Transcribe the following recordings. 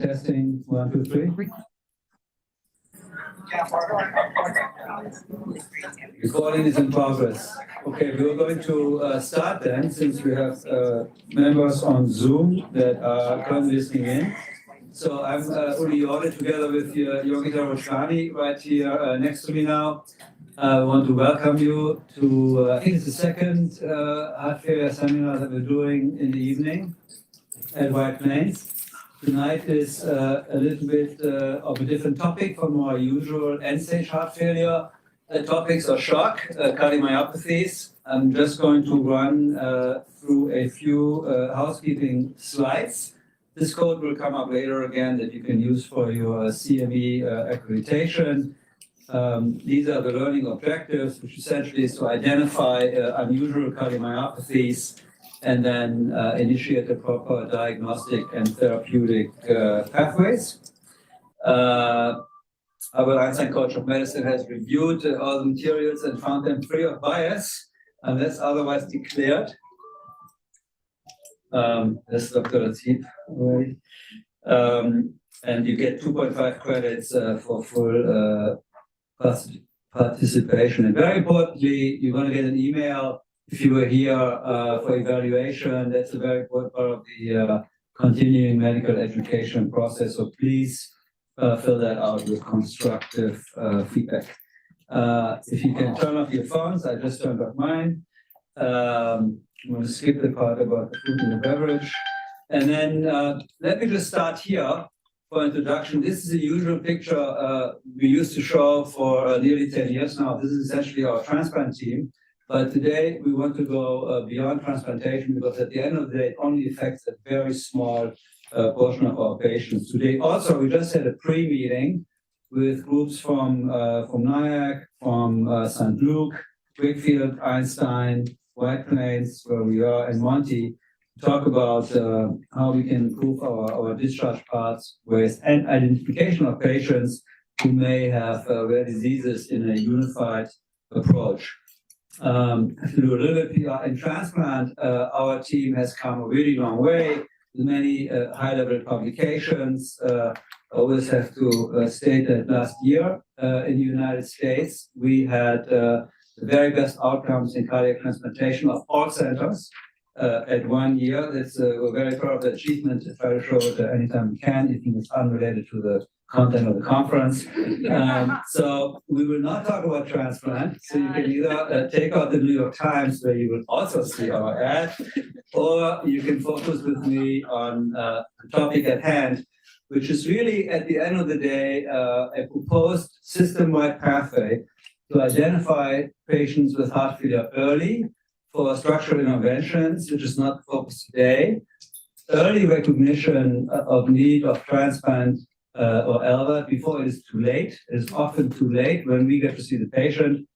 Testing, 1, 2, 3. Recording is in progress. Okay, we are going to start then, since we have members on Zoom that are currently listening in. So I'm Uli Yorde together with Yogita Roshani right here next to me now. I want to welcome you to, I think it's the second heart failure seminar that we're doing in the evening at White Plains. Tonight is a little bit of a different topic from our usual end-stage heart failure topics or shock, cardiomyopathies. I'm just going to run through a few housekeeping slides. This code will come up later again that you can use for your CME accreditation. These are the learning objectives, which essentially is to identify unusual cardiomyopathies and then initiate the proper diagnostic and therapeutic pathways. Albert Einstein College of Medicine has reviewed all the materials and found them free of bias, unless otherwise declared. That's Dr. Latif, right? And you get 2.5 credits for full participation. And very importantly, you're going to get an email if you were here for evaluation. That's a very important part of the continuing medical education process. So please fill that out with constructive feedback. If you can turn off your phones, I just turned off mine. I'm going to skip the part about the food and the beverage. And then let me just start here for introduction. This is a usual picture we used to show for nearly 10 years now. This is essentially our transplant team. But today we want to go beyond transplantation because at the end of the day, it only affects a very small portion of our patients. Today also, we just had a pre-meeting with groups from Nyack, from St. Luke, Wakefield, Einstein, White Plains, where we are, and Monte, to talk about how we can improve our discharge pathways and identification of patients who may have rare diseases in a unified approach. To do a little bit PR in transplant, our team has come a really long way with many high-level publications. I always have to state that last year in the United States, we had the very best outcomes in cardiac transplantation of all centers at 1 year. We're very proud of the achievement. I try to show it anytime we can, even if it's unrelated to the content of the conference. So we will not talk about transplant. So you can either take out the New York Times, where you will also see our ad, or you can focus with me on the topic at hand, which is really, at the end of the day, a proposed system-wide pathway to identify patients with heart failure early for structural interventions, which is not the focus today, early recognition of need of transplant or LVAD before it is too late. It is often too late when we get to see the patient.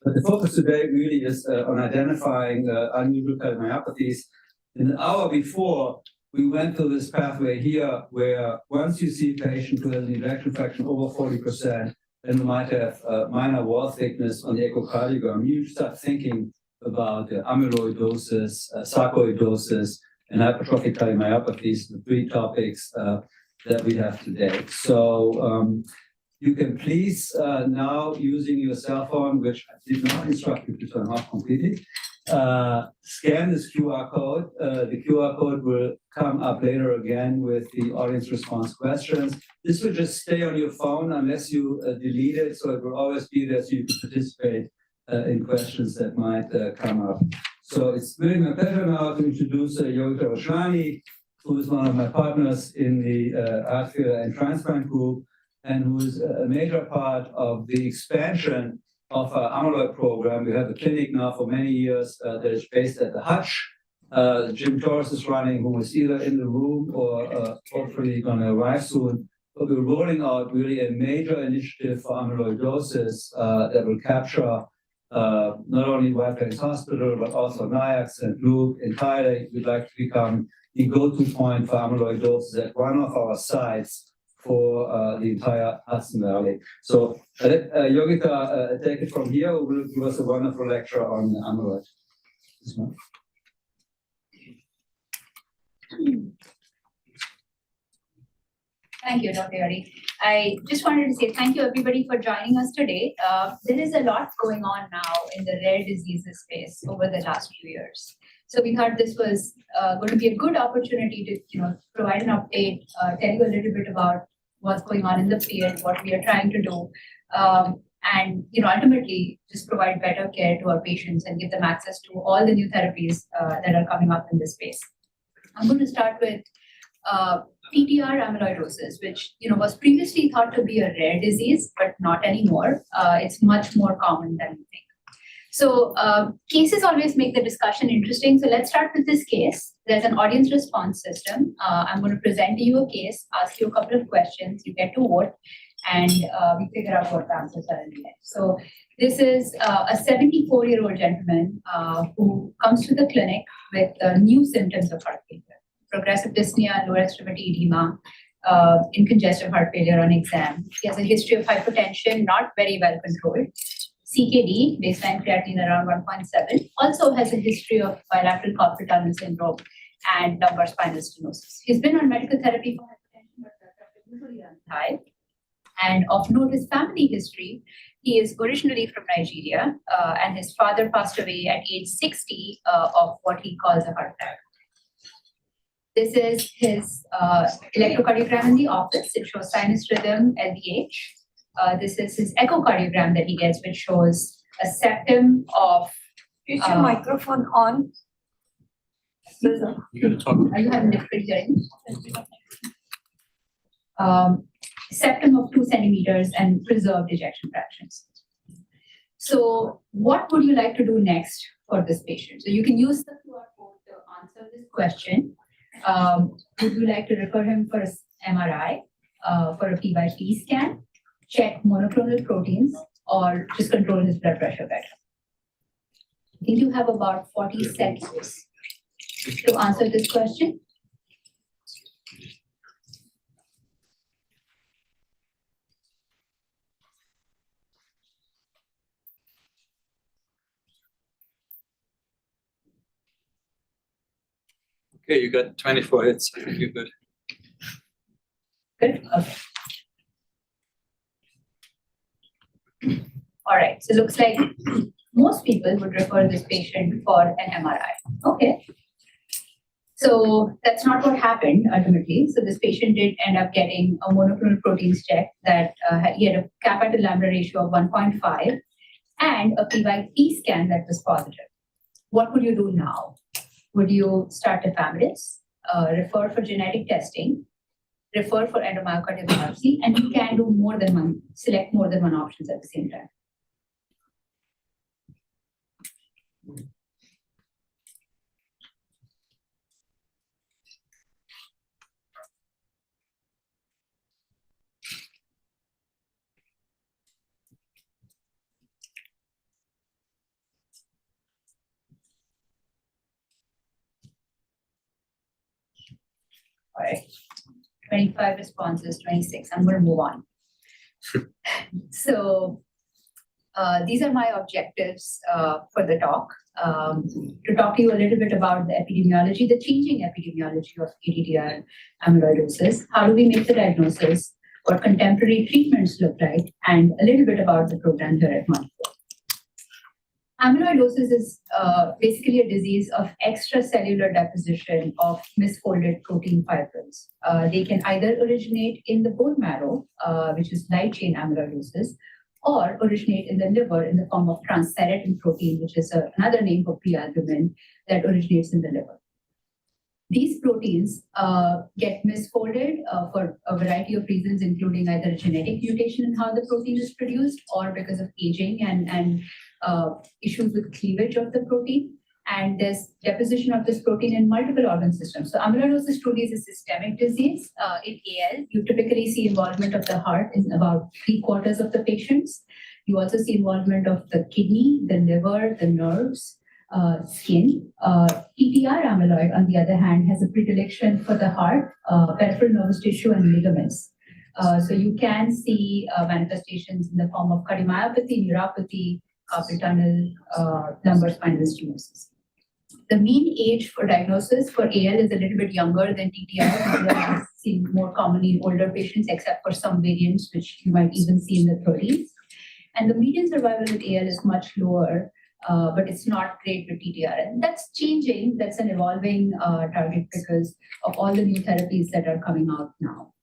But the focus today really is on identifying unusual cardiomyopathies. In the hour before, we went through this pathway here, where once you see a patient who has an ejection fraction over 40%, and who might have minor wall thickness on the echocardiogram, you start thinking about amyloidosis, sarcoidosis, and hypertrophic cardiomyopathies, the three topics that we have today. So you can please now, using your cell phone, which I did not instruct you to turn off completely, scan this QR code. The QR code will come up later again with the audience response questions. This will just stay on your phone unless you delete it, so it will always be there so you can participate in questions that might come up. So it's really my pleasure now to introduce Yogita Roshani, who is one of my partners in the heart failure and transplant group, and who is a major part of the expansion of our amyloid program. We have a clinic now for many years that is based at the Hutch. Jim Torres is running, who is either in the room or hopefully going to arrive soon. But we're rolling out really a major initiative for amyloidosis that will capture not only White Plains Hospital, but also Nyack, St. Luke. Entirely, we'd like to become the go-to point for amyloidosis at one of our sites for the entire Hudson Valley. So Yogita, take it from here, who will give us a wonderful lecture on amyloid. This one. Thank you, Dr. Yori. I just wanted to say thank you everybody for joining us today. There is a lot going on now in the rare diseases space over the last few years. So we thought this was going to be a good opportunity to provide an update, tell you a little bit about what's going on in the field, what we are trying to do, and ultimately just provide better care to our patients and give them access to all the new therapies that are coming up in this space. I'm going to start with TTR amyloidosis, which was previously thought to be a rare disease, but not anymore. It's much more common than we think. So cases always make the discussion interesting. So let's start with this case. There's an audience response system. I'm going to present to you a case, ask you a couple of questions. You get to vote, and we figure out what the answers are in the end. So this is a 74-year-old gentleman who comes to the clinic with new symptoms of heart failure. Progressive dyspnea, lower extremity edema, in congestive heart failure on exam. He has a history of hypertension, not very well controlled. CKD, baseline creatinine around 1.7, also has a history of bilateral carpal tunnel syndrome and lumbar spinal stenosis. He's been on medical therapy for hypertension, but usually on high. And of note, his family history. He is originally from Nigeria, and his father passed away at age 60 of what he calls a heart attack. This is his electrocardiogram in the office. It shows sinus rhythm, LDH. This is his echocardiogram that he gets, which shows a septum of... Is your microphone on? You gotta talk. Are you having difficulty hearing? Septum of 2 centimeters and preserved ejection fractions. So what would you like to do next for this patient? So you can use the QR code to answer this question. Would you like to refer him for an MRI, for a P/T scan, check monoclonal proteins, or just control his blood pressure better? I think you have about 40 seconds to answer this question. Okay, you got 24 hits. I think you're good. Good. Okay. All right. So it looks like most people would refer this patient for an MRI. Okay. So that's not what happened ultimately. So this patient did end up getting a monoclonal proteins check that he had a kappa to lambda ratio of 1.5 and a P/T scan that was positive. What would you do now? Would you start tafamidis, refer for genetic testing, refer for endomyocardial biopsy, and you can do more than one, select more than one options at the same time. All right, 25 responses, 26. I'm going to move on. So these are my objectives for the talk. To talk to you a little bit about the epidemiology, the changing epidemiology of ATTR amyloidosis. How do we make the diagnosis? What contemporary treatments look like? And a little bit about the program here at MonteHeart. Amyloidosis is basically a disease of extracellular deposition of misfolded protein fibrils. They can either originate in the bone marrow, which is light chain amyloidosis, or originate in the liver in the form of transthyretin protein, which is another name for prealbumin that originates in the liver. These proteins get misfolded for a variety of reasons, including either a genetic mutation in how the protein is produced or because of aging and issues with cleavage of the protein. And there's deposition of this protein in multiple organ systems. So amyloidosis truly is a systemic disease. In AL, you typically see involvement of the heart in about 3/4 of the patients. You also see involvement of the kidney, the liver, the nerves, skin. TTR amyloid, on the other hand, has a predilection for the heart, peripheral nervous tissue, and ligaments. So you can see manifestations in the form of cardiomyopathy, neuropathy, carpal tunnel, lumbar spinal stenosis. The mean age for diagnosis for AL is a little bit younger than TTR, seen more commonly in older patients, except for some variants, which you might even see in the 30s. And the median survival with AL is much lower, but it's not great with TTR. And that's changing. That's an evolving target because of all the new therapies that are coming out now.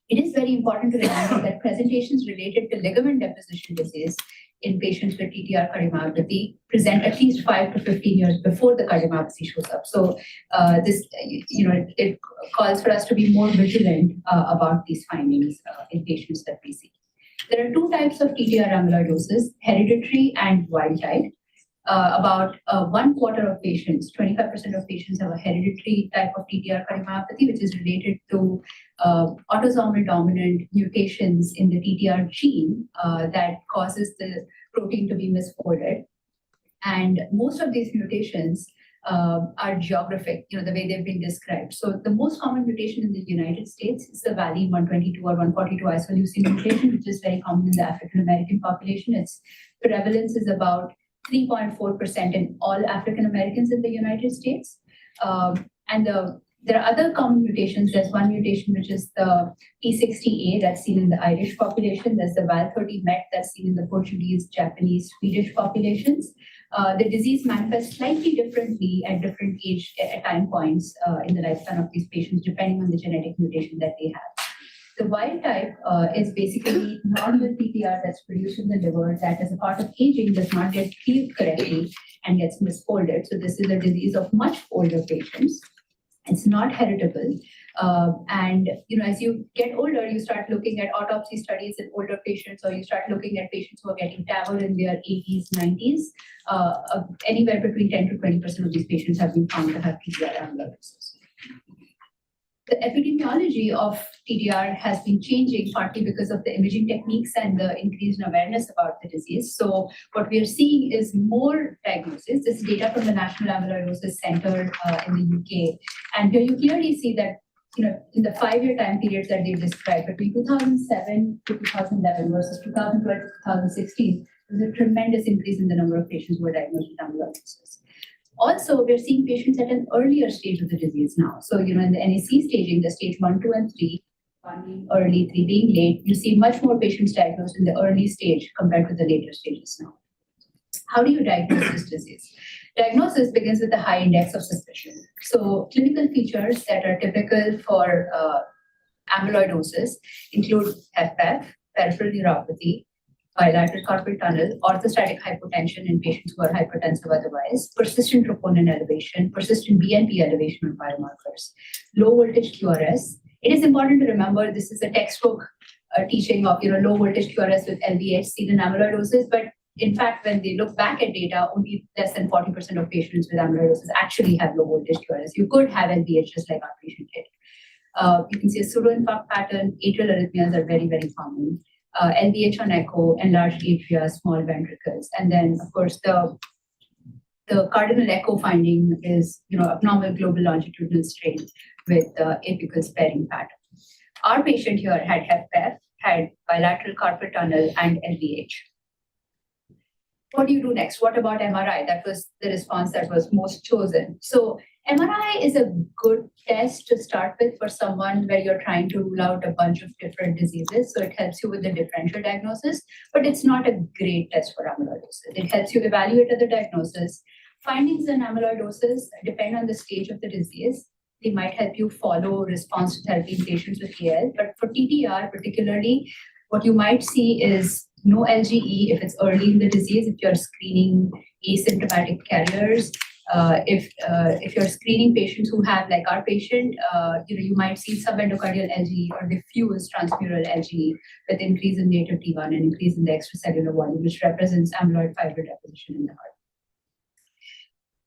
It is very important to remember that presentations related to ligament deposition disease in patients with TTR cardiomyopathy present at least 5 to 15 years before the cardiomyopathy shows up. So it calls for us to be more vigilant about these findings in patients that we see. There are two types of TTR amyloidosis, hereditary and wild type. About 1/4 of patients, 25% of patients have a hereditary type of TTR cardiomyopathy, which is related to autosomal dominant mutations in the TTR gene that causes the protein to be misfolded. And most of these mutations are geographic, the way they've been described. So the most common mutation in the United States is the Valley 122 or 142 isoleucine mutation, which is very common in the African American population. Its prevalence is about 3.4% in all African Americans in the United States. There are other common mutations. There's one mutation, which is the P60A that's seen in the Irish population. There's the Val30Met that's seen in the Portuguese, Japanese, Swedish populations. The disease manifests slightly differently at different age time points in the lifespan of these patients, depending on the genetic mutation that they have. The wild type is basically normal TTR that's produced in the liver that, as a part of aging, does not get cleaved correctly and gets misfolded. So this is a disease of much older patients. It's not heritable. As you get older, you start looking at autopsy studies in older patients, or you start looking at patients who are getting TAVR in their 80s, 90s. Anywhere between 10 to 20% of these patients have been found to have TTR amyloidosis. The epidemiology of TTR has been changing partly because of the imaging techniques and the increased awareness about the disease. So what we are seeing is more diagnosis. This is data from the National Amyloidosis Center in the UK. And here you clearly see that in the 5-year time periods that they've described, between 2007 to 2011 versus 2012 to 2016, there's a tremendous increase in the number of patients who are diagnosed with amyloidosis. Also, we're seeing patients at an earlier stage of the disease now. So, in the NAC staging, the stage 1, 2, and 3, 1 being early, 3 being late, you see much more patients diagnosed in the early stage compared to the later stages now. How do you diagnose this disease? Diagnosis begins with a high index of suspicion. So, clinical features that are typical for amyloidosis include HFpEF, peripheral neuropathy, bilateral carpal tunnel, orthostatic hypotension in patients who are hypertensive otherwise, persistent troponin elevation, persistent BNP elevation of biomarkers, low voltage QRS. It is important to remember this is a textbook teaching of low voltage QRS with LVH seen in amyloidosis, but in fact, when they look back at data, only less than 40% of patients with amyloidosis actually have low voltage QRS. You could have LVH just like our patient did. You can see a pseudoinfarct pattern. Atrial arrhythmias are very, very common. LVH on echo, enlarged atria, small ventricles. And then, of course, the cardinal echo finding is abnormal global longitudinal strain with apical sparing pattern. Our patient here had HFpEF, had bilateral carpal tunnel, and LVH. What do you do next? What about MRI? That was the response that was most chosen. So MRI is a good test to start with for someone where you're trying to rule out a bunch of different diseases. So it helps you with the differential diagnosis, but it's not a great test for amyloidosis. It helps you evaluate the diagnosis. Findings in amyloidosis depend on the stage of the disease. They might help you follow response to therapy in patients with AL, but for TTR particularly, what you might see is no LGE if it's early in the disease, if you're screening asymptomatic carriers. If you're screening patients who have, like our patient, you might see subendocardial LGE or diffuse transmural LGE with increase in native T1 and increase in the extracellular volume, which represents amyloid fiber deposition in the heart.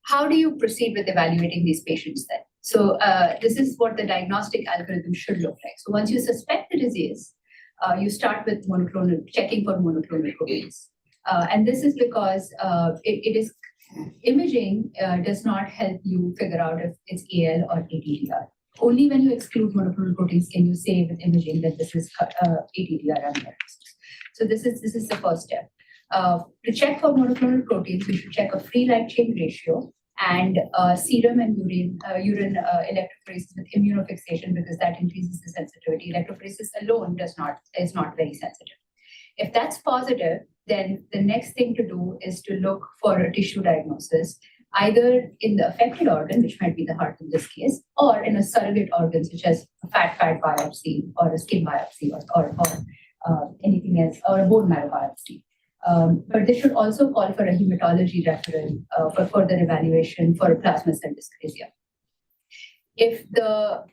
How do you proceed with evaluating these patients then? So this is what the diagnostic algorithm should look like. So once you suspect the disease, you start with checking for monoclonal proteins. And this is because imaging does not help you figure out if it's AL or ATTR. Only when you exclude monoclonal proteins can you say with imaging that this is ATTR amyloidosis. So this is the first step. To check for monoclonal proteins, we should check a free light chain ratio and serum and urine electrophoresis with immunofixation, because that increases the sensitivity. Electrophoresis alone is not very sensitive. If that's positive, then the next thing to do is to look for a tissue diagnosis, either in the affected organ, which might be the heart in this case, or in a surrogate organ, such as a fat biopsy or a skin biopsy or anything else, or a bone marrow biopsy. But they should also call for a hematology referral for further evaluation for a plasma cell dyscrasia. If the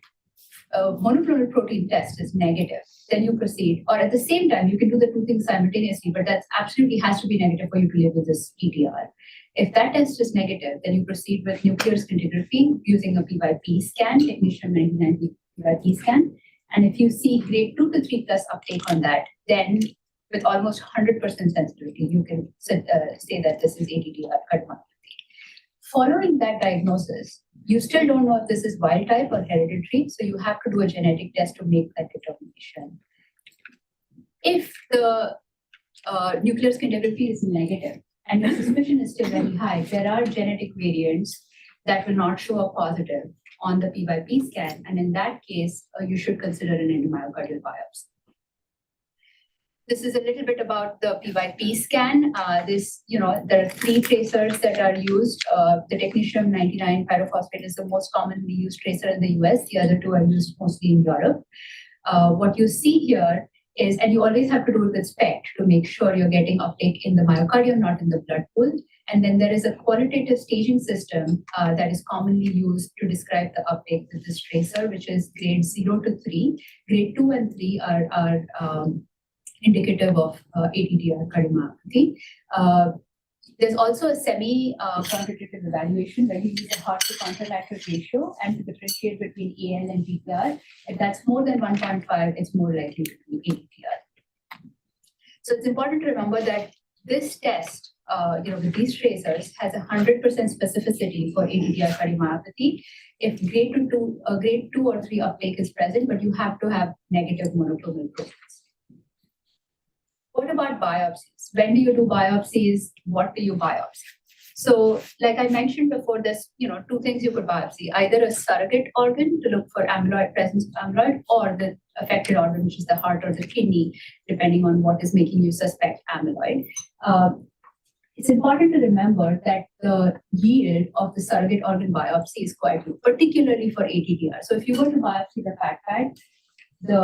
monoclonal protein test is negative, then you proceed, or at the same time, you can do the two things simultaneously, but that absolutely has to be negative for you to label this ETR. If that test is negative, then you proceed with nuclear scintigraphy using a P/P scan, technetium 99 P/P scan. And if you see grade 2 to 3 plus uptake on that, then with almost 100% sensitivity, you can say that this is ATTR cardiomyopathy. Following that diagnosis, you still don't know if this is wild type or hereditary, so you have to do a genetic test to make that determination. If the nuclear scintigraphy is negative and your suspicion is still very high, there are genetic variants that will not show up positive on the P/P scan, and in that case, you should consider an endomyocardial biopsy. This is a little bit about the P/P scan. There are 3 tracers that are used. The technetium 99 pyrophosphate is the most commonly used tracer in the US. The other 2 are used mostly in Europe. What you see here is, and you always have to do it with SPECT to make sure you're getting uptake in the myocardium, not in the blood pool. And then there is a qualitative staging system that is commonly used to describe the uptake with this tracer, which is grade 0 to 3. Grade 2 and 3 are indicative of ATTR cardiomyopathy. There's also a semi-quantitative evaluation where you use a heart to contralateral ratio and to differentiate between AL and TTR. If that's more than 1.5, it's more likely to be ATTR. So it's important to remember that this test, with these tracers, has 100% specificity for ATTR cardiomyopathy. If grade 2 or 3 uptake is present, but you have to have negative monoclonal proteins. What about biopsies? When do you do biopsies? What do you biopsy? So, like I mentioned before, there's 2 things you could biopsy: either a surrogate organ to look for presence of amyloid, or the affected organ, which is the heart or the kidney, depending on what is making you suspect amyloid. It's important to remember that the yield of the surrogate organ biopsy is quite low, particularly for ATTR. So if you go to biopsy the fat pad, the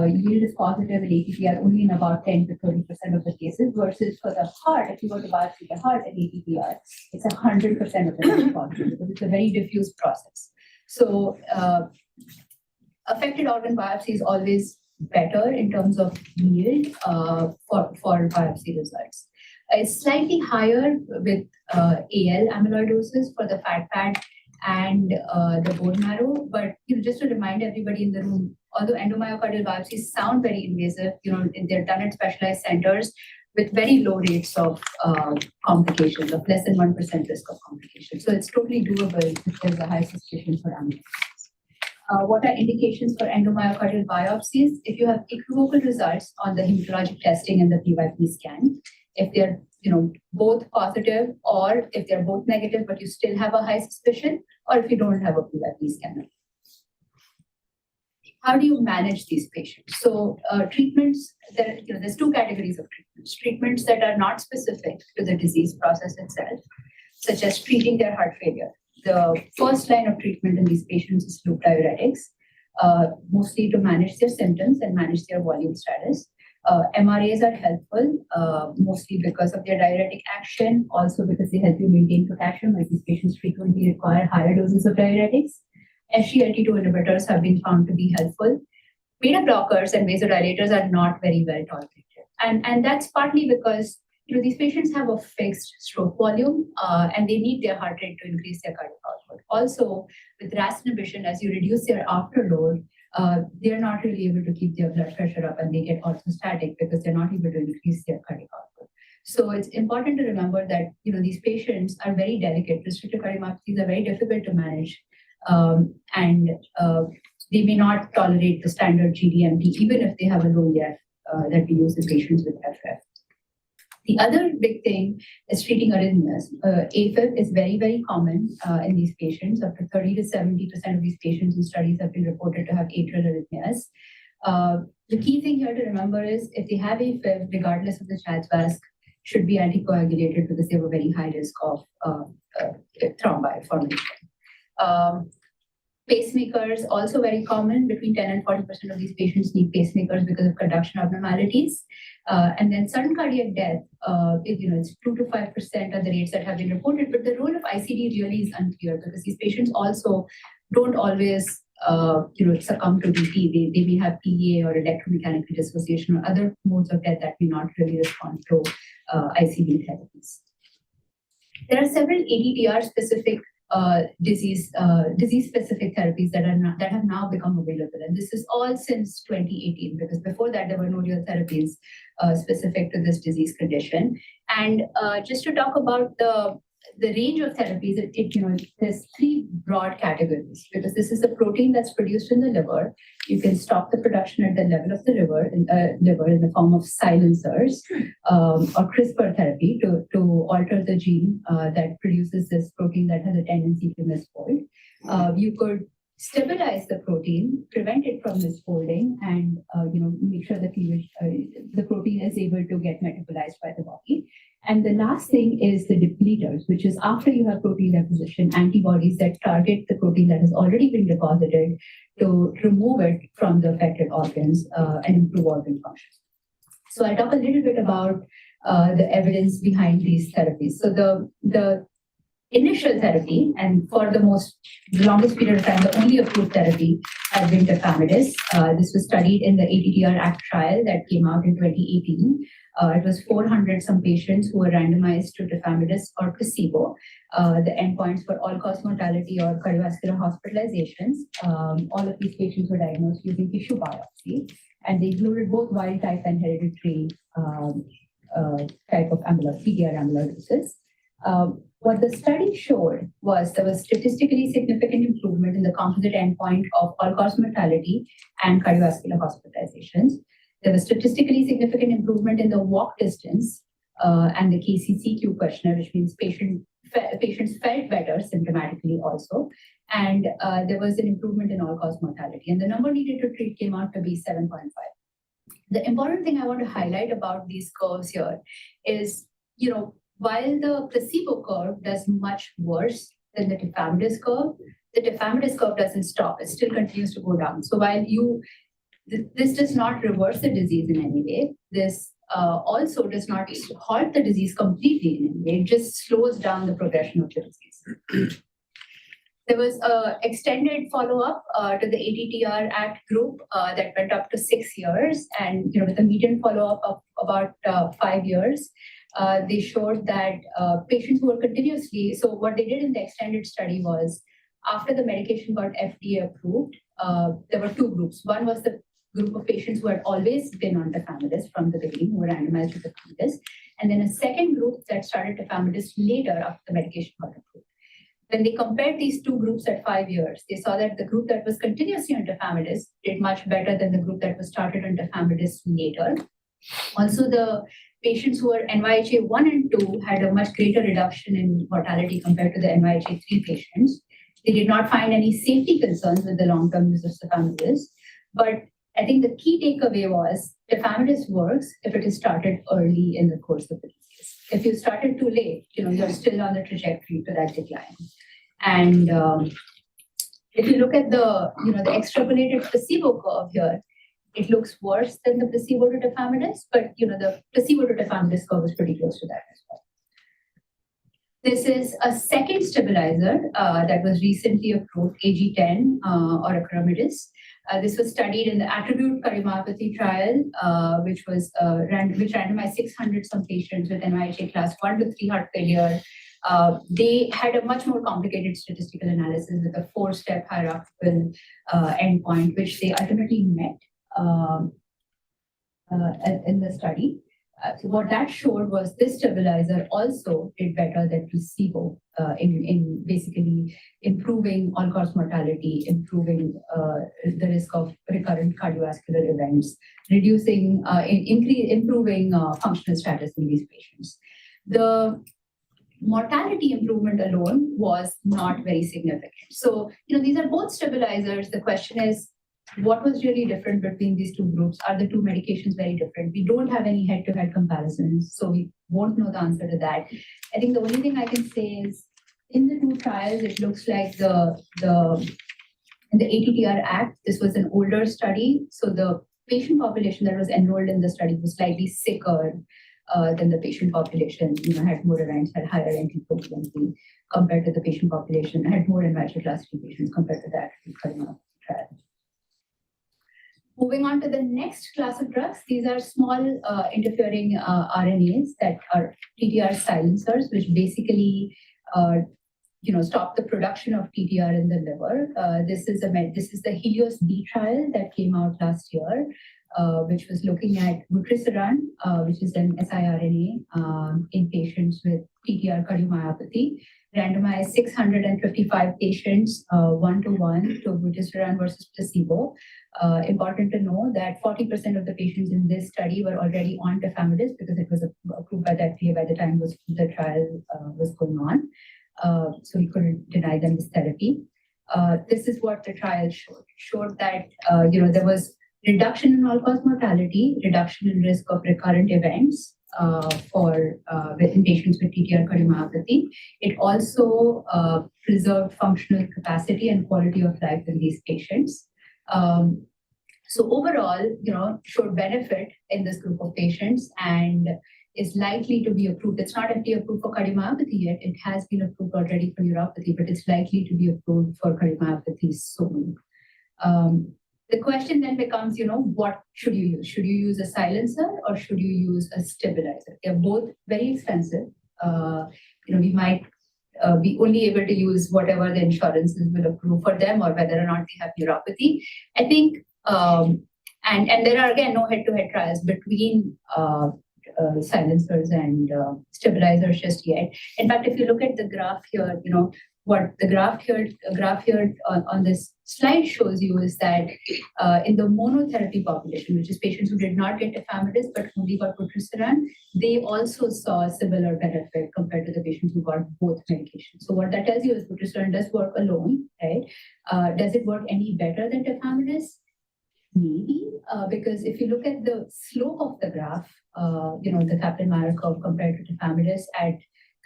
yield is positive in ATTR only in about 10 to 30% of the cases, versus for the heart, if you go to biopsy the heart and ATTR, it's 100% of the time positive, because it's a very diffuse process. So affected organ biopsy is always better in terms of yield for biopsy results. It's slightly higher with AL amyloidosis for the fat pad and the bone marrow, but just to remind everybody in the room, although endomyocardial biopsies sound very invasive, they're done at specialized centers with very low rates of complications, of less than 1% risk of complications. So it's totally doable if there's a high suspicion for amyloidosis. What are indications for endomyocardial biopsies? If you have equivocal results on the hematologic testing and the P/P scan, if they're both positive, or if they're both negative but you still have a high suspicion, or if you don't have a P/P scanner. How do you manage these patients? So treatments, there's 2 categories of treatments. Treatments that are not specific to the disease process itself, such as treating their heart failure. The first line of treatment in these patients is loop diuretics, mostly to manage their symptoms and manage their volume status. MRAs are helpful, mostly because of their diuretic action, also because they help you maintain potassium, as these patients frequently require higher doses of diuretics. SGLT2 inhibitors have been found to be helpful. Beta blockers and vasodilators are not very well tolerated. And that's partly because these patients have a fixed stroke volume and they need their heart rate to increase their cardiac output. Also, with RAS inhibition, as you reduce their afterload, they're not really able to keep their blood pressure up, and they get orthostatic because they're not able to increase their cardiac output. So it's important to remember that these patients are very delicate. Restrictive cardiomyopathies are very difficult to manage. And they may not tolerate the standard GDMT, even if they have a low EF that we use in patients with FF. The other big thing is treating arrhythmias. AFib is very, very common in these patients. Up to 30 to 70% of these patients in studies have been reported to have atrial arrhythmias. The key thing here to remember is if they have AFib, regardless of the CHA2DS2-VASc, should be anticoagulated because they have a very high risk of thrombi formation. Pacemakers, also very common. Between 10 and 40% of these patients need pacemakers because of conduction abnormalities. And then sudden cardiac death, it's 2 to 5% are the rates that have been reported. But the role of ICD really is unclear because these patients also don't always succumb to DT. They may have PEA or electromechanical dissociation or other modes of death that may not really respond to ICD therapies. There are several ATTR specific disease-specific therapies that have now become available, and this is all since 2018 because before that there were no real therapies specific to this disease condition. And just to talk about the range of therapies, there's three broad categories because this is a protein that's produced in the liver. You can stop the production at the level of the liver in the form of silencers or CRISPR therapy to alter the gene that produces this protein that has a tendency to misfold. You could stabilize the protein, prevent it from misfolding, and make sure that the protein is able to get metabolized by the body. And the last thing is the depleters, which is after you have protein deposition, antibodies that target the protein that has already been deposited to remove it from the affected organs and improve organ function. So I'll talk a little bit about the evidence behind these therapies. So the initial therapy, and for the longest period of time, the only approved therapy has been tafamidis. This was studied in the ATTR ACT trial that came out in 2018. It was 400 some patients who were randomized to tafamidis or placebo. The endpoints for all-cause mortality or cardiovascular hospitalizations. All of these patients were diagnosed using tissue biopsy, and they included both wild type and hereditary type of TTR amyloidosis. What the study showed was there was statistically significant improvement in the composite endpoint of all-cause mortality and cardiovascular hospitalizations. There was statistically significant improvement in the walk distance and the KCCQ questionnaire, which means patients felt better symptomatically also. And there was an improvement in all-cause mortality. And the number needed to treat came out to be 7.5. The important thing I want to highlight about these curves here is, while the placebo curve does much worse than the tafamidis curve doesn't stop. It still continues to go down. So while this does not reverse the disease in any way, this also does not halt the disease completely in any way. It just slows down the progression of the disease. There was an extended follow-up to the ATTR ACT group that went up to 6 years, and with a median follow-up of about 5 years. They showed that patients who were continuously, so what they did in the extended study was, after the medication got FDA approved, there were two groups. One was the group of patients who had always been on tafamidis from the beginning, who were randomized to tafamidis, and then a second group that started tafamidis later after the medication got approved. When they compared these two groups at 5 years, they saw that the group that was continuously on tafamidis did much better than the group that was started on tafamidis later. Also, the patients who were NYHA 1 and 2 had a much greater reduction in mortality compared to the NYHA 3 patients. They did not find any safety concerns with the long-term use of tafamidis. But I think the key takeaway was tafamidis works if it is started early in the course of the disease. If you started too late, you're still on the trajectory to that decline. And if you look at the extrapolated placebo curve here, it looks worse than the placebo to tafamidis, but the placebo to tafamidis curve is pretty close to that as well. This is a second stabilizer that was recently approved, AG10 or acoramidis. This was studied in the ATTRibute cardiomyopathy trial, which randomized 600 some patients with NYHA class 1 to 3 heart failure. They had a much more complicated statistical analysis with a 4-step hierarchical endpoint, which they ultimately met in the study. what that showed was this stabilizer also did better than placebo in basically improving all-cause mortality, improving the risk of recurrent cardiovascular events, reducing, improving functional status in these patients. The mortality improvement alone was not very significant. So, these are both stabilizers. The question is, what was really different between these two groups? Are the two medications very different? We don't have any head-to-head comparisons, so we won't know the answer to that. I think the only thing I can say is, in the two trials, it looks like in the ATTR Act, this was an older study, so the patient population that was enrolled in the study was slightly sicker than the patient population, had more events, had higher NT-proBNP compared to the patient population, had more invalid class 3 patients compared to that trial. Moving on to the next class of drugs, these are small interfering RNAs that are TTR silencers, which basically stop the production of TTR in the liver. This is the Helios B trial that came out last year, which was looking at vutrisiran, which is an siRNA in patients with TTR cardiomyopathy, randomized 655 patients, 1-to-1 to vutrisiran versus placebo. Important to know that 40% of the patients in this study were already on tafamidis because it was approved by the FDA by the time the trial was going on. So we couldn't deny them this therapy. This is what the trial showed that there was reduction in all-cause mortality, reduction in risk of recurrent events in patients with TTR cardiomyopathy. It also preserved functional capacity and quality of life in these patients. So overall, showed benefit in this group of patients and is likely to be approved. It's not FDA approved for cardiomyopathy yet. It has been approved already for neuropathy, but it's likely to be approved for cardiomyopathy soon. The question then becomes, what should you use? Should you use a silencer or should you use a stabilizer? They're both very expensive. We might be only able to use whatever the insurances will approve for them or whether or not they have neuropathy. I think, and there are again no head-to-head trials between silencers and stabilizers just yet. In fact, if you look at the graph here, what the graph here on this slide shows you is that in the monotherapy population, which is patients who did not get tafamidis but only got vutrisiran, they also saw a similar benefit compared to the patients who got both medications. So what that tells you is vutrisiran does work alone, right? Does it work any better than tafamidis? Maybe, because if you look at the slope of the graph, the Kaplan-Meier curve compared to tafamidis at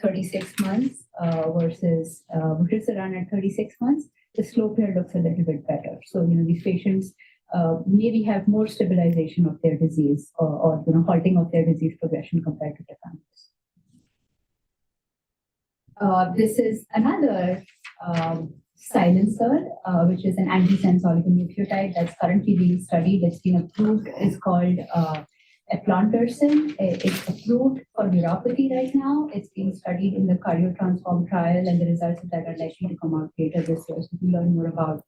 36 months versus vutrisiran at 36 months, the slope here looks a little bit better. So, these patients maybe have more stabilization of their disease or halting of their disease progression compared to tafamidis. This is another silencer, which is an antisense oligonucleotide that's currently being studied. It's been approved. It's called eplontersen. It's approved for neuropathy right now. It's being studied in the CardioTransform trial, and the results of that are likely to come out later this year. So we'll learn more about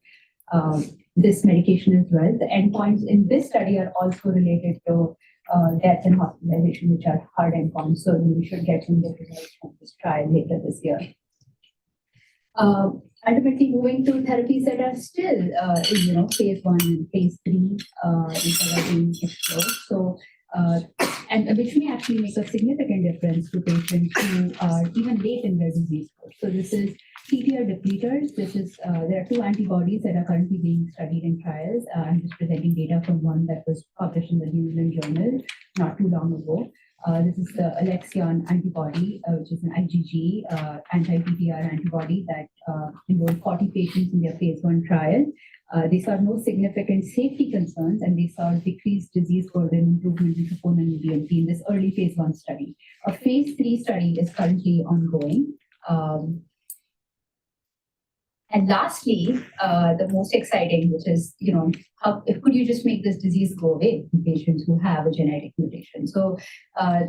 this medication as well. The endpoints in this study are also related to death and hospitalization, which are hard endpoints. So we should get some good results from this trial later this year. Ultimately, moving to therapies that are still in phase 1 and phase 3 that are being explored. So, and which may actually make a significant difference to patients who are even late in their disease course. So this is TTR depleters. There are 2 antibodies that are currently being studied in trials. I'm just presenting data from one that was published in the New England Journal not too long ago. This is the Alexion antibody, which is an IgG anti-TTR antibody that enrolled 40 patients in their phase 1 trial. They saw no significant safety concerns, and they saw decreased disease burden, improvement in troponin and BNP in this early phase 1 study. A phase 3 study is currently ongoing. And lastly, the most exciting, which is, could you just make this disease go away in patients who have a genetic mutation? So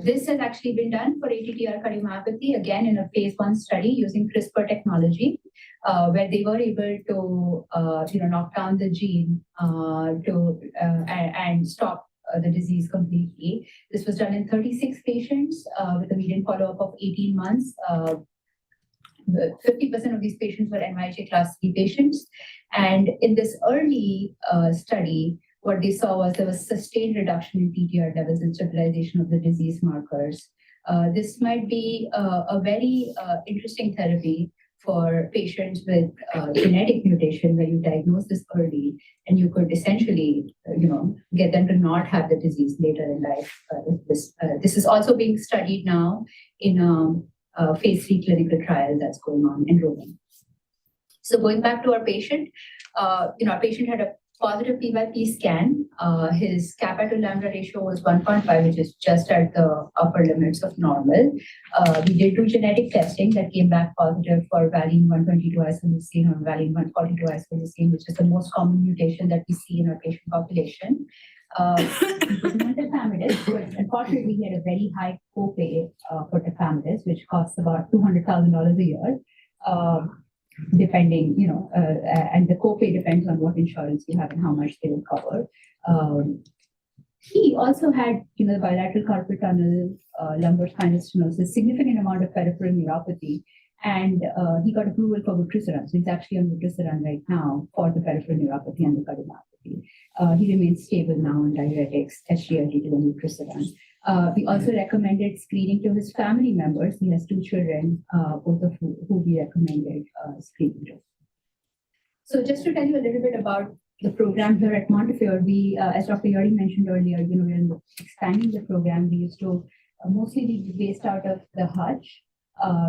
this has actually been done for ATTR cardiomyopathy, again, in a phase 1 study using CRISPR technology, where they were able to, knock down the gene and stop the disease completely. This was done in 36 patients with a median follow-up of 18 months. 50% of these patients were NYHA class 3 patients. And in this early study, what they saw was there was sustained reduction in TTR levels and stabilization of the disease markers. This might be a very interesting therapy for patients with genetic mutation where you diagnose this early and you could essentially, get them to not have the disease later in life. This is also being studied now in a phase 3 clinical trial that's going on enrolling. So going back to our patient, our patient had a positive P/P scan. His kappa to lambda ratio was 1.5, which is just at the upper limits of normal. We did do genetic testing that came back positive for valine 122 isoleucine or valine 142 isoleucine, which is the most common mutation that we see in our patient population. It was not tafamidis, but unfortunately, he had a very high copay for tafamidis, which costs about $200,000 a year. Depending, and the copay depends on what insurance you have and how much they will cover. He also had, the bilateral carpal tunnel, lumbar spinal stenosis, significant amount of peripheral neuropathy, and he got approval for vutrisiran. So he's actually on vutrisiran right now for the peripheral neuropathy and the cardiomyopathy. He remains stable now on diuretics, SGLT2 and vutrisiran. We also recommended screening to his family members. He has 2 children, both of who we recommended screening to. So just to tell you a little bit about the program here at MonteHeart, we, as Dr. Yori mentioned earlier, we're expanding the program. We used to mostly be based out of the Hutch.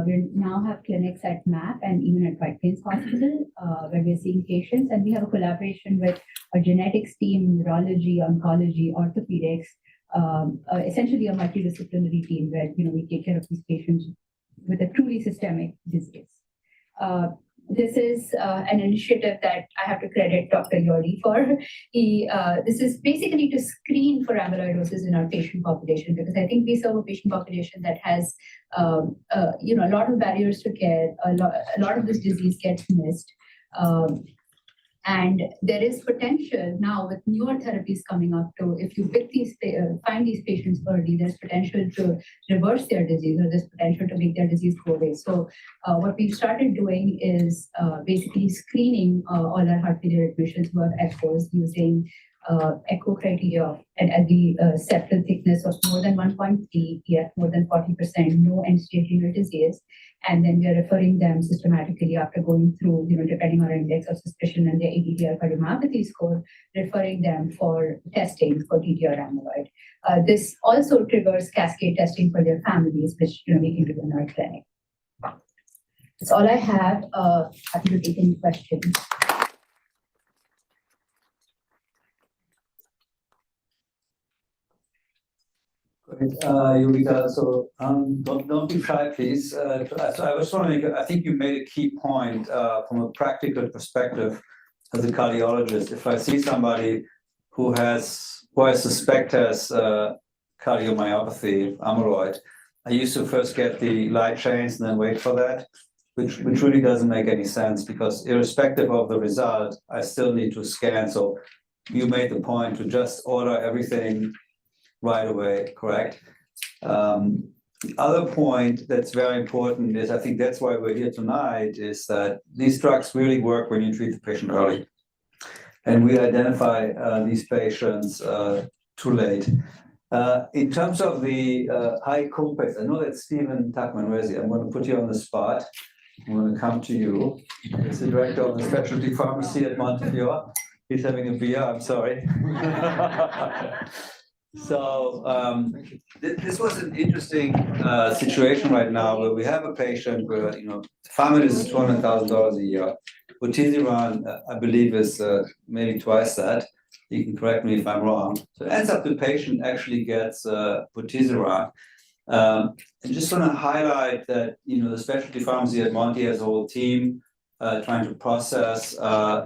We now have clinics at Nyack and even at White Plains Hospital, where we're seeing patients. And we have a collaboration with our genetics team, neurology, oncology, orthopedics, essentially a multidisciplinary team where we take care of these patients with a truly systemic disease. This is an initiative that I have to credit Dr. Yori for. This is basically to screen for amyloidosis in our patient population, because I think we serve a patient population that has a lot of barriers to care. A lot of this disease gets missed. And there is potential now with newer therapies coming up to, if you find these patients early, there's potential to reverse their disease, or there's potential to make their disease go away. So what we've started doing is basically screening all our heart failure admissions who have echoes using echo criteria at the septal thickness of more than 1.3, EF more than 40%, no end-stage renal disease. And then we are referring them systematically after going through, depending on our index of suspicion and their ATTR cardiomyopathy score, referring them for testing for TTR amyloid. This also triggers cascade testing for their families, which we can do in our clinic. That's all I have. Happy to take any questions. Great. Yovita, so don't be shy, please. So I was wondering, I think you made a key point from a practical perspective as a cardiologist. If I see somebody who I suspect has cardiomyopathy, amyloid, I used to first get the light chains and then wait for that, which really doesn't make any sense, because irrespective of the result, I still need to scan. So you made the point to just order everything right away, correct? The other point that's very important is, I think that's why we're here tonight, is that these drugs really work when you treat the patient early. And we identify these patients too late. In terms of the high copays, I know that Stephen Tuckman-Resi, I'm going to put you on the spot. I'm going to come to you. He's the director of the specialty pharmacy at MonteHeart. He's having a beer, I'm sorry. So this was an interesting situation right now where we have a patient where, tafamidis is $200,000 a year. Vutrisiran, I believe, is maybe twice that. You can correct me if I'm wrong. So it ends up the patient actually gets vutrisiran. I just want to highlight that, the specialty pharmacy at Monte has a whole team trying to process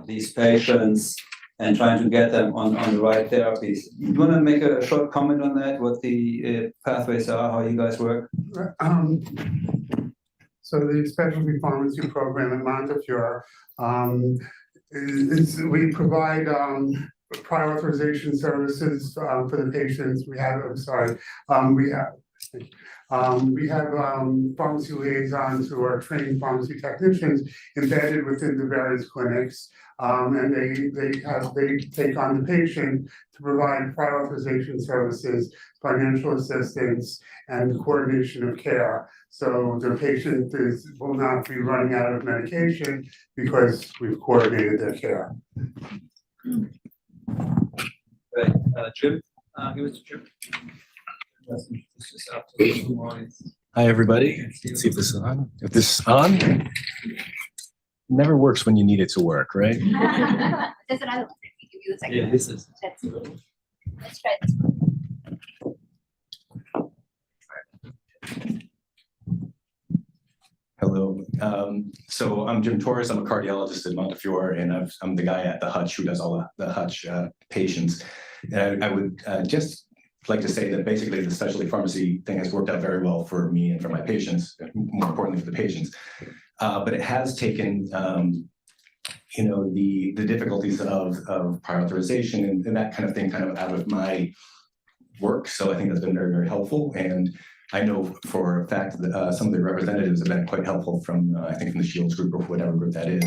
these patients and trying to get them on the right therapies. You want to make a short comment on that, what the pathways are, how you guys work? So the specialty pharmacy program at MonteHeart we provide prior authorization services for the patients. We have, we have pharmacy liaisons who are trained pharmacy technicians embedded within the various clinics. And they take on the patient to provide prior authorization services, financial assistance, and coordination of care. So the patient will not be running out of medication because we've coordinated their care. Right, Jim, give it to Jim. Hi, everybody. Let's see if this is on. If this is on, never works when you need it to work, right? There's another one. Let me give you the second. Yeah, this is. Let's try this one. Hello. So I'm Jim Torres. I'm a cardiologist at MonteHeart, and I'm the guy at the Hutch who does all the Hutch patients. And I would just like to say that basically the specialty pharmacy thing has worked out very well for me and for my patients, more importantly for the patients. But it has taken, the difficulties of prior authorization and that kind of thing kind of out of my work. So I think that's been very, very helpful. And I know for a fact that some of the representatives have been quite helpful from, I think from the Shields group or whatever group that is.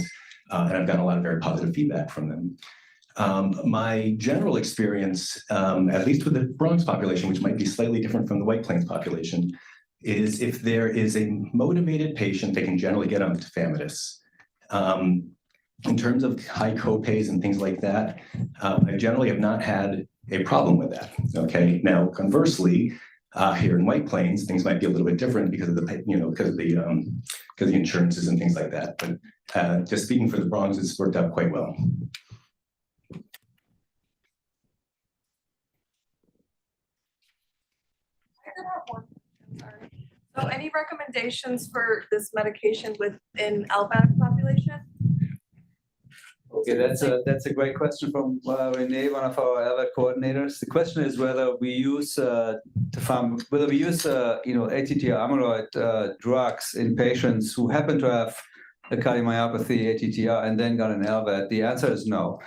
And I've gotten a lot of very positive feedback from them. My general experience, at least with the Bronx population, which might be slightly different from the White Plains population, is if there is a motivated patient, they can generally get on tafamidis. In terms of high copays and things like that, I generally have not had a problem with that. Okay. Now, conversely, here in White Plains, things might be a little bit different because of the insurances and things like that. But just speaking for the Bronx, it's worked out quite well. So any recommendations for this medication within LVAD population? Okay, that's a great question from Renee, one of our LVAD coordinators. The question is whether we use ATTR amyloid drugs in patients who happen to have a cardiomyopathy, ATTR, and then got an LVAD. The answer is no.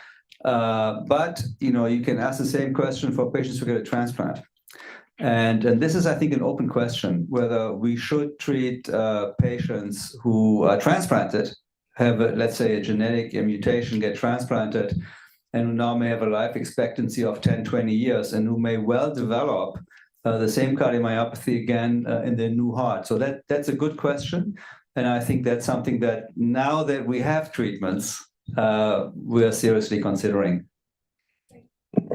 But you can ask the same question for patients who get a transplant. And this is, I think, an open question, whether we should treat patients who are transplanted, have, let's say, a genetic mutation, get transplanted, and who now may have a life expectancy of 10, 20 years, and who may well develop the same cardiomyopathy again in their new heart. So that's a good question. And I think that's something that now that we have treatments, we're seriously considering.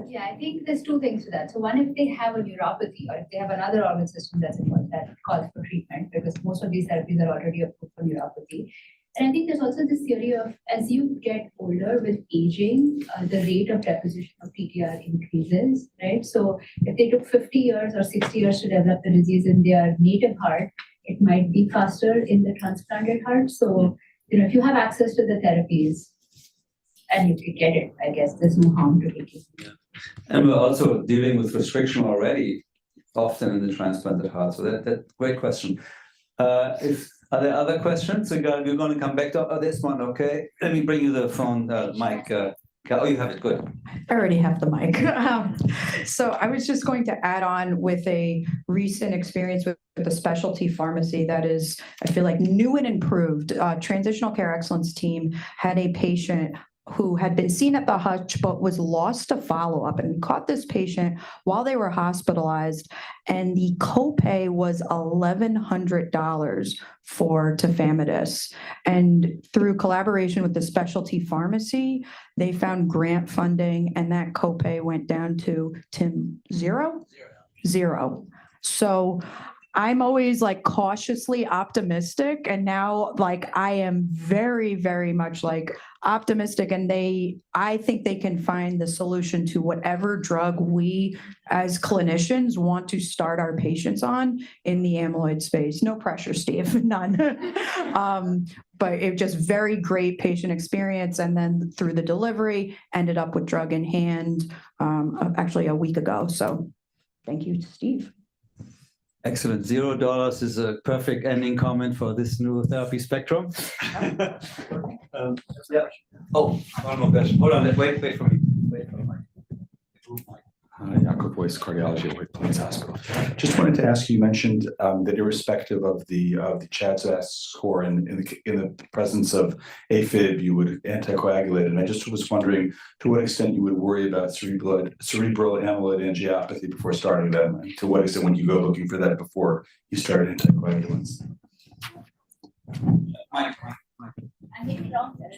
Yeah, I think there's two things to that. So one, if they have a neuropathy or if they have another organ system that's involved that calls for treatment, because most of these therapies are already approved for neuropathy. And I think there's also this theory of as you get older with aging, the rate of deposition of TTR increases, right? So if they took 50 years or 60 years to develop the disease in their native heart, it might be faster in the transplanted heart. So, if you have access to the therapies and you could get it, I guess there's no harm to taking it. Yeah. And we're also dealing with restriction already, often in the transplanted heart. So that's great question. Are there other questions? We're going to come back to this one, okay? Let me bring you the phone, mic. Oh, you have it, good. I already have the mic. So I was just going to add on with a recent experience with the specialty pharmacy that is, I feel like, new and improved. Transitional Care Excellence team had a patient who had been seen at the Hutch but was lost to follow-up, and caught this patient while they were hospitalized, and the copay was $1,100 for tafamidis. And through collaboration with the specialty pharmacy, they found grant funding, and that copay went down to zero. So I'm always cautiously optimistic, and now I am very, very much optimistic, and I think they can find the solution to whatever drug we as clinicians want to start our patients on in the amyloid space. No pressure, Steve, none. But it just very great patient experience, and then through the delivery ended up with drug in hand actually a week ago. So thank you, Steve. Excellent. $0 is a perfect ending comment for this new therapy spectrum. Yeah. Oh, one more question. Hold on. Wait for me. Wait for the mic. Medical Voice Cardiology at White Plains Hospital. Just wanted to ask you mentioned that irrespective of the CHA2DS score in the presence of AFib, you would anticoagulate. And I just was wondering to what extent you would worry about cerebral amyloid angiopathy before starting them, and to what extent when you go looking for that before you start anticoagulants. I may be wrong, sir.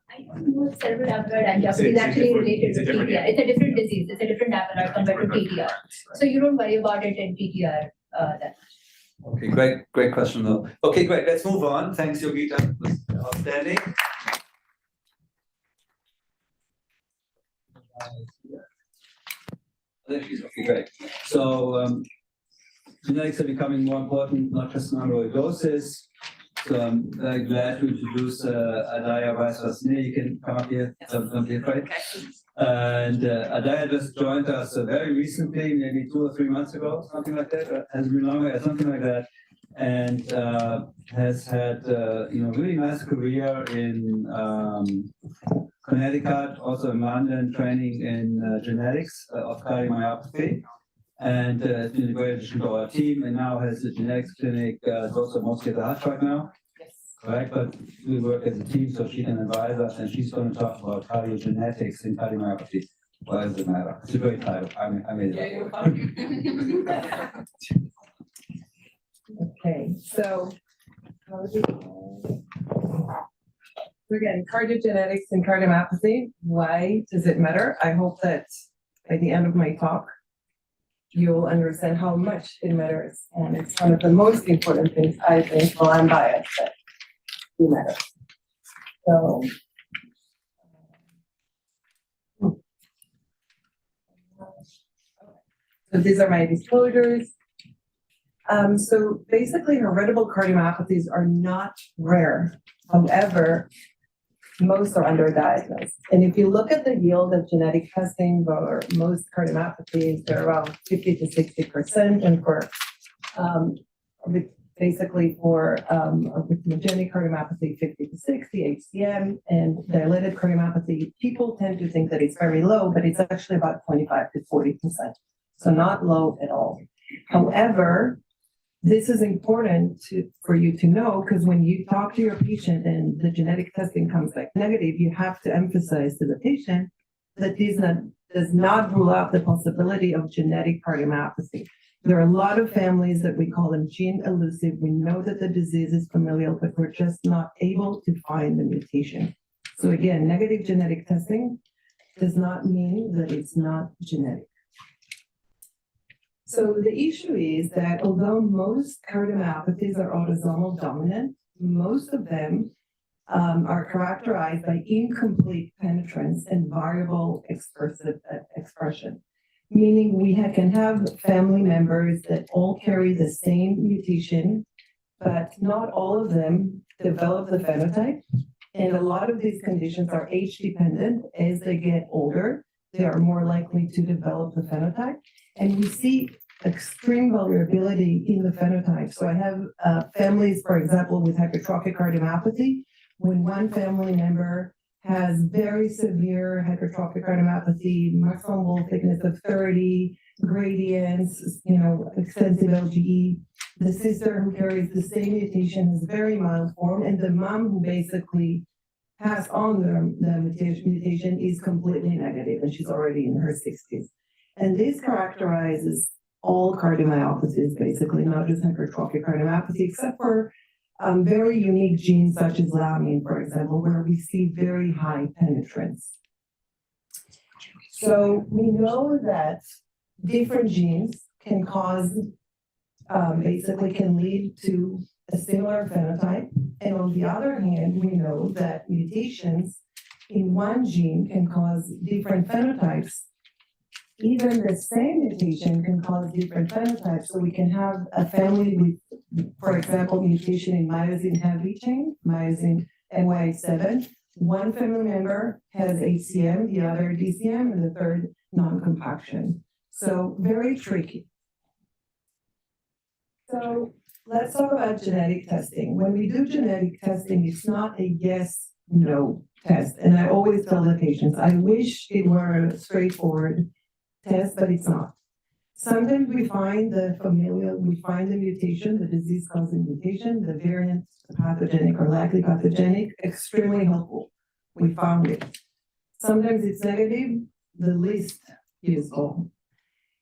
I don't know if cerebral amyloid angiopathy is actually related to TTR. It's a different disease. It's a different amyloid compared to TTR. So you don't worry about it in TTR that much. Okay, great question though. Okay, great, let's move on. Thanks, Yogita. Outstanding. Okay, great. So genetics are becoming more important, not just in amyloidosis. So I'm very glad to introduce Adaya Vaisvasne. You can come up here, come here, right? And Adaya just joined us very recently, maybe 2 or 3 months ago, something like that. Has been longer, something like that, and has had really nice career in Connecticut, also in London, training in genetics of cardiomyopathy. And it's been a great addition to our team, and now has a genetics clinic, also mostly at the heart right now. Yes. Correct, but we work as a team, so she can advise us, and she's going to talk about cardiogenetics and cardiomyopathy. Why does it matter? It's a great title. I made it up. Okay, so we're getting cardiogenetics and cardiomyopathy. Why does it matter? I hope that by the end of my talk, you'll understand how much it matters. And it's one of the most important things, I think, well, I'm biased, that do matter. So these are my disclosures. So basically, heritable cardiomyopathies are not rare. However, most are underdiagnosed. And if you look at the yield of genetic testing for most cardiomyopathies, they're around 50 to 60%. And for basically for arrhythmogenic cardiomyopathy, 50 to 60, HCM, and dilated cardiomyopathy, people tend to think that it's very low, but it's actually about 25 to 40%. So not low at all. However, this is important for you to know, because when you talk to your patient and the genetic testing comes back negative, you have to emphasize to the patient that this does not rule out the possibility of genetic cardiomyopathy. There are a lot of families that we call them gene elusive. We know that the disease is familial, but we're just not able to find the mutation. So again, negative genetic testing does not mean that it's not genetic. So the issue is that although most cardiomyopathies are autosomal dominant, most of them are characterized by incomplete penetrance and variable expression, meaning we can have family members that all carry the same mutation, but not all of them develop the phenotype. And a lot of these conditions are age dependent. As they get older, they are more likely to develop the phenotype. And we see extreme variability in the phenotype. So I have families, for example, with hypertrophic cardiomyopathy. When one family member has very severe hypertrophic cardiomyopathy, maximum wall thickness of 30, gradients, extensive LGE, the sister who carries the same mutation has very mild form, and the mom who basically passed on the mutation is completely negative, and she's already in her 60s. And this characterizes all cardiomyopathies, basically, not just hypertrophic cardiomyopathy, except for very unique genes such as lamin, for example, where we see very high penetrance. So we know that different genes can can lead to a similar phenotype. And on the other hand, we know that mutations in one gene can cause different phenotypes. Even the same mutation can cause different phenotypes. So we can have a family with, for example, mutation in myosin heavy chain, myosin NY7. One family member has HCM, the other DCM, and the third non-compaction. So very tricky. So let's talk about genetic testing. When we do genetic testing, it's not a yes/no test. And I always tell the patients, I wish it were straightforward. test, but it's not. Sometimes we find the mutation, the disease-causing mutation, the variant, pathogenic or likely pathogenic, extremely helpful. We found it. Sometimes it's negative, the least useful.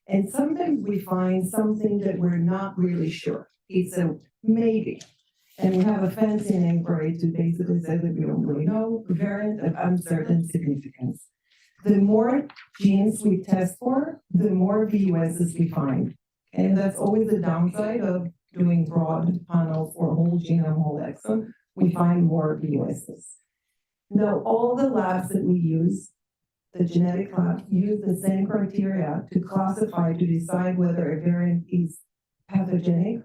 And sometimes we find something that we're not really sure. It's a maybe. And we have a fancy name for it to basically say that we don't really know, variant of uncertain significance. The more genes we test for, the more VUSs we find. And that's always the downside of doing broad panels or whole genome, whole exome. We find more VUSs. Now, all the labs that we use, the genetic lab, use the same criteria to classify, to decide whether a variant is pathogenic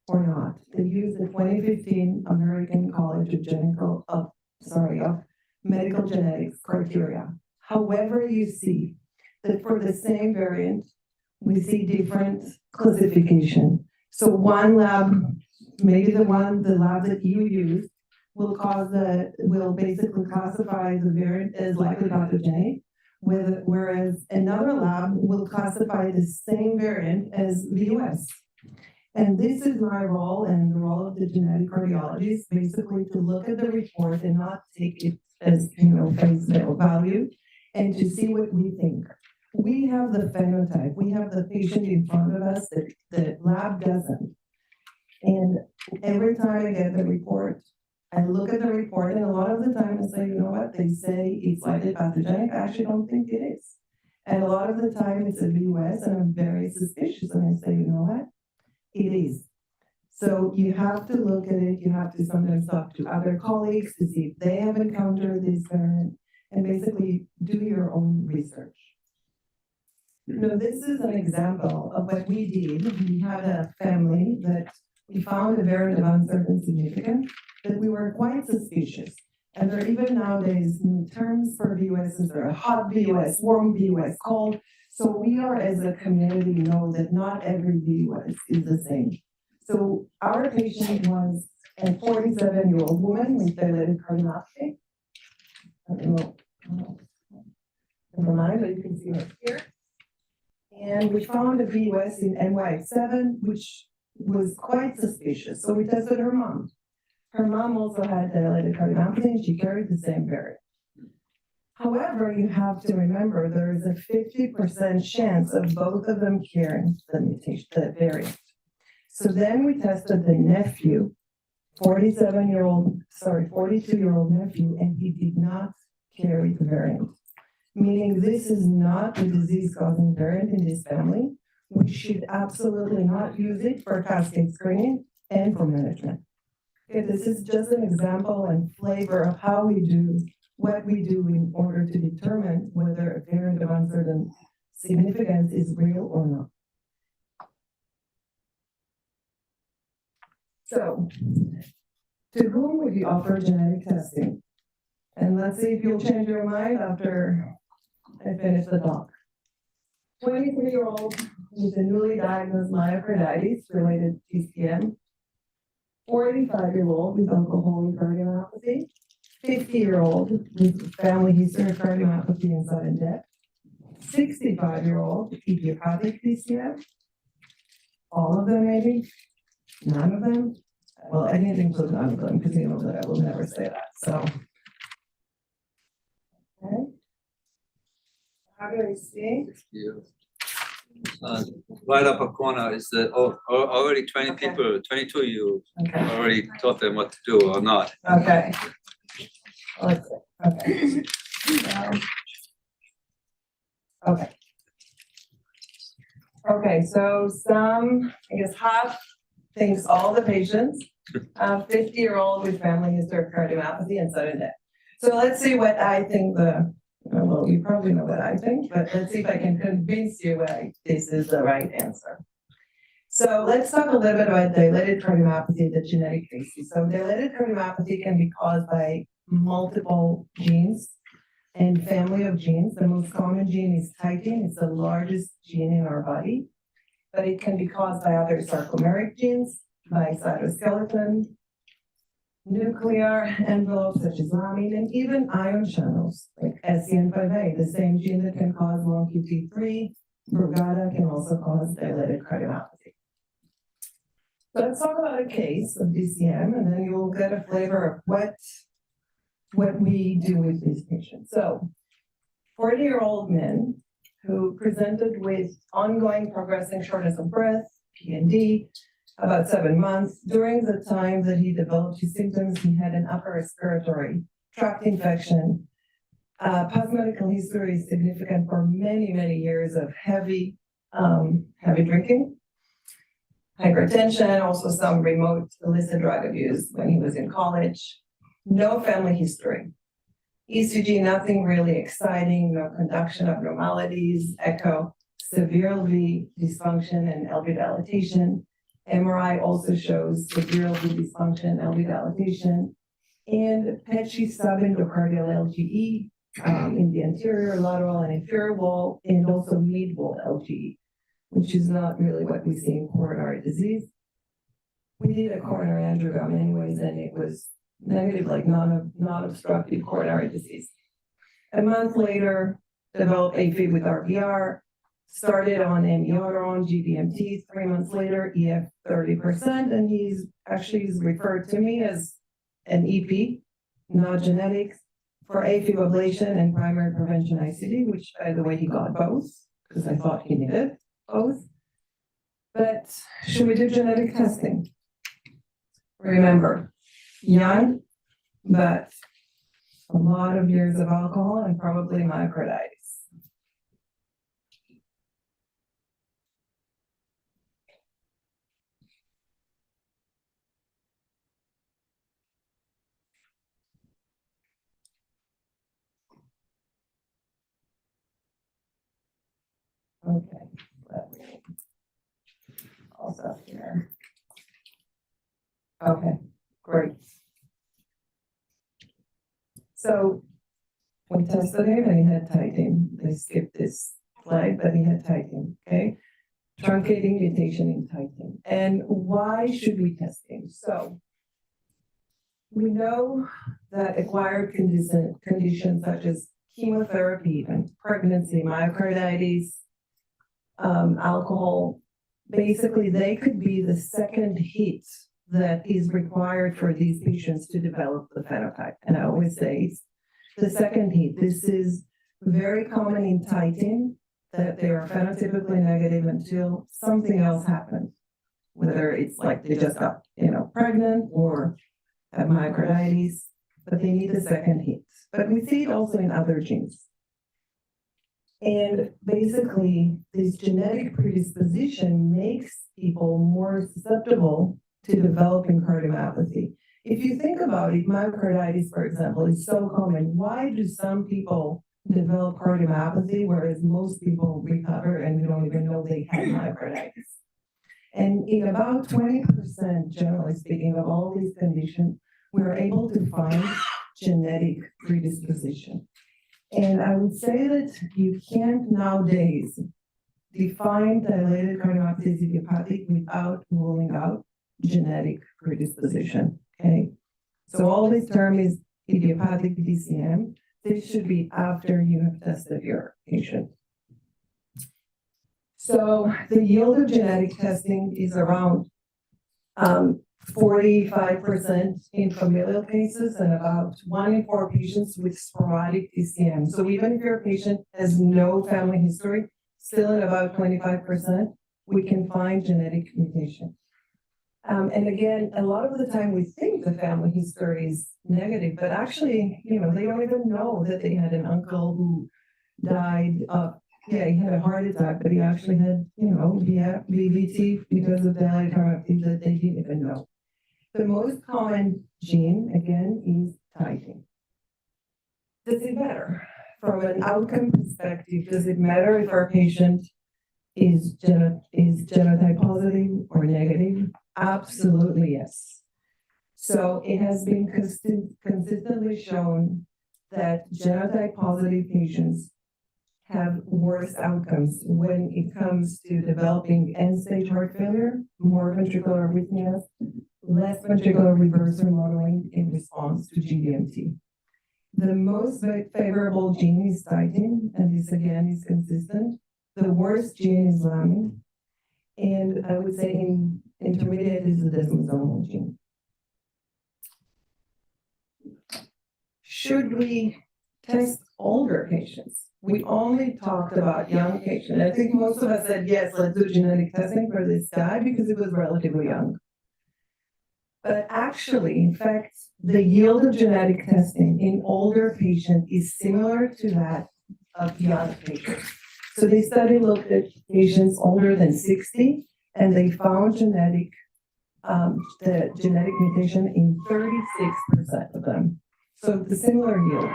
or not. They use the 2015 American College of Medical Genetics criteria. However, you see that for the same variant, we see different classification. So one lab, maybe the lab that you use, will basically classify the variant as likely pathogenic, whereas another lab will classify the same variant as VUS. And this is my role and the role of the genetic cardiologist, basically to look at the report and not take it as, face value, and to see what we think. We have the phenotype, we have the patient in front of us that the lab doesn't. And every time I get the report, I look at the report, and a lot of the time I say, you know what, they say it's likely pathogenic. I actually don't think it is. And a lot of the time it's a VUS, and I'm very suspicious, and I say, you know what, it is. So you have to look at it, you have to sometimes talk to other colleagues to see if they have encountered this variant, and basically do your own research. This is an example of what we did. We had a family that we found a variant of uncertain significance that we were quite suspicious. And there are even nowadays new terms for VUSs. There are hot VUS, warm VUS, cold. So we are, as a community, know that not every VUS is the same. So our patient was a 47-year-old woman with dilated cardiomyopathy. Never mind, but you can see it here. And we found a VUS in NY7, which was quite suspicious. So we tested her mom. Her mom also had dilated cardiomyopathy, and she carried the same variant. However, you have to remember there is a 50% chance of both of them carrying the mutation, the variant. So then we tested the nephew, 42-year-old nephew, and he did not carry the variant. Meaning this is not a disease-causing variant in this family. We should absolutely not use it for cascade screening and for management. Okay, this is just an example and flavor of how we do what we do in order to determine whether a variant of uncertain significance is real or not. So, to whom would you offer genetic testing? And let's see if you'll change your mind after I finish the talk. 23-year-old with a newly diagnosed myocarditis related TCM. 45-year-old with alcoholic cardiomyopathy. 50-year-old with family history of cardiomyopathy and sudden death. 65-year-old idiopathic TCM. All of them maybe? None of them? Well, I didn't include none of them because you know that I will never say that, so. Okay. How do I see? Right upper corner is the, already 20 Okay. people, 22 you Okay, already taught them what to do or not. okay. Let's see, okay. Okay. Okay, so I guess half thinks all the patients, 50-year-old with family history of cardiomyopathy and sudden death. So let's see what I think well, you probably know what I think, but let's see if I can convince you why this is the right answer. So let's talk a little bit about dilated cardiomyopathy, the genetic basis. So dilated cardiomyopathy can be caused by multiple genes and family of genes. The most common gene is titin. It's the largest gene in our body, but it can be caused by other sarcomeric genes, by cytoskeleton, nuclear envelopes such as lamine, and even ion channels like SCN5A, the same gene that can cause long QT3, Brugada can also cause dilated cardiomyopathy. Let's talk about a case of DCM, and then you'll get a flavor of what we do with these patients. So 40-year-old men who presented with ongoing progressing shortness of breath, PND, about 7 months. During the time that he developed his symptoms, he had an upper respiratory tract infection. Past medical history is significant for many, many years of heavy drinking, hypertension, also some remote illicit drug abuse when he was in college. No family history. ECG, nothing really exciting, no conduction abnormalities, echo, severe LV dysfunction and LV dilatation. MRI also shows severe LV dysfunction, LV dilatation, and patchy subendocardial LGE in the anterior, lateral, and inferior wall, and also mid-wall LGE, which is not really what we see in coronary disease. We did a coronary angiogram anyways, and it was negative, like non-obstructive coronary disease. A month later, developed AFib with RVR, started on amiodarone, GVMT. 3 months later, EF 30%, and he's referred to me as an EP, not genetics, for AFib ablation and primary prevention ICD, which, by the way, he got both, because I thought he needed both. But should we do genetic testing? Remember, young, but a lot of years of alcohol and probably myocarditis. Okay, let me also here. Okay, great. So we tested him and he had tightening. They skipped this slide, but he had tightening, okay? Truncating mutation in tightening. And why should we test him? So we know that acquired conditions such as chemotherapy, even pregnancy, myocarditis, alcohol, basically they could be the second hit that is required for these patients to develop the phenotype. And I always say it's the second hit. This is very common in Titan, that they are phenotypically negative until something else happens. Whether it's like they just got, pregnant or have myocarditis, but they need the second hit. But we see it also in other genes. And basically, this genetic predisposition makes people more susceptible to developing cardiomyopathy. If you think about it, myocarditis, for example, is so common. Why do some people develop cardiomyopathy, whereas most people recover and we don't even know they had myocarditis? And in about 20%, generally speaking, of all these conditions, we're able to find genetic predisposition. And I would say that you can't nowadays define dilated cardiomyopathy as idiopathic without ruling out genetic predisposition, okay? So all this term is idiopathic DCM. This should be after you have tested your patient. So the yield of genetic testing is around 45% in familial cases and about 1 in 4 patients with sporadic DCM. So even if your patient has no family history, still at about 25%, we can find genetic mutation. And again, a lot of the time we think the family history is negative, but actually, they don't even know that they had an uncle who died of, he had a heart attack, but he actually had, VVT because of dilated cardiomyopathy that they didn't even know. The most common gene, again, is Titin. Does it matter? From an outcome perspective, does it matter if our patient is genotype positive or negative? Absolutely, yes. So it has been consistently shown that genotype positive patients have worse outcomes when it comes to developing end-stage heart failure, more ventricular arrhythmias, less ventricular reverse remodeling in response to GVMT. The most favorable gene is Titin, and this again is consistent. The worst gene is lamin. And I would say in intermediate is the desmosomal gene. Should we test older patients? We only talked about young patients. I think most of us said, yes, let's do genetic testing for this guy because he was relatively young. But actually, in fact, the yield of genetic testing in older patients is similar to that of young patients. So they looked at patients older than 60, and they found the genetic mutation in 36% of them. So the similar yield.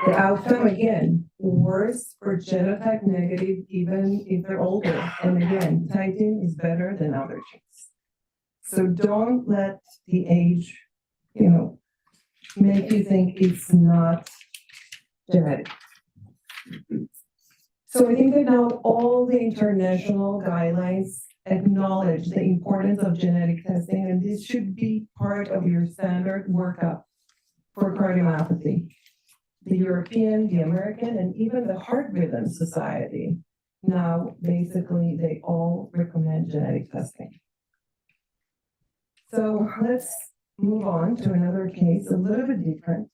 The outcome, again, worse for genotype negative, even if they're older. And again, titin is better than other genes. So don't let the age, make you think it's not genetic. So I think that now all the international guidelines acknowledge the importance of genetic testing, and this should be part of your standard workup for cardiomyopathy. The European, the American, and even the Heart Rhythm Society, now basically they all recommend genetic testing. So let's move on to another case, a little bit different.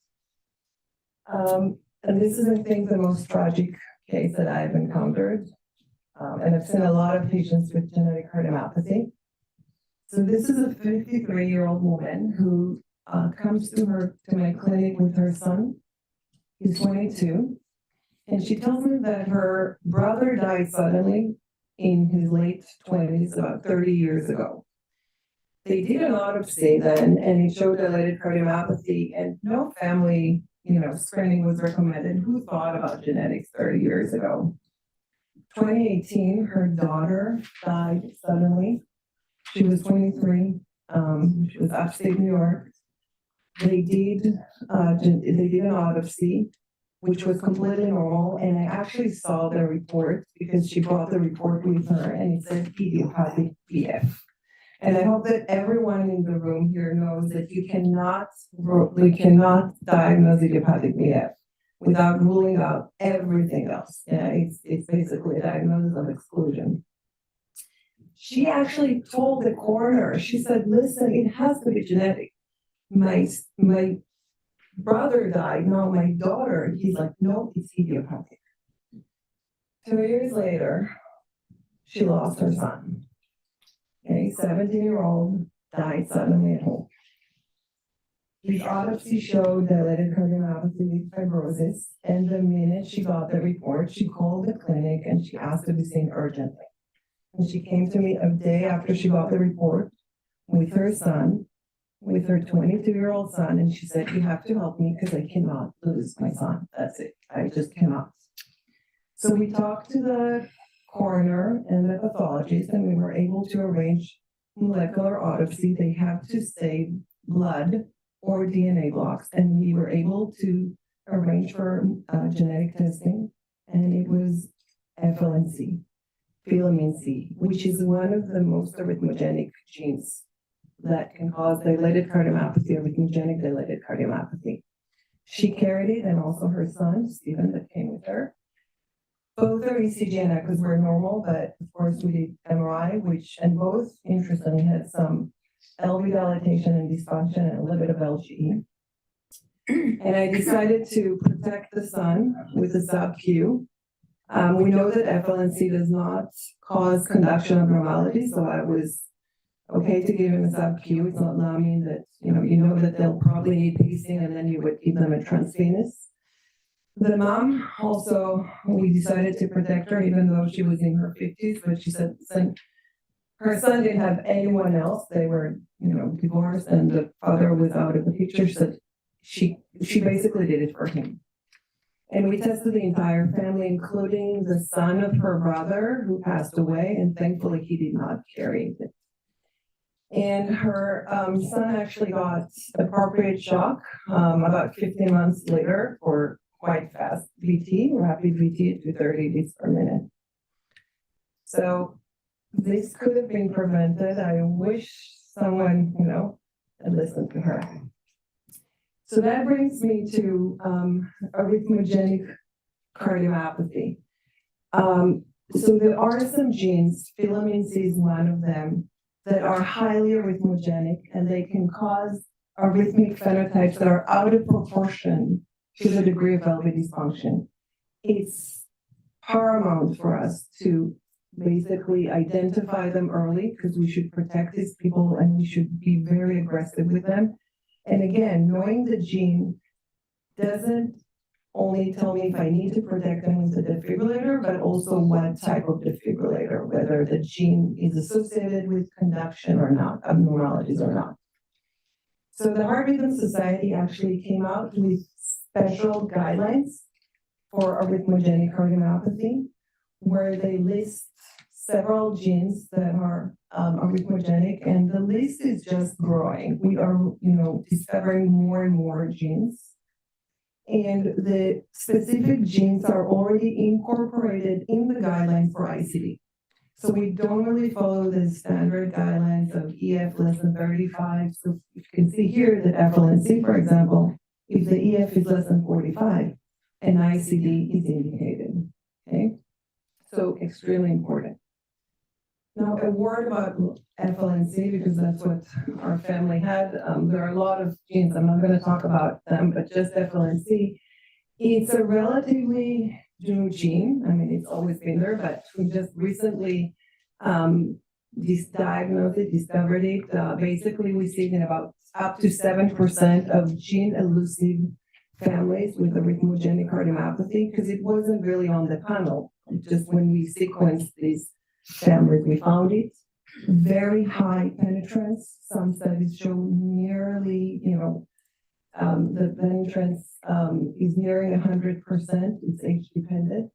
And this is, I think, the most tragic case that I've encountered. And I've seen a lot of patients with genetic cardiomyopathy. So this is a 53-year-old woman who comes to my clinic with her son. He's 22. And she tells me that her brother died suddenly in his late 20s, about 30 years ago. They did an autopsy then, and it showed dilated cardiomyopathy, and no family, screening was recommended. Who thought about genetics 30 years ago? 2018, her daughter died suddenly. She was 23. She was upstate New York. They did an autopsy, which was completely normal, and I actually saw the report because she brought the report with her, and it said idiopathic PF. And I hope that everyone in the room here knows that you cannot diagnose idiopathic PF without ruling out everything else. Yeah, it's basically a diagnosis of exclusion. She actually told the coroner, she said, listen, it has to be genetic. My brother died, now my daughter. He's like, no, it's idiopathic. 2 years later, she lost her son. A 17-year-old died suddenly at home. His autopsy showed dilated cardiomyopathy with fibrosis, and the minute she got the report, she called the clinic and she asked to be seen urgently. And she came to me a day after she got the report with her son, with her 22-year-old son, and she said, you have to help me because I cannot lose my son. That's it. I just cannot. So we talked to the coroner and the pathologist, and we were able to arrange molecular autopsy. They have to save blood or DNA blocks, and we were able to arrange for genetic testing, and it was FLNC, filamin C, which is one of the most arrhythmogenic genes that can cause dilated cardiomyopathy, arrhythmogenic dilated cardiomyopathy. She carried it, and also her son, Stephen, that came with her. Both their ECG and echoes were normal, but of course we did MRI, and both, interestingly, had some LV dilatation and dysfunction and a little bit of LGE. And I decided to protect the son with a sub-Q. We know that FLNC does not cause conduction abnormalities, so I was okay to give him a sub-Q. It's not lamin that, you know that they'll probably need pacing, and then you would give them a transvenous. The mom also, we decided to protect her even though she was in her 50s, but she said her son didn't have anyone else. They were, divorced, and the father was out of the picture. She said she basically did it for him. And we tested the entire family, including the son of her brother who passed away, and thankfully he did not carry it. And her son actually got appropriate shock about 15 months later for quite fast VT, rapid VT at 230 beats per minute. So this could have been prevented. I wish someone, had listened to her. So that brings me to arrhythmogenic cardiomyopathy. So there are some genes, filamin C is one of them, that are highly arrhythmogenic, and they can cause arrhythmic phenotypes that are out of proportion to the degree of LV dysfunction. It's paramount for us to basically identify them early, because we should protect these people and we should be very aggressive with them. And again, knowing the gene doesn't only tell me if I need to protect them with a defibrillator, but also what type of defibrillator, whether the gene is associated with conduction or not, abnormalities or not. So the Heart Rhythm Society actually came out with special guidelines for arrhythmogenic cardiomyopathy, where they list several genes that are arrhythmogenic, and the list is just growing. We are, discovering more and more genes. And the specific genes are already incorporated in the guidelines for ICD. So we don't really follow the standard guidelines of EF less than 35. So you can see here that FLNC, for example, if the EF is less than 45, an ICD is indicated, okay? So extremely important. Now, a word about FLNC, because that's what our family had. There are a lot of genes, I'm not going to talk about them, but just FLNC. It's a relatively new gene. I mean, it's always been there, but we just recently diagnosed it, discovered it. Basically, we see it in about up to 7% of gene-elusive families with arrhythmogenic cardiomyopathy, because it wasn't really on the panel. Just when we sequenced these families, we found it. Very high penetrance. Some studies show nearly, the penetrance is nearing 100%. It's age dependent.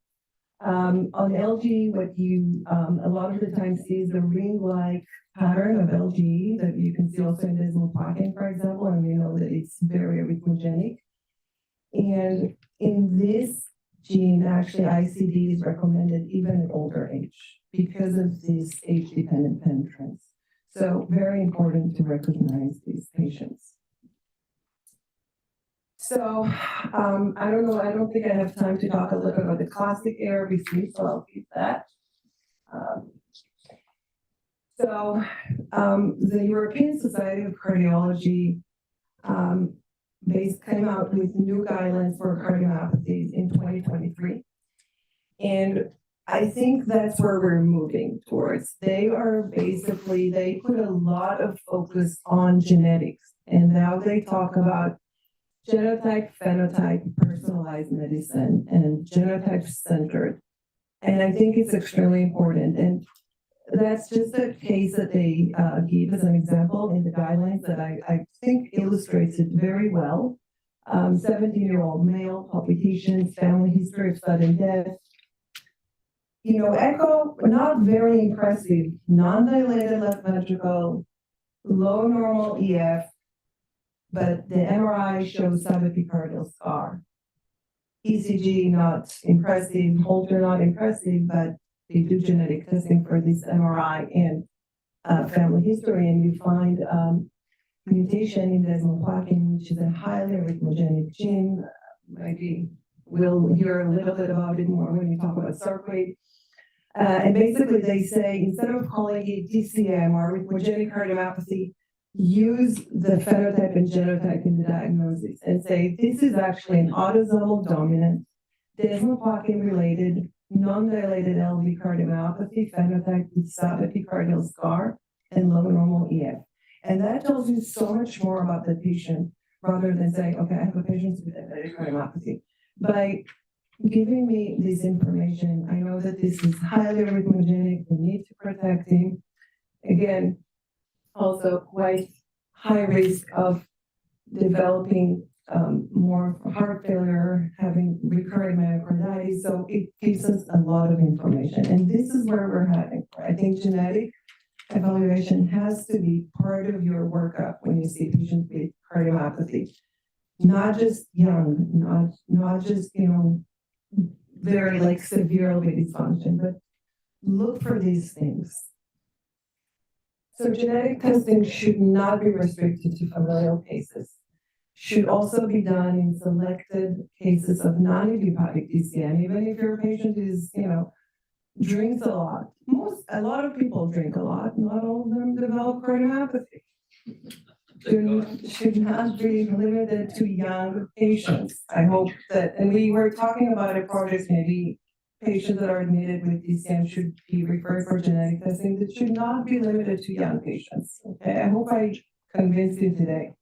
On LG, what you a lot of the time see is the ring-like pattern of LGE that you can see also in desmoid plaque, for example, and we know that it's very arrhythmogenic. And in this gene, actually, ICD is recommended even at older age because of this age-dependent penetrance. So very important to recognize these patients. So I don't know, I don't think I have time to talk a little bit about the classic ARBC, so I'll keep that. The European Society of Cardiology came out with new guidelines for cardiomyopathies in 2023. And I think that's where we're moving towards. They put a lot of focus on genetics, and now they talk about genotype, phenotype, personalized medicine, and genotype centered. And I think it's extremely important. And that's just a case that they give as an example in the guidelines that I think illustrates it very well. 17-year-old male, palpitations, family history of sudden death. Echo, not very impressive, non-dilated left ventricle, low normal EF, but the MRI shows subepicardial scar. ECG, not impressive, Holter, not impressive, but they do genetic testing for this MRI and family history, and you find mutation in desmoid plaque, which is a highly arrhythmogenic gene. Maybe we'll hear a little bit about it more when we talk about sarcoid. And basically they say, instead of calling it DCM or arrhythmogenic cardiomyopathy, use the phenotype and genotype in the diagnosis and say, this is actually an autosomal dominant, desmoid plaque related, non-dilated LV cardiomyopathy phenotype with subepicardial scar and low normal EF. And that tells you so much more about the patient rather than saying, okay, I have a patient with diabetic cardiomyopathy. By giving me this information, I know that this is highly arrhythmogenic, we need to protect him. Again, also quite high risk of developing more heart failure, having recurrent myocarditis. So it gives us a lot of information. And this is where we're heading. I think genetic evaluation has to be part of your workup when you see patients with cardiomyopathy. Not just young, not just, very severe LV dysfunction, but look for these things. So genetic testing should not be restricted to familial cases. Should also be done in selected cases of non-idiopathic DCM, even if your patient is, drinks a lot. A lot of people drink a lot, not all of them develop cardiomyopathy. Should not be limited to young patients. I hope that, and we were talking about a project, maybe patients that are admitted with DCM should be referred for genetic testing. That should not be limited to young patients. Okay, I hope I convinced you today.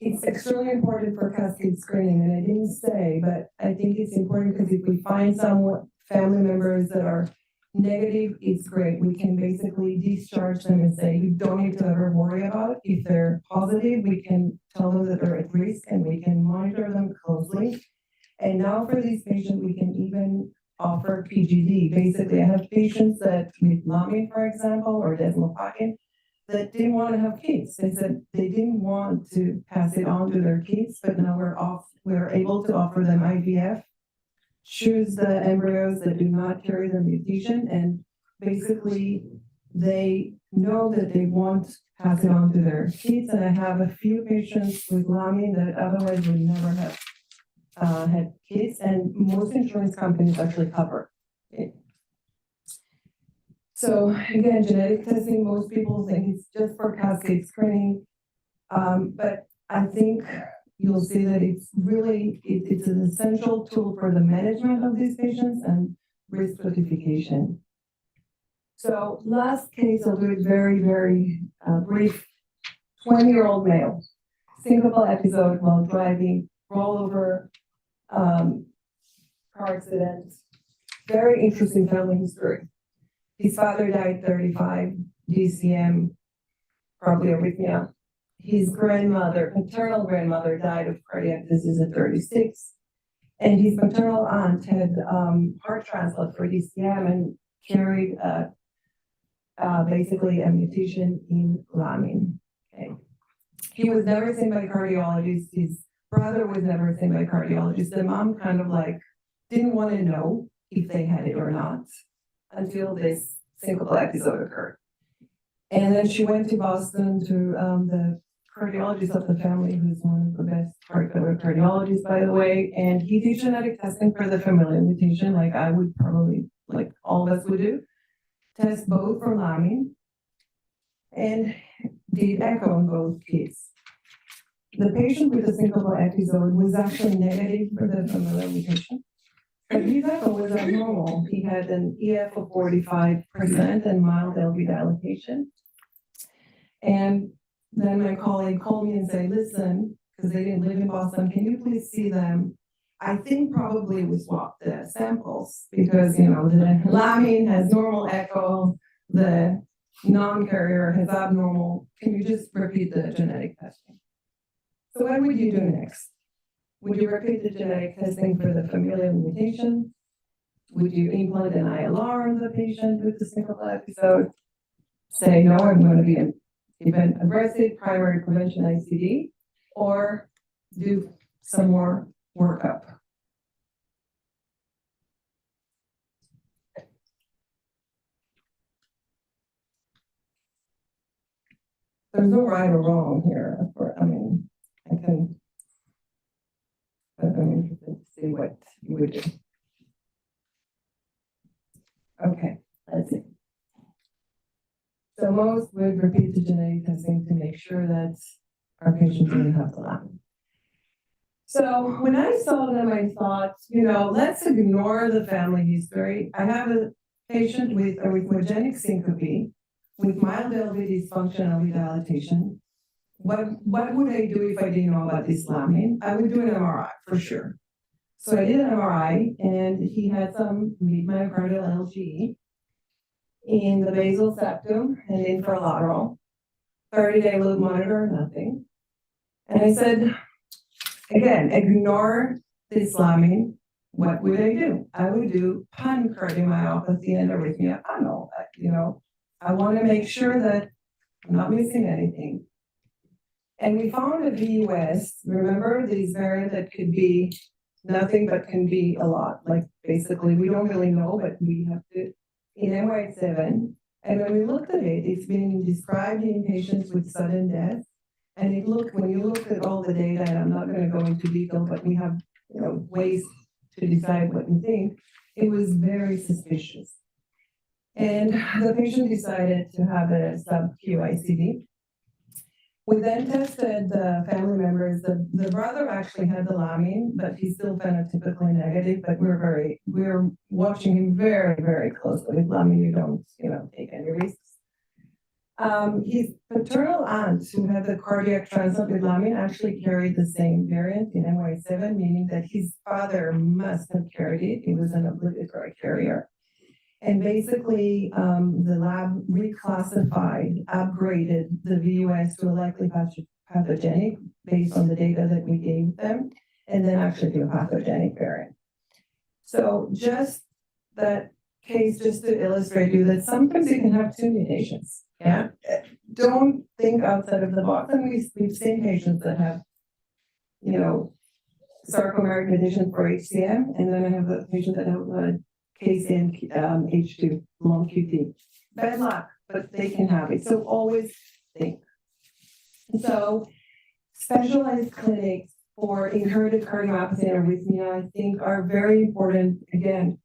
It's extremely important for cascade screening, and I didn't say, but I think it's important because if we find some family members that are negative, it's great. We can basically discharge them and say, you don't need to ever worry about it. If they're positive, we can tell them that they're at risk and we can monitor them closely. And now for these patients, we can even offer PGD. Basically, I have patients that with Lami, for example, or desmopakin, that didn't want to have kids. They said they didn't want to pass it on to their kids, but now we're able to offer them IVF, choose the embryos that do not carry the mutation, and basically they know that they won't pass it on to their kids. And I have a few patients with Lami that otherwise would never have had kids, and most insurance companies actually cover it. So again, genetic testing, most people think it's just for cascade screening, but I think you'll see that it's really, it's an essential tool for the management of these patients and risk stratification. So last case, I'll do it very, very brief. 20-year-old male, syncopal episode while driving, rollover, car accident. Very interesting family history. His father died 35, DCM, probably arrhythmia. His grandmother, paternal grandmother, died of cardiac disease at 36. And his paternal aunt had heart transplant for DCM and carried basically a mutation in lamin. Okay. He was never seen by cardiologists. His brother was never seen by cardiologists. The mom kind of like didn't want to know if they had it or not until this syncopal episode occurred. And then she went to Boston to the cardiologist of the family, who's one of the best heart failure cardiologists, by the way. And he did genetic testing for the familial mutation, like I would probably, like all of us would do. Test both for lamin and did echo on both kids. The patient with the syncopal episode was actually negative for the familial mutation. But his echo was abnormal. He had an EF of 45% and mild LV dilatation. And then my colleague called me and said, listen, because they didn't live in Boston, can you please see them? I think probably we swapped the samples because, you know, the lamin has normal echo, the non-carrier has abnormal. Can you just repeat the genetic testing? So what would you do next? Would you repeat the genetic testing for the familial mutation? Would you implant an ILR on the patient with the syncopal episode? Say, no, I'm going to be an event aggressive primary prevention ICD, or do some more workup. There's no right or wrong here. I mean, I'm interested to see what you would do. Okay, let's see. So most would repeat the genetic testing to make sure that our patients didn't have the lamin. So when I saw them, I thought, you know, let's ignore the family history. I have a patient with arrhythmogenic syncope with mild LV dysfunction and dilatation. What would I do if I didn't know about this lamin? I would do an MRI for sure. So I did an MRI and he had some mid-myocardial LG in the basal septum and infralateral. 30-day loop monitor, nothing. And I said, again, ignore this lamin. What would I do? I would do pancardiomyopathy and arrhythmia panel. You know, I want to make sure that I'm not missing anything. And we found a VUS, remember these variants that could be nothing but can be a lot. Like basically, we don't really know, but we have to, in NY7. And when we looked at it, it's been described in patients with sudden death. And it looked, when you look at all the data, and I'm not going to go into detail, but we have, you know, ways to decide what we think. it was very suspicious. And the patient decided to have a sub-Q ICD. We then tested the family members. The brother actually had the lamine, but he's still phenotypically negative, but we're watching him very, very closely. With lamine, you don't, take any risks. His paternal aunt, who had the cardiac transplant with lamine, actually carried the same variant in NY7, meaning that his father must have carried it. He was an obligatory carrier. And basically, the lab reclassified, upgraded the VUS to a likely pathogenic based on the data that we gave them, and then actually to a pathogenic variant. So just that case, just to illustrate you that sometimes you can have two mutations. Yeah, don't think outside of the box. And we've seen patients that have, sarcomeric mutations for HCM, and then I have a patient that have a case in H2 long QT. Bad luck, but they can have it. So always think. So specialized clinics for inherited cardiomyopathy and arrhythmia, I think, are very important. Again,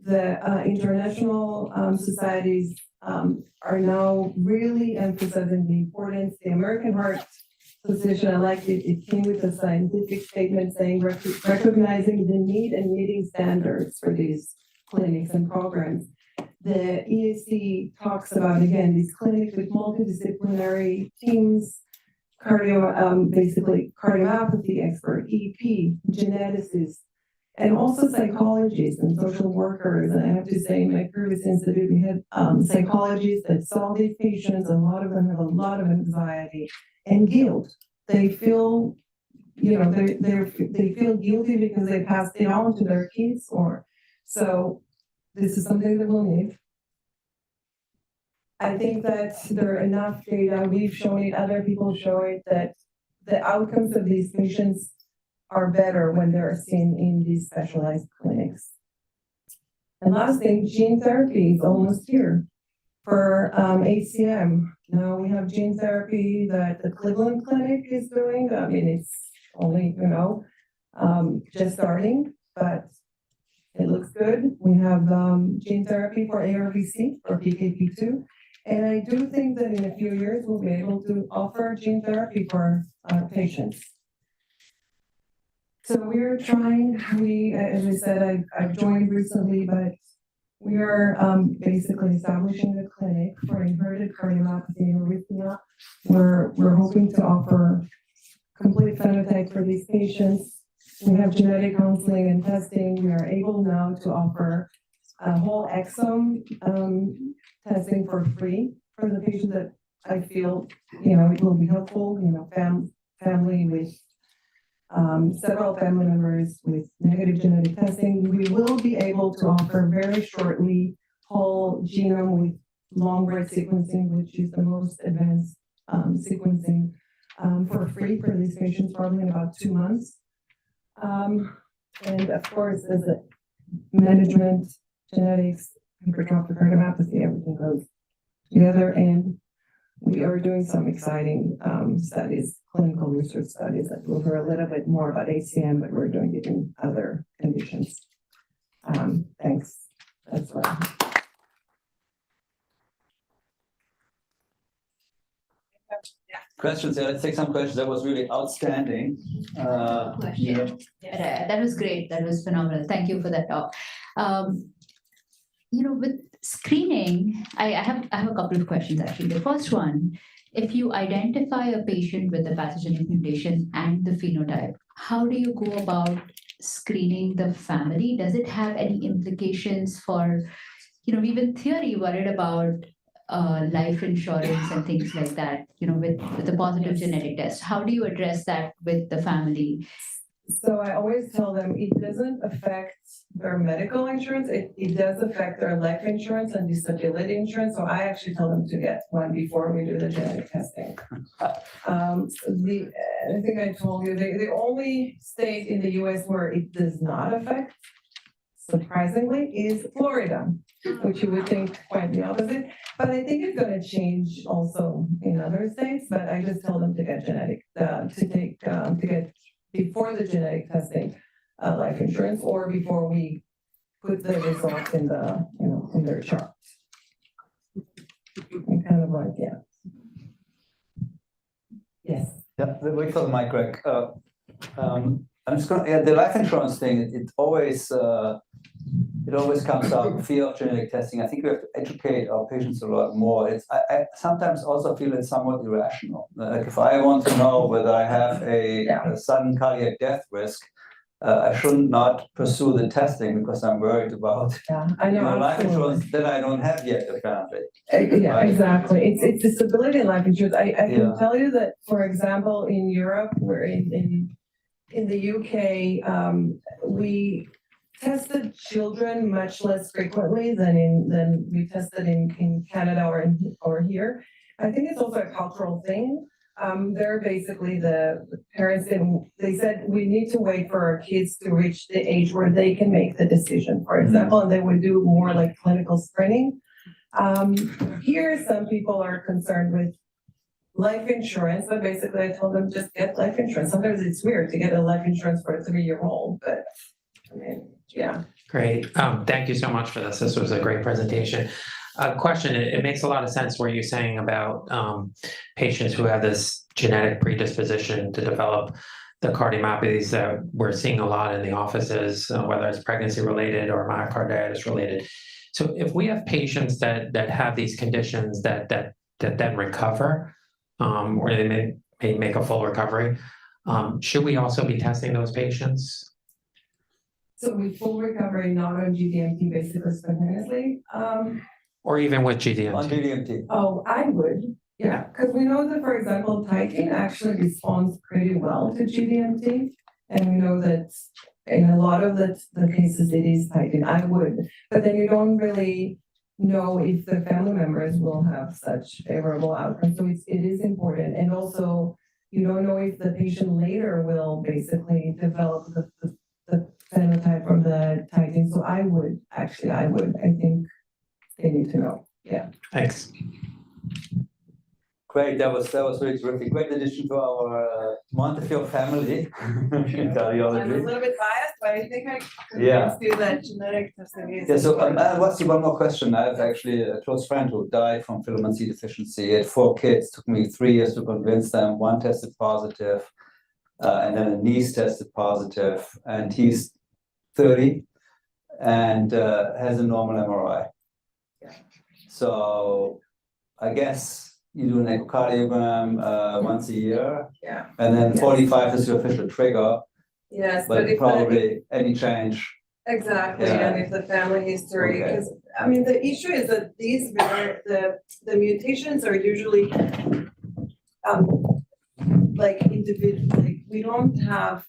the international societies are now really emphasizing the importance. The American Heart Association, I like it. It came with a scientific statement saying recognizing the need and meeting standards for these clinics and programs. The ESC talks about, again, these clinics with multidisciplinary teams, basically cardiomyopathy expert, EP, geneticists, and also psychologists and social workers. And I have to say, in my previous institute, we had psychologists that saw these patients. A lot of them have a lot of anxiety and guilt. They feel, they feel guilty because they passed it on to their kids, so this is something that we'll need. I think that there are enough data. We've shown it, other people show it, that the outcomes of these patients are better when they're seen in these specialized clinics. And last thing, gene therapy is almost here for HCM. Now we have gene therapy that the Cleveland Clinic is doing. I mean, it's only, just starting, but it looks good. We have gene therapy for ARVC, or PKP2. And I do think that in a few years, we'll be able to offer gene therapy for patients. So we're trying, as I said, I've joined recently, but we are basically establishing a clinic for inherited cardiomyopathy and arrhythmia. We're hoping to offer complete phenotype for these patients. We have genetic counseling and testing. We are able now to offer a whole exome testing for free for the patients that I feel, it will be helpful, family with several family members with negative genetic testing. We will be able to offer very shortly whole genome with long read sequencing, which is the most advanced sequencing for free for these patients, probably in about 2 months. And of course, as a management, genetics, hypertrophic cardiomyopathy, everything goes together. And we are doing some exciting studies, clinical research studies that will hear a little bit more about HCM, but we're doing it in other conditions. Thanks. That's what I have. Questions, let's take some questions. That was really outstanding. Question. Yeah, that was great. That was phenomenal. Thank you for that talk. With screening, I have a couple of questions actually. The first one, if you identify a patient with a pathogenic mutation and the phenotype, how do you go about screening the family? Does it have any implications for, we've in theory worried about life insurance and things like that, with a positive genetic test. How do you address that with the family? So I always tell them it doesn't affect their medical insurance. It does affect their life insurance and disability insurance. So I actually tell them to get one before we do the genetic testing. I think I told you, the only state in the US where it does not affect, surprisingly, is Florida, which you would think quite the opposite. But I think it's going to change also in other states. But I just tell them to get to get before the genetic testing life insurance, or before we put the results in the, in their charts. And kind of like, yeah. Yes. Yeah, wait for the mic, Greg. I'm just gonna, yeah, the life insurance thing, it always comes up, fear of genetic testing. I think we have to educate our patients a lot more. I sometimes also feel it's somewhat irrational. Like if I want to know whether I have a sudden cardiac death risk, I should not pursue the testing because I'm worried about Yeah, I know. life absolutely. insurance that I don't have yet, apparently. Yeah, Right. exactly. It's disability and life insurance. I Yeah. can tell you that, for example, in Europe, we're in the UK, we tested children much less frequently than we tested in Canada or here. I think it's also a cultural thing. They're basically the parents, they said we need to wait for our kids to reach the age where they can make the decision, for example, and they would do more like clinical screening. Here, some people are concerned with life insurance, but basically I told them just get life insurance. Sometimes it's weird to get a life insurance for a 3-year-old, but I mean, yeah. Great. Thank you so much for this. This was a great presentation. Question, it makes a lot of sense what you're saying about patients who have this genetic predisposition to develop the cardiomyopathies that we're seeing a lot in the offices, whether it's pregnancy related or myocarditis related. So if we have patients that have these conditions that then recover, or they may make a full recovery, should we also be testing those patients? So with full recovery, not on GDMT basically spontaneously, Or even with On GDMT? GDMT. oh, I would, yeah, because we know that, for example, titin actually responds pretty well to GDMT. And we know that in a lot of the cases it is titin, I would, but then you don't really know if the family members will have such favorable outcomes. So it is important. And also, you don't know if the patient later will basically develop the phenotype from the titin. So I think they need to know, yeah. Thanks. Great, that was really terrific. Great addition to our MonteHeart family in cardiology. I'm a little bit biased, but I think I Yeah. convinced you that genetic testing is. Yeah, so what's one more question? I have actually a close friend who died from filament C deficiency. He had 4 kids. Took me 3 years to convince them. One tested positive, and then a niece tested positive, and he's 30 and has a normal MRI. So I guess you do an echocardiogram once a year, Yeah. and then 45 is your official trigger, Yes, but probably any change. Exactly, Yeah. and if the family history, Okay. because, I mean, the issue is that the mutations are usually like individual, like, we don't have,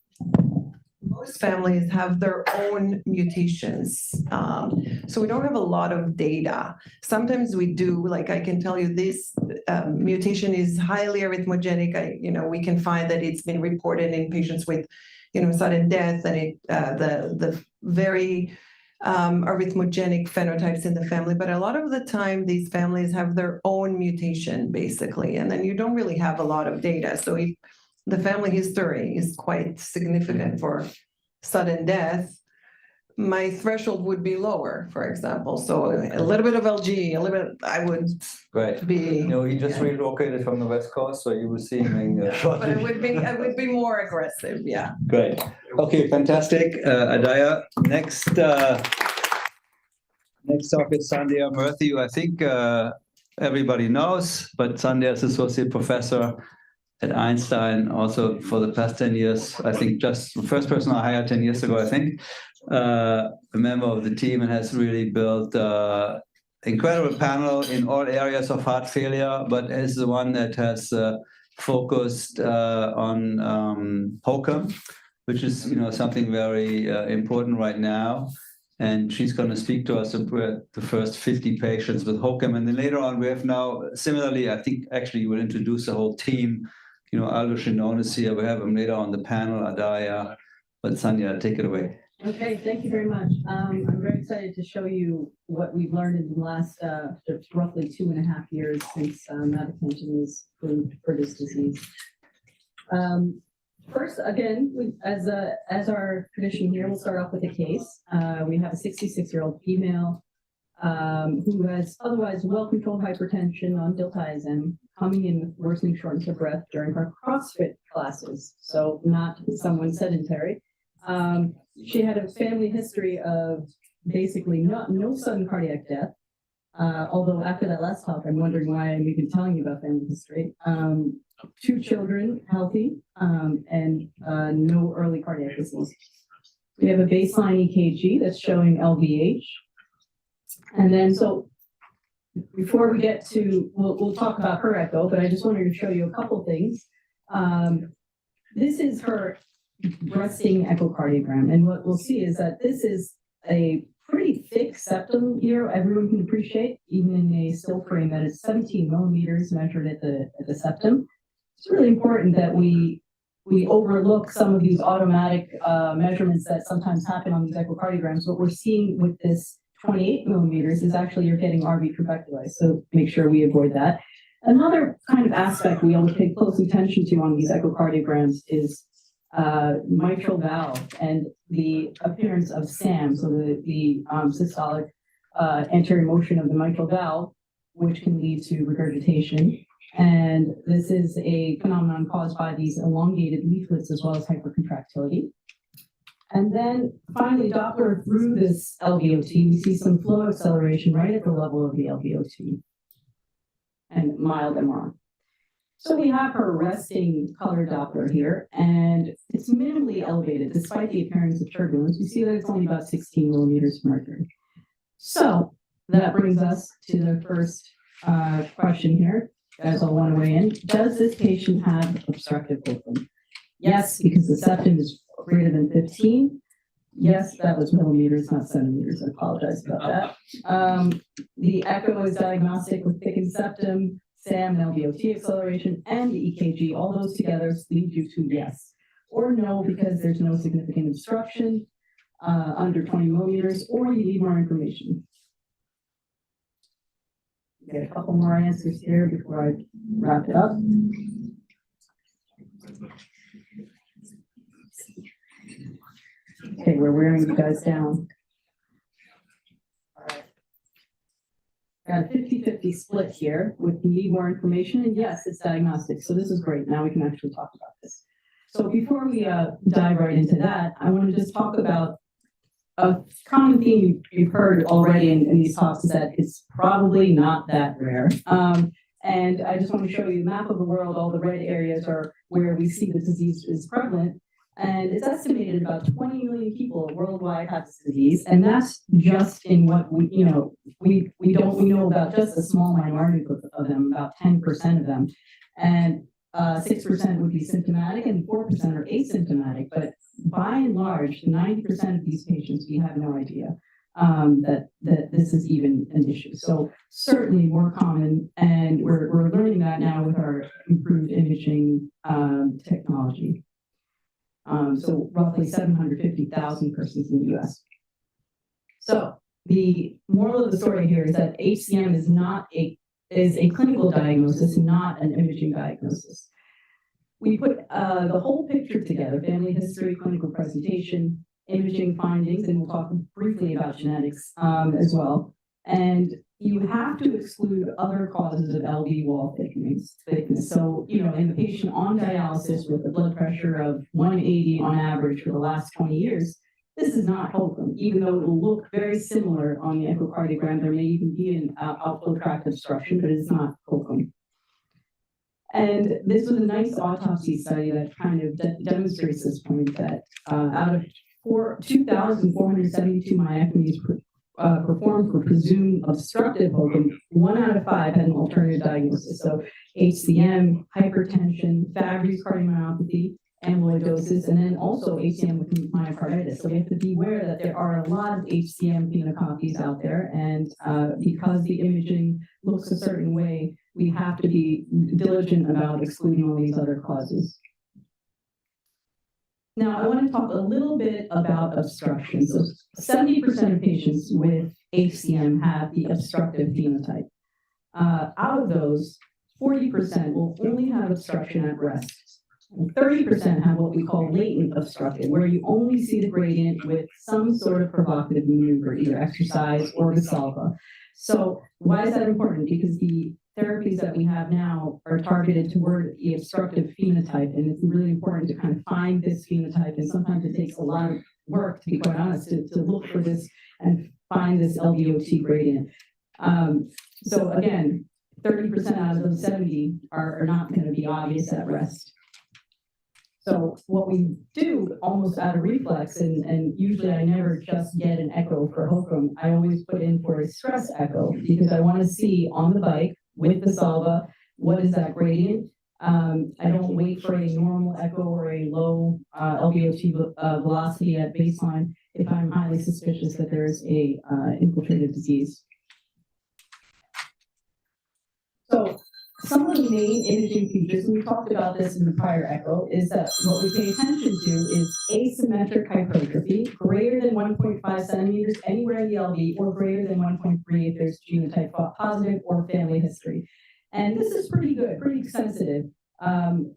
most families have their own mutations. So we don't have a lot of data. Sometimes we do, like I can tell you this mutation is highly arrhythmogenic. We can find that it's been reported in patients with, sudden death, and the very arrhythmogenic phenotypes in the family. But a lot of the time, these families have their own mutation, basically, and then you don't really have a lot of data. So if the family history is quite significant for sudden death, my threshold would be lower, for example. So a little bit of LG, a little bit, I would Great. be. He just relocated from the West Coast, so you will see him But shortly. I would be more aggressive, yeah. Great. Okay, fantastic. Adaya, next up is Sandhya Murthy, who I think everybody knows, but Sandhya is associate professor at Einstein also for the past 10 years. I think just the first person I hired 10 years ago, I think, a member of the team, and has really built incredible panel in all areas of heart failure, but is the one that has focused on HOCM, which is something very important right now. And she's going to speak to us about the first 50 patients with HOCM. And then later on, we have now, similarly, I think actually you will introduce the whole team. Aldo Shinnon is here. We have him later on the panel, Adaya. But Sandhya, take it away. Okay, thank you very much. I'm very excited to show you what we've learned in the last roughly 2.5 years since medication is approved for this disease. First, again, as our tradition here, we'll start off with a case. We have a 66-year-old female who has otherwise well-controlled hypertension on diltiazem, coming in with worsening shortness of breath during her CrossFit classes. So not someone sedentary. She had a family history of basically no sudden cardiac death. Although after that last talk, I'm wondering why I'm even telling you about family history. 2 children, healthy, and no early cardiac disease. We have a baseline EKG that's showing LVH. And then, so before we get to, we'll talk about her echo, but I just wanted to show you a couple things. This is her resting echocardiogram. And what we'll see is that this is a pretty thick septum here. Everyone can appreciate, even in a still frame, that is 17 millimeters measured at the septum. It's really important that we overlook some of these automatic measurements that sometimes happen on these echocardiograms. What we're seeing with this 28 millimeters is actually you're getting RV trabecular, so make sure we avoid that. Another kind of aspect we always pay close attention to on these echocardiograms is mitral valve and the appearance of SAM, so the systolic anterior motion of the mitral valve, which can lead to regurgitation. And this is a phenomenon caused by these elongated leaflets as well as hypercontractility. And then finally, Doppler through this LVOT, we see some flow acceleration right at the level of the LVOT and mild MR. So we have her resting color Doppler here, and it's minimally elevated despite the appearance of turbulence. We see that it's only about 16 millimeters of mercury. So that brings us to the first question here. You guys all want to weigh in. Does this patient have obstructive fulcrum? Yes, because the septum is greater than 15. Yes, that was millimeters, not centimeters. I apologize about that. The echo is diagnostic with thickened septum, SAM and LVOT acceleration, and the EKG. All those together lead you to yes or no, because there's no significant obstruction under 20 millimeters, or you need more information. Get a couple more answers here before I wrap it up. Okay, we're wearing you guys down. All right. Got a 50-50 split here with need more information, and yes, it's diagnostic. So this is great. Now we can actually talk about this. So before we dive right into that, I want to just talk about a common theme you've heard already in these talks, is that it's probably not that rare. And I just want to show you a map of the world. All the red areas are where we see the disease is prevalent. And it's estimated about 20 million people worldwide have this disease. And that's just in what we know about just a small minority of them, about 10% of them. And 6% would be symptomatic and 4% are asymptomatic. But by and large, 90% of these patients, we have no idea that this is even an issue. So certainly more common, and we're learning that now with our improved imaging technology. So roughly 750,000 persons in the US. So the moral of the story here is that HCM is a clinical diagnosis, not an imaging diagnosis. We put the whole picture together: family history, clinical presentation, imaging findings, and we'll talk briefly about genetics as well. And you have to exclude other causes of LV wall thickness. So, in the patient on dialysis with a blood pressure of 180 on average for the last 20 years, this is not HOCM, even though it will look very similar on the echocardiogram. There may even be an outflow tract obstruction, but it's not HOCM. And this was a nice autopsy study that kind of demonstrates this point, that out of 2,472 myectomies performed for presumed obstructive HOCM, 1 out of 5 had an alternative diagnosis. So HCM, hypertension, Fabry's cardiomyopathy, amyloidosis, and then also HCM with myocarditis. So we have to be aware that there are a lot of HCM phenocopies out there, and because the imaging looks a certain way, we have to be diligent about excluding all these other causes. Now, I want to talk a little bit about obstruction. So 70% of patients with HCM have the obstructive phenotype. Out of those, 40% will only have obstruction at rest. 30% have what we call latent obstructive, where you only see the gradient with some sort of provocative maneuver, either exercise or Valsalva. So why is that important? Because the therapies that we have now are targeted toward the obstructive phenotype, and it's really important to kind of find this phenotype, and sometimes it takes a lot of work, to be quite honest, to look for this and find this LVOT gradient. So again, 30% out of those 70 are not going to be obvious at rest. So what we do almost out of reflex, and usually I never just get an echo for hokum, I always put in for a stress echo, because I want to see on the bike with the salva, what is that gradient? I don't wait for a normal echo or a low LVOT velocity at baseline if I'm highly suspicious that there's a infiltrated disease. So some of the main imaging features, and we talked about this in the prior echo, is that what we pay attention to is asymmetric hypertrophy, greater than 1.5 centimeters anywhere in the LV, or greater than 1.3 if there's genotype positive or family history. And this is pretty good, pretty sensitive,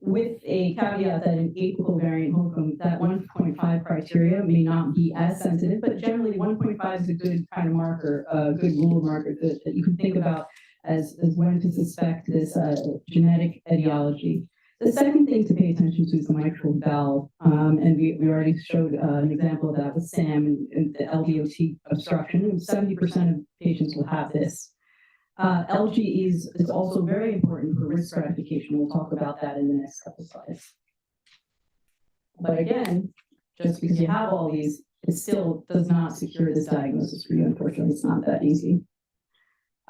with a caveat that in atypical variant hokum, that 1.5 criteria may not be as sensitive, but generally 1.5 is a good kind of marker, a good rule marker that you can think about as when to suspect this genetic etiology. The second thing to pay attention to is the mitral valve, and we already showed an example of that with Sam and the LVOT obstruction. 70% of patients will have this. LGE is also very important for risk stratification. We'll talk about that in the next couple slides. But again, just because you have all these, it still does not secure this diagnosis for you. Unfortunately, it's not that easy.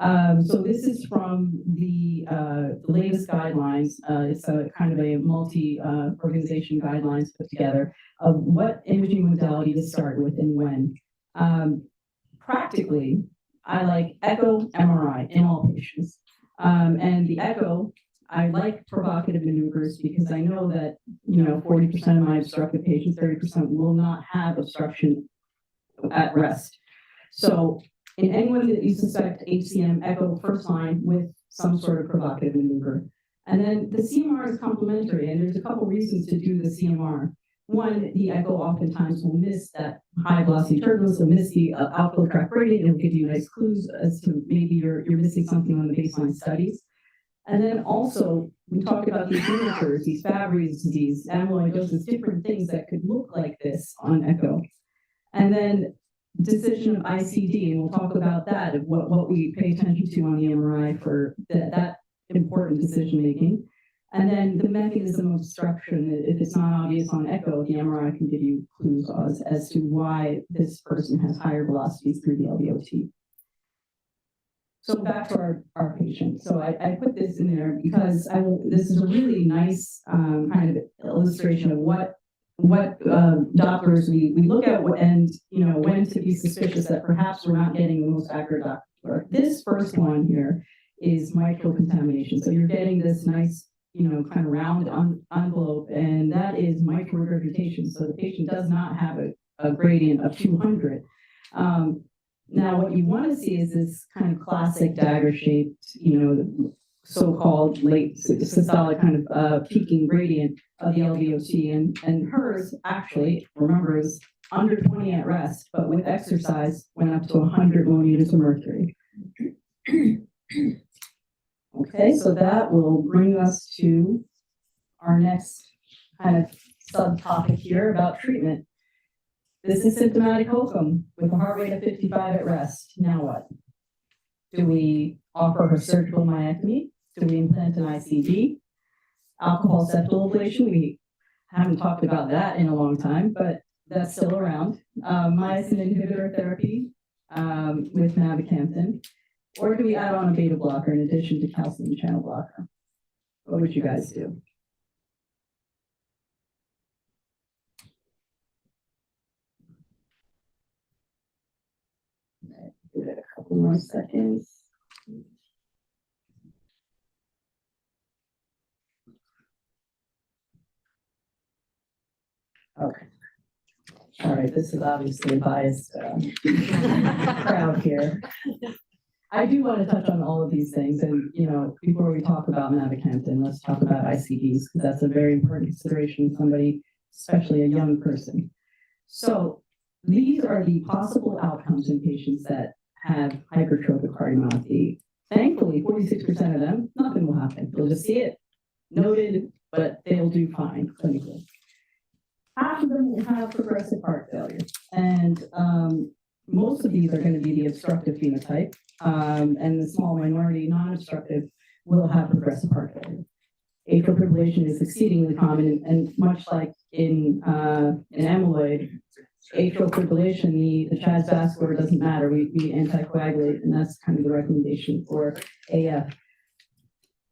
So this is from the latest guidelines. It's a kind of a multi-organization guidelines put together of what imaging modality to start with and when. Practically, I like echo MRI in all patients. And the echo, I like provocative maneuvers because I know that, 40% of my obstructive patients, 30% will not have obstruction at rest. So in anyone that you suspect HCM, echo first line with some sort of provocative maneuver. And then the CMR is complementary, and there's a couple reasons to do the CMR. One, the echo oftentimes will miss that high velocity turbulence, will miss the outflow tract gradient, and will give you nice clues as to maybe you're missing something on the baseline studies. And then also, we talked about these signatures, these Fabry's disease, amyloidosis, different things that could look like this on echo. And then decision of ICD, and we'll talk about that, of what we pay attention to on the MRI for that important decision making. And then the mechanism of obstruction, if it's not obvious on echo, the MRI can give you clues as to why this person has higher velocities through the LVOT. So back to our patient. So I put this in there because this is a really nice kind of illustration of what Dopplers we look at, and when to be suspicious that perhaps we're not getting the most accurate Doppler. This first one here is mitral contamination. So you're getting this nice, kind of round envelope, and that is mitral regurgitation. So the patient does not have a gradient of 200. Now, what you want to see is this kind of classic dagger-shaped, so-called late systolic kind of peaking gradient of the LVOT, and hers actually, remember, is under 20 at rest, but with exercise went up to 100 millimeters of mercury. Okay, so that will bring us to our next kind of subtopic here about treatment. This is symptomatic hokum with a heart rate of 55 at rest. Now what? Do we offer her surgical myectomy? Do we implant an ICD? Alcohol septal ablation, we haven't talked about that in a long time, but that's still around. Myosin inhibitor therapy with mavacamten. Or do we add on a beta blocker in addition to calcium channel blocker? What would you guys do? Give it a couple more seconds. Okay. All right, this is obviously a biased crowd here. I do want to touch on all of these things, and, before we talk about mavacamten, let's talk about ICDs, because that's a very important consideration for somebody, especially a young person. So these are the possible outcomes in patients that have hypertrophic cardiomyopathy. Thankfully, 46% of them, nothing will happen. You'll just see it noted, but they'll do fine clinically. Half of them will have progressive heart failure, and most of these are going to be the obstructive phenotype, and the small minority non-obstructive will have progressive heart failure. Atrial fibrillation is exceedingly common, and much like in amyloid, atrial fibrillation, the CHA2DS2-VASc score doesn't matter. We anticoagulate, and that's kind of the recommendation for AF.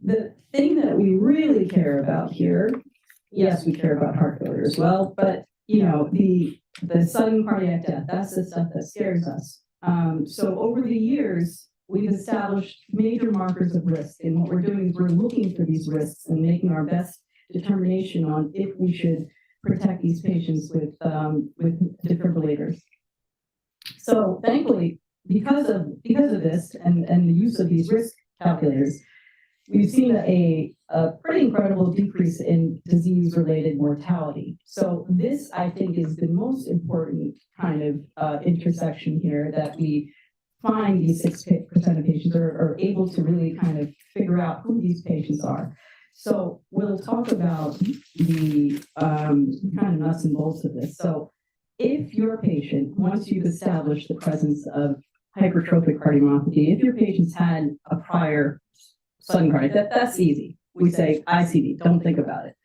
The thing that we really care about here, yes, we care about heart failure as well, but the sudden cardiac death, that's the stuff that scares us. So over the years, we've established major markers of risk, and what we're doing is we're looking for these risks and making our best determination on if we should protect these patients with defibrillators. So thankfully, because of this and the use of these risk calculators, we've seen a pretty incredible decrease in disease-related mortality. So this, I think, is the most important kind of intersection here, that we find these 6% of patients are able to really kind of figure out who these patients are. So we'll talk about the kind of nuts and bolts of this. So if your patient, once you've established the presence of hypertrophic cardiomyopathy, if your patient's had a prior sudden cardiac, that's easy. We say ICD, don't think about it.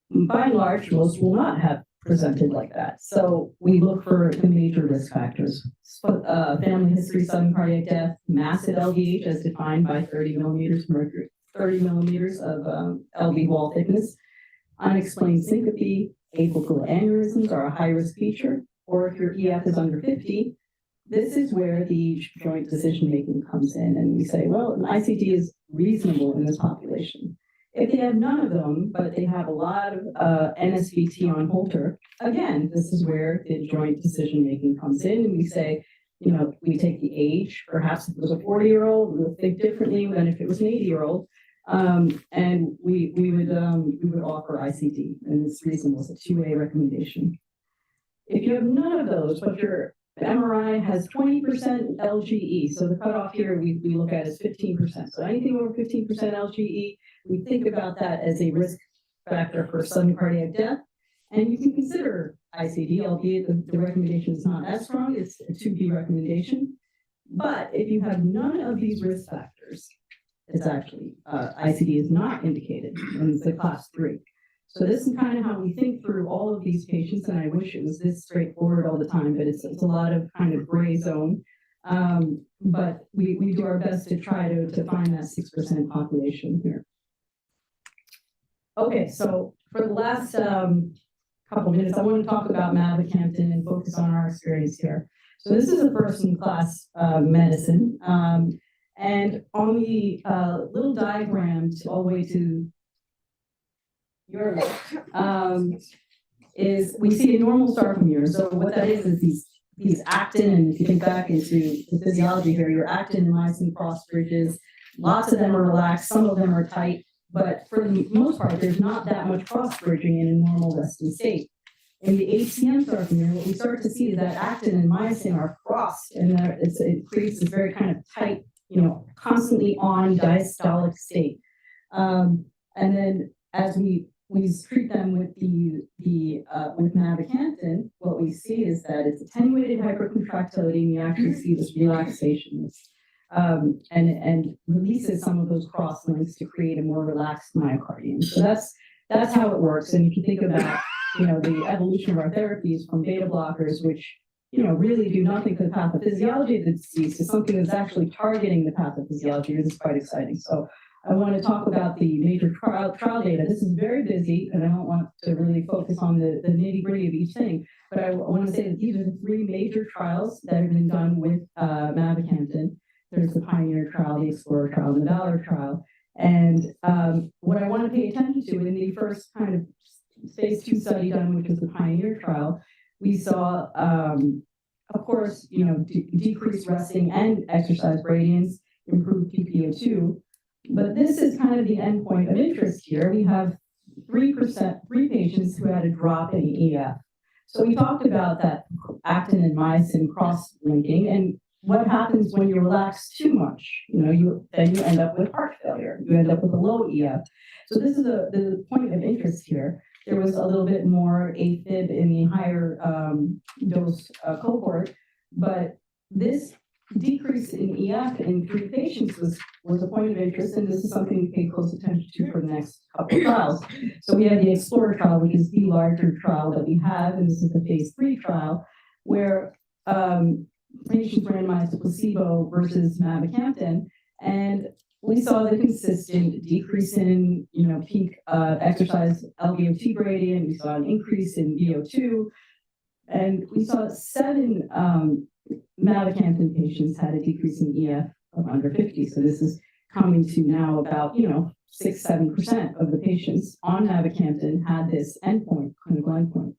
By and large, most will not have presented like that. So we look for the major risk factors. Family history, sudden cardiac death, massive LVH as defined by 30 millimeters mercury, 30 millimeters of LV wall thickness, unexplained syncope, apical aneurysms are a high-risk feature, or if your EF is under 50, this is where the joint decision-making comes in, and we say, well, an ICD is reasonable in this population. If they have none of them, but they have a lot of NSVT on Holter, again, this is where the joint decision-making comes in, and we say, we take the age. Perhaps if it was a 40-year-old, we'll think differently than if it was an 80-year-old, and we would offer ICD, and it's reasonable. It's a 2A recommendation. If you have none of those, but your MRI has 20% LGE, so the cutoff here we look at is 15%. So anything over 15% LGE, we think about that as a risk factor for sudden cardiac death. And you can consider ICD, albeit the recommendation is not as strong, it's a 2B recommendation. But if you have none of these risk factors, it's actually, ICD is not indicated, and it's a class 3. So this is kind of how we think through all of these patients, and I wish it was this straightforward all the time, but it's a lot of kind of gray zone. But we do our best to try to find that 6% population here. Okay, so for the last couple minutes, I want to talk about mavacamten and focus on our experience here. So this is a first-in-class medicine, and on the little diagrams all the way to your left, is we see a normal sarcomere. So what that is these actin, and if you think back into the physiology here, your actin and myosin cross bridges, lots of them are relaxed, some of them are tight, but for the most part, there's not that much cross bridging in a normal resting state. In the HCM sarcomere, what we start to see is that actin and myosin are crossed, and it creates this very kind of tight, constantly on diastolic state. And then as we treat them with with mavacamten, what we see is that it's attenuated hypercontractility, and you actually see this relaxation, and releases some of those cross links to create a more relaxed myocardium. So that's how it works. And if you think about the evolution of our therapies from beta blockers, which really do nothing for the pathophysiology of the disease, to something that's actually targeting the pathophysiology, this is quite exciting. So I want to talk about the major trial data. This is very busy, and I don't want to really focus on the nitty-gritty of each thing, but I want to say that these are the 3 major trials that have been done with mavacamten. There's the Pioneer trial, the Explorer trial, and the Valor trial. And what I want to pay attention to in the first kind of phase 2 study done, which was the Pioneer trial, we saw of course, decreased resting and exercise gradients, improved PPO2. But this is kind of the endpoint of interest here. We have 3 patients who had a drop in EF. So we talked about that actin and myosin cross-linking, and what happens when you relax too much? You end up with heart failure. You end up with a low EF. So this is the point of interest here. There was a little bit more AFib in the higher dose cohort, but this decrease in EF in 3 patients was a point of interest, and this is something we pay close attention to for the next couple of trials. So we have the Explorer trial, which is the larger trial that we have, and this is the phase 3 trial, where patients randomized to placebo versus mavacamten, and we saw the consistent decrease in, peak exercise LVOT gradient. We saw an increase in VO2, and we saw 7 mavacamten patients had a decrease in EF of under 50. So this is coming to now about, 6-7% of the patients on mavacamten had this endpoint, clinical endpoint.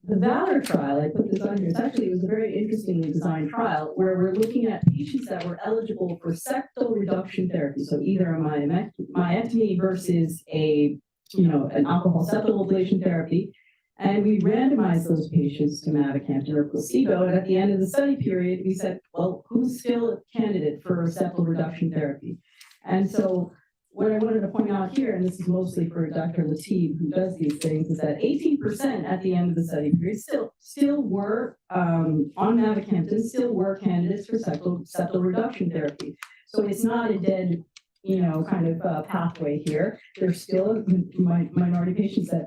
The Valor trial, I put this on here, it was a very interestingly designed trial where we're looking at patients that were eligible for septal reduction therapy. So either a myectomy versus an alcohol septal ablation therapy. And we randomized those patients to mavacamten or placebo. And at the end of the study period, we said, well, who's still a candidate for septal reduction therapy? And so what I wanted to point out here, and this is mostly for Dr. Lateeb, who does these things, is that 18% at the end of the study period still were on mavacamten, still were candidates for septal reduction therapy. So it's not a dead, kind of pathway here. There's still minority patients that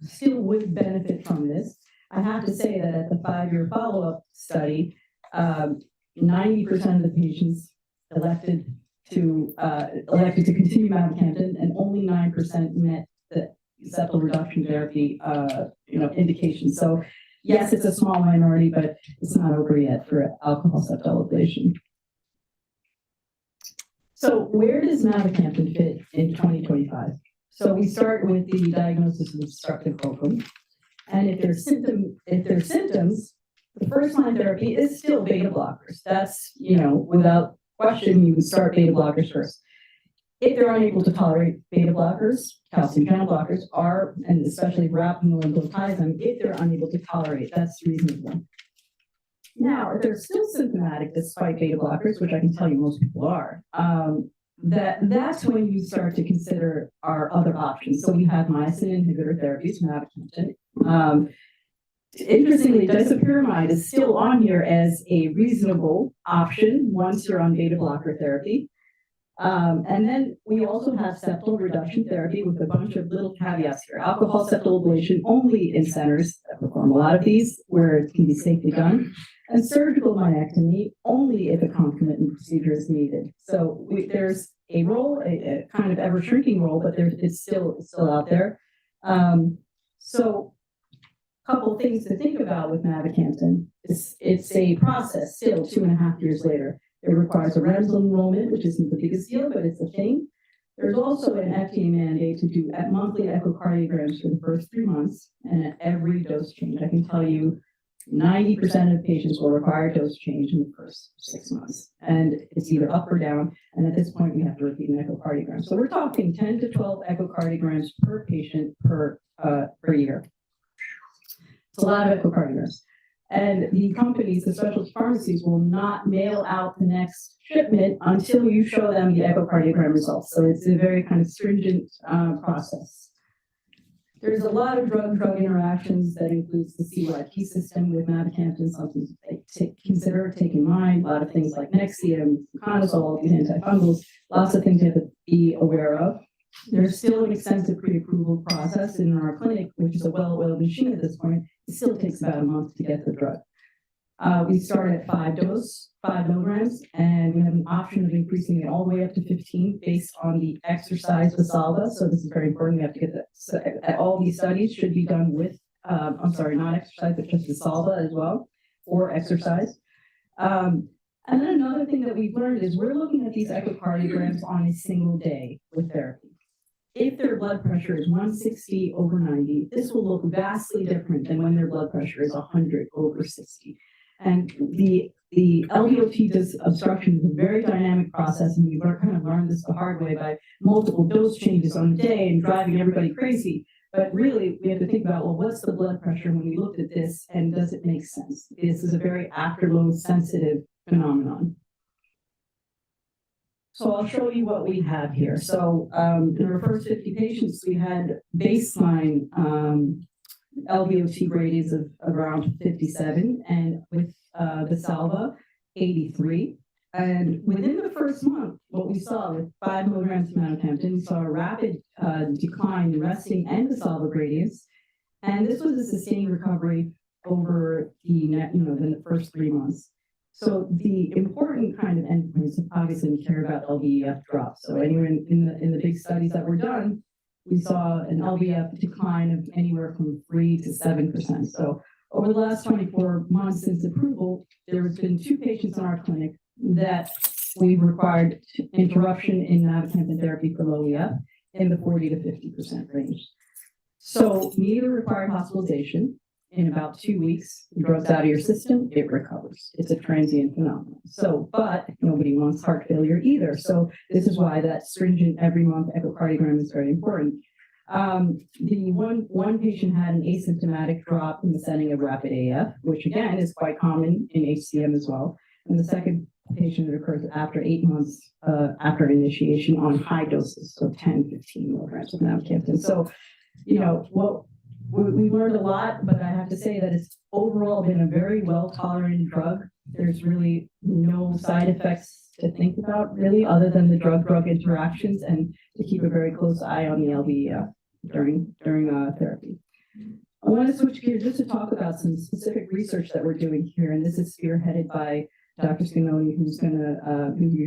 still would benefit from this. I have to say that at the 5-year follow-up study, 90% of the patients elected to continue mavacamten, and only 9% met the septal reduction therapy, indication. So yes, it's a small minority, but it's not over yet for alcohol septal ablation. So where does mavacamten fit in 2025? So we start with the diagnosis of obstructive HOCM, and if there's symptoms, the first line therapy is still beta blockers. That's without question, you would start beta blockers first. If they're unable to tolerate beta blockers, calcium channel blockers are, and especially verapamil and diltiazem, if they're unable to tolerate, that's reasonable. Now, if they're still symptomatic despite beta blockers, which I can tell you most people are, that's when you start to consider our other options. So we have myosin inhibitor therapies, mavacamten. Interestingly, disopyramide is still on here as a reasonable option once you're on beta blocker therapy. And then we also have septal reduction therapy with a bunch of little caveats here. Alcohol septal ablation only in centers that perform a lot of these where it can be safely done. And surgical myectomy only if a concomitant procedure is needed. So there's a role, a kind of ever shrinking role, but it's still out there. So a couple of things to think about with mavacamten. It's a process still 2.5 years later. It requires a REMS enrollment, which isn't the biggest deal, but it's a thing. There's also an FDA mandate to do monthly echocardiograms for the first 3 months and at every dose change. I can tell you 90% of patients will require dose change in the first 6 months. And it's either up or down. And at this point, we have to repeat an echocardiogram. So we're talking 10 to 12 echocardiograms per patient per year. It's a lot of echocardiograms. And the companies, the specialty pharmacies, will not mail out the next shipment until you show them the echocardiogram results. So it's a very kind of stringent process. There's a lot of drug-drug interactions that includes the CYP system with mavacamten, something to consider, take in mind. A lot of things like Nexium, conazole, these antifungals, lots of things you have to be aware of. There's still an extensive pre-approval process in our clinic, which is a well-oiled machine at this point. It still takes about a month to get the drug. We start at 5 milligrams, and we have an option of increasing it all the way up to 15 based on the exercise Valsalva. So this is very important. We have to get that. So all these studies should be done with, not exercise, but just Valsalva as well, or exercise. And then another thing that we've learned is we're looking at these echocardiograms on a single day with therapy. if their blood pressure is 160/90, this will look vastly different than when their blood pressure is 100/60. And the LVOT obstruction is a very dynamic process, and we've kind of learned this the hard way by multiple dose changes on the day and driving everybody crazy. But really, we have to think about, well, what's the blood pressure when we looked at this, and does it make sense? This is a very afterload sensitive phenomenon. So I'll show you what we have here. So in our first 50 patients, we had baseline LVOT gradients of around 57, and with the Salva, 83. And within the first month, what we saw with 5 milligrams of mavacamten, we saw a rapid decline in resting and the Salva gradients. And this was a sustained recovery over the first 3 months. So the important kind of endpoints, obviously we care about LVEF drops. So anywhere in the big studies that were done, we saw an LVEF decline of anywhere from 3 to 7%. So over the last 24 months since approval, there has been 2 patients in our clinic that we required interruption in mavacamten therapy for low EF in the 40 to 50% range. So neither required hospitalization. In about 2 weeks, the drug's out of your system, it recovers. It's a transient phenomenon. So, but nobody wants heart failure either. So this is why that stringent every month echocardiogram is very important. The one patient had an asymptomatic drop in the setting of rapid AF, which again is quite common in HCM as well. And the second patient, it occurs after 8 months after initiation on high doses, so 10, 15 milligrams of mavacamten. So, we learned a lot, but I have to say that it's overall been a very well-tolerated drug. There's really no side effects to think about, really, other than the drug-drug interactions, and to keep a very close eye on the LVEF during therapy. I want to switch gears just to talk about some specific research that we're doing here, and this is spearheaded by Dr. Scanoni, who you're going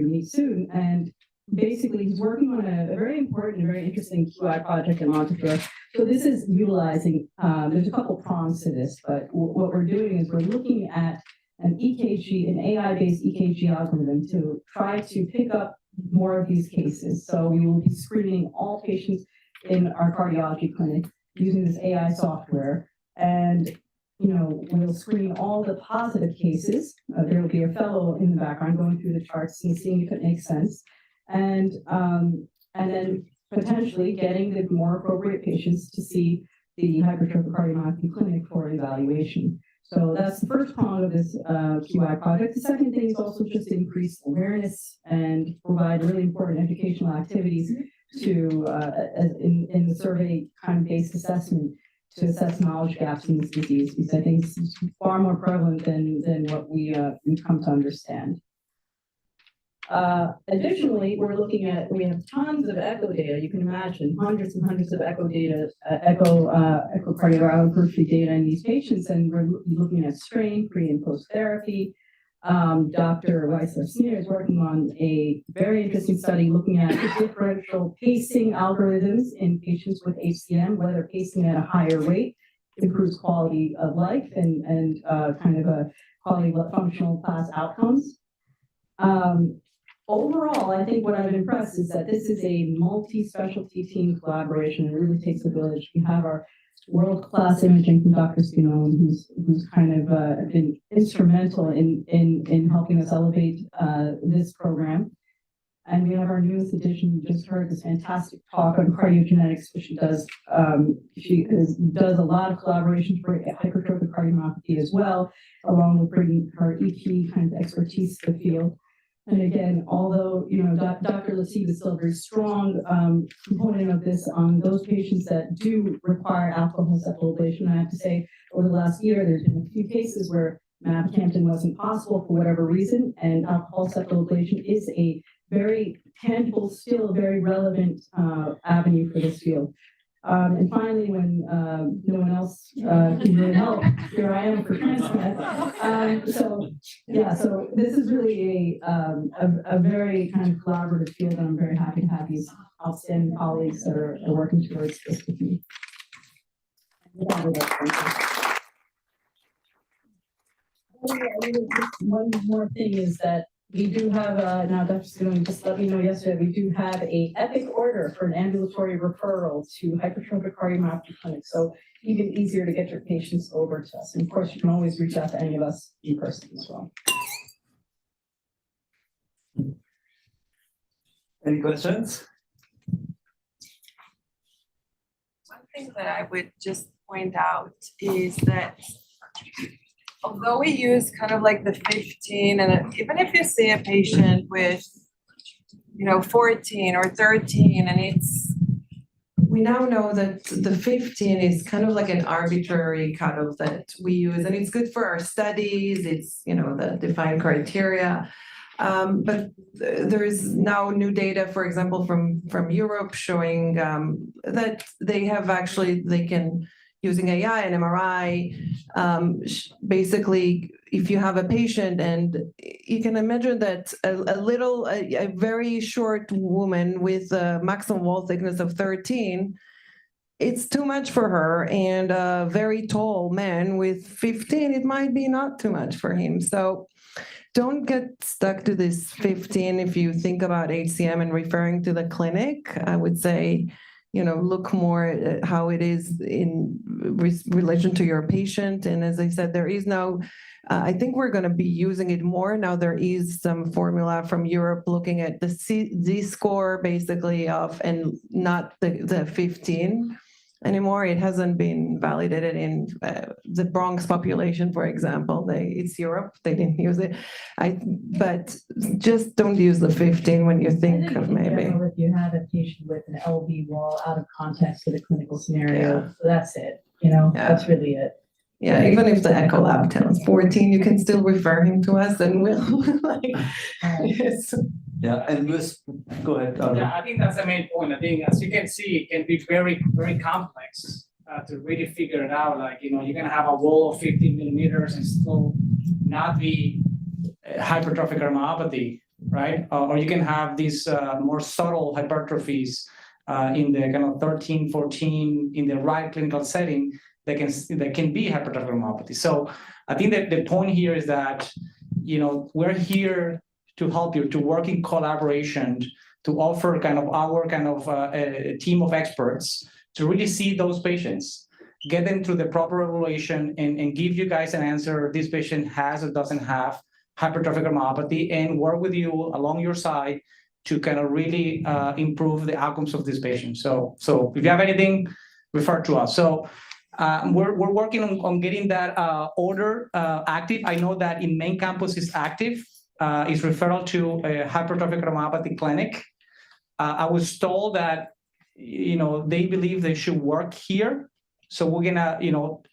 to meet soon. And basically, he's working on a very important and very interesting QI project in MonteHeart. So this is utilizing, there's a couple prongs to this, but what we're doing is we're looking at an EKG, an AI-based EKG algorithm to try to pick up more of these cases. So we will be screening all patients in our cardiology clinic using this AI software. And we'll screen all the positive cases. There will be a fellow in the background going through the charts and seeing if it makes sense. And then potentially getting the more appropriate patients to see the hypertrophic cardiomyopathy clinic for evaluation. So that's the first prong of this QI project. The second thing is also just to increase awareness and provide really important educational activities to in the survey kind of based assessment to assess knowledge gaps in this disease, because I think it's far more prevalent than what we've come to understand. Additionally, we have tons of echo data. You can imagine hundreds and hundreds of echo data, echocardiography data in these patients, and we're looking at strain, pre and post therapy. Dr. Weissler-Sneer is working on a very interesting study looking at differential pacing algorithms in patients with HCM, whether pacing at a higher rate improves quality of life and kind of a quality of functional class outcomes. Overall, I think what I'm impressed is that this is a multi-specialty team collaboration. It really takes a village. We have our world-class imaging from Dr. Scanone, who's kind of been instrumental in helping us elevate this program. And we have our newest addition. You just heard this fantastic talk on cardiogenetics, which she does. She does a lot of collaboration for hypertrophic cardiomyopathy as well, along with bringing her EP kind of expertise to the field. And again, although, Dr. Latif is still a very strong component of this on those patients that do require alcohol septal ablation, I have to say, over the last year, there's been a few cases where mavacamten wasn't possible for whatever reason, and alcohol septal ablation is a very tangible, still very relevant avenue for this field. And finally, when no one else can really help, here I am for transplant. So this is really a very kind of collaborative field, and I'm very happy to have these outstanding colleagues that are working towards this with me. One more thing is that We do have, now Dr. Scoon just let me know yesterday, we do have a epic order for an ambulatory referral to hypertrophic cardiomyopathy clinic. So even easier to get your patients over to us. And of course, you can always reach out to any of us in person as well. Any questions? One thing that I would just point out is that although we use kind of like the 15, and even if you see a patient with, 14 or 13, and we now know that the 15 is kind of like an arbitrary cutoff that we use, and it's good for our studies, it's, the defined criteria. But there is now new data, for example, from Europe showing that they can, using AI and MRI, basically, if you have a patient and you can imagine that a very short woman with a maximum wall thickness of 13, it's too much for her, and a very tall man with 15, it might be not too much for him. So don't get stuck to this 15 if you think about HCM and referring to the clinic. I would say, look more at how it is in relation to your patient. And as I said, there is no, I think we're going to be using it more. Now there is some formula from Europe looking at the Z score basically and not the 15 anymore. It hasn't been validated in the Bronx population, for example. It's Europe, they didn't use it. But just don't use the 15 when you think of maybe. If you have a patient with an LV wall out of context to the clinical scenario, so that's it, that's really it. Yeah, even if the echo lab tells 14, you can still refer him to us and we'll yes. Yeah, and Luis, go ahead. Yeah, I think that's the main point. I think, as you can see, it can be very, very complex to really figure it out. Like, you're gonna have a wall of 15 millimeters and still not be hypertrophic cardiomyopathy, right? Or you can have these more subtle hypertrophies in the kind of 13, 14 in the right clinical setting that can be hypertrophic cardiomyopathy. So I think that the point here is that, we're here to help you, to work in collaboration, to offer a team of experts to really see those patients, get them through the proper evaluation, and give you guys an answer. This patient has or doesn't have hypertrophic cardiomyopathy, and work with you along your side to kind of really improve the outcomes of this patient. So if you have anything, refer to us. So we're working on getting that order active. I know that in main campus is active. Is referral to a hypertrophic cardiomyopathy clinic. I was told that, they believe they should work here. So we're gonna,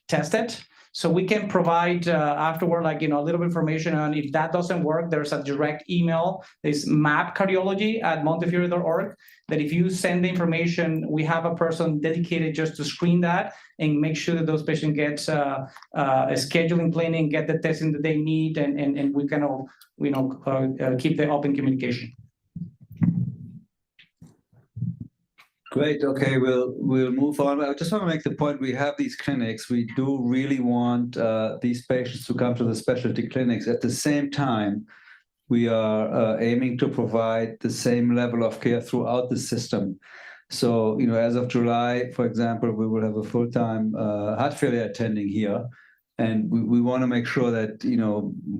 test it. So we can provide afterward, a little bit of information on if that doesn't work. There's a direct email. There's mapcardiology@montefiore.org. That if you send the information, we have a person dedicated just to screen that and make sure that those patients get a scheduling planning, get the testing that they need, and we can keep the open communication. Great. Okay, we'll move on. I just want to make the point, we have these clinics. We do really want these patients to come to the specialty clinics. At the same time, we are aiming to provide the same level of care throughout the system. So, as of July, for example, we will have a full-time heart failure attending here. And we want to make sure that,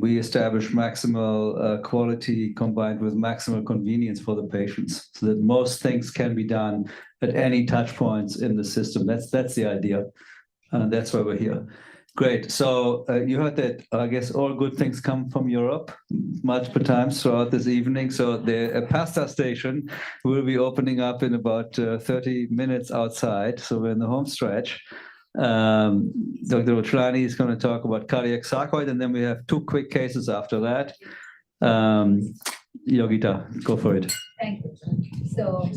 we establish maximal quality combined with maximal convenience for the patients, so that most things can be done at any touch points in the system. That's the idea. That's why we're here. Great. So you heard that, I guess, all good things come from Europe multiple times throughout this evening. So the pasta station will be opening up in about 30 minutes outside. So we're in the home stretch. Dr. Ochlani is going to talk about cardiac sarcoid, and then we have 2 quick cases after that. Yogita, go for it. Thank you. So,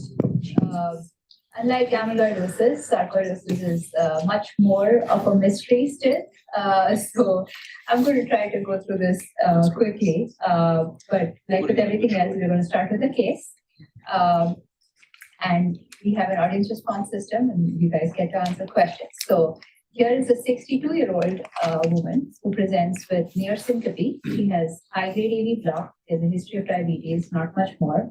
unlike amyloidosis, sarcoidosis is much more of a mystery still. So I'm going to try to go through this quickly. But like with everything else, we're going to start with the case. And we have an audience response system, and you guys get to answer questions. So Here is a 62-year-old woman who presents with near syncope. She has high-grade AV block. There's a history of diabetes, not much more.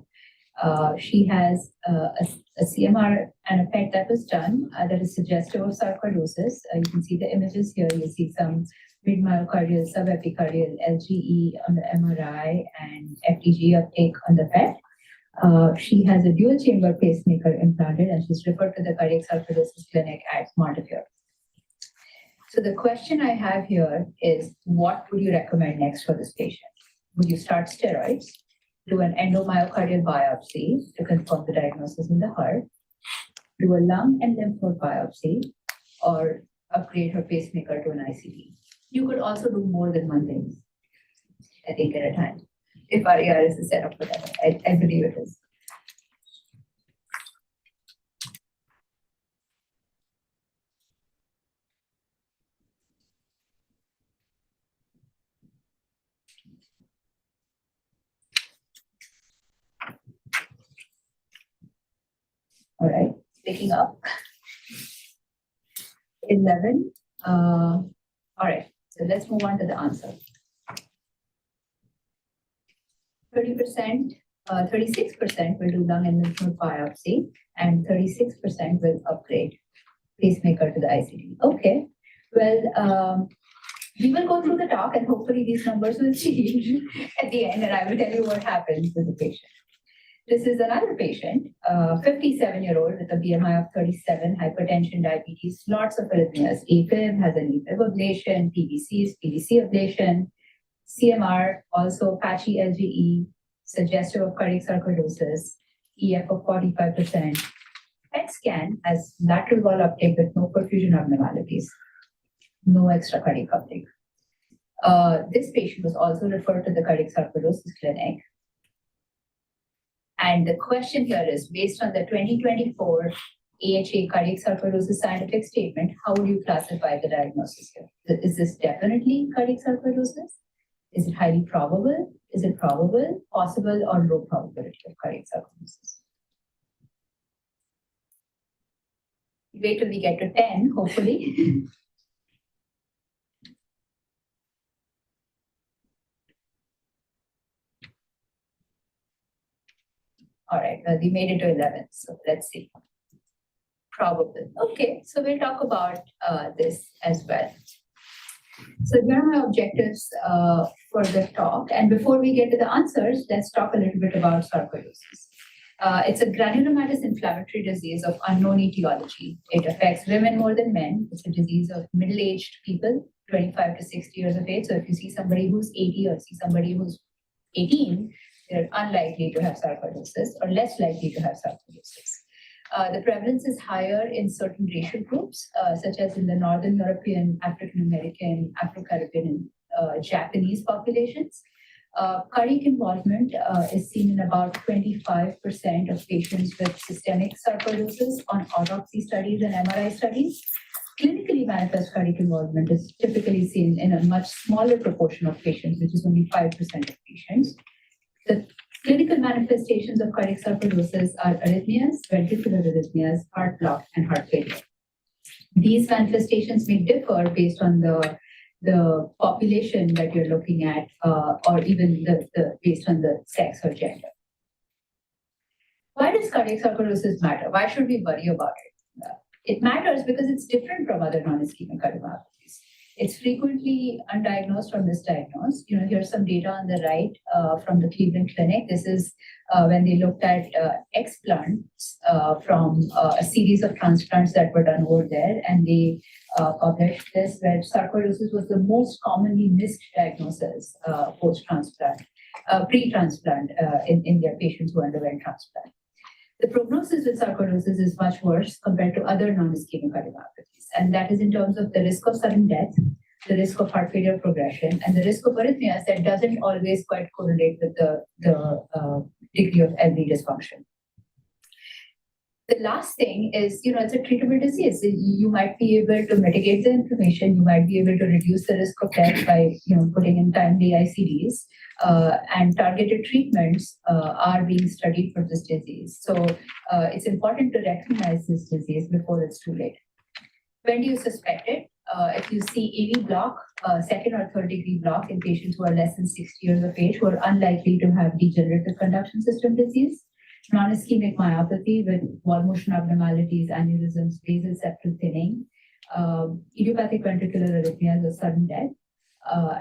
She has a CMR and a PET that was done that is suggestive of sarcoidosis. You can see the images here. You see some mid-myocardial, subepicardial, LGE on the MRI and FTG uptake on the PET. She has a dual chamber pacemaker implanted and she's referred to the cardiac sarcoidosis clinic at MonteHeart. So the question I have here is, what would you recommend next for this patient? Would you start steroids, do an endomyocardial biopsy to confirm the diagnosis in the heart, do a lung and lymph node biopsy, or upgrade her pacemaker to an ICD? You could also do more than one thing, I think, at a time. If RERS is set up for that, I believe it is. All right, picking up. 11. All right, so let's move on to the answer. 30%, 36% will do lung and lymph node biopsy, and 36% will upgrade pacemaker to the ICD. Okay, well, we will go through the talk and hopefully these numbers will change at the end and I will tell you what happens with the patient. This is another patient, 57-year-old with a BMI of 37, hypertension, diabetes, lots of arrhythmias, AFib, has an AFib ablation, PVCs, PVC ablation, CMR, also patchy LGE, suggestive of cardiac sarcoidosis, EF of 45%. PET scan has lateral wall uptake with no perfusion abnormalities, no extra cardiac uptake. This patient was also referred to the cardiac sarcoidosis clinic. And the question here is, based on the 2024 AHA cardiac sarcoidosis scientific statement, how would you classify the diagnosis here? Is this definitely cardiac sarcoidosis? Is it highly probable? Is it probable, possible, or low probability of cardiac sarcoidosis? Wait till we get to 10, hopefully. All right, well, we made it to 11, so let's see. Probable. Okay, so we'll talk about this as well. So here are my objectives for the talk. And before we get to the answers, let's talk a little bit about sarcoidosis. It's a granulomatous inflammatory disease of unknown etiology. It affects women more than men. It's a disease of middle-aged people, 25 to 60 years of age. So if you see somebody who's 80 or see somebody who's 18, they're unlikely to have sarcoidosis or less likely to have sarcoidosis. The prevalence is higher in certain racial groups, such as in the Northern European, African American, Afro-Caribbean, and Japanese populations. Cardiac involvement is seen in about 25% of patients with systemic sarcoidosis on autopsy studies and MRI studies. Clinically manifest cardiac involvement is typically seen in a much smaller proportion of patients, which is only 5% of patients. The clinical manifestations of cardiac sarcoidosis are arrhythmias, ventricular arrhythmias, heart block, and heart failure. These manifestations may differ based on the population that you're looking at, or even based on the sex or gender. Why does cardiac sarcoidosis matter? Why should we worry about it? It matters because it's different from other non-ischemic cardiomyopathies. It's frequently undiagnosed or misdiagnosed. Here's some data on the right from the Cleveland Clinic. This is when they looked at explants from a series of transplants that were done over there, and they published this, where sarcoidosis was the most commonly missed diagnosis post-transplant, pre-transplant in their patients who underwent transplant. The prognosis with sarcoidosis is much worse compared to other non-ischemic cardiomyopathies, and that is in terms of the risk of sudden death, the risk of heart failure progression, and the risk of arrhythmias that doesn't always quite correlate with the degree of LV dysfunction. The last thing is, it's a treatable disease. You might be able to mitigate the inflammation. You might be able to reduce the risk of death by, putting in timely ICDs. And targeted treatments are being studied for this disease. So it's important to recognize this disease before it's too late. When do you suspect it? If you see AV block, second or third degree block in patients who are less than 60 years of age, who are unlikely to have degenerative conduction system disease, non-ischemic myopathy with wall motion abnormalities, aneurysms, basal septal thinning, idiopathic ventricular arrhythmias or sudden death,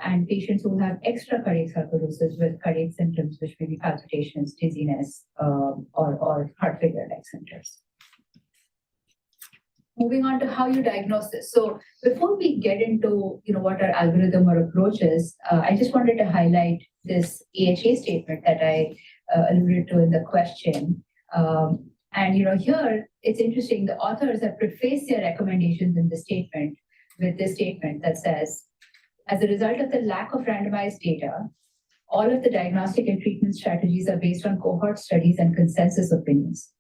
and patients who have extra cardiac sarcoidosis with cardiac symptoms, which may be palpitations, dizziness, or heart failure-like symptoms. Moving on to how you diagnose this. So before we get into what our algorithm or approach is, I just wanted to highlight this AHA statement that I alluded to in the question. And here it's interesting. The authors have prefaced their recommendations in the statement with this statement that says, as a result of the lack of randomized data, all of the diagnostic and treatment strategies are based on cohort studies and consensus opinions.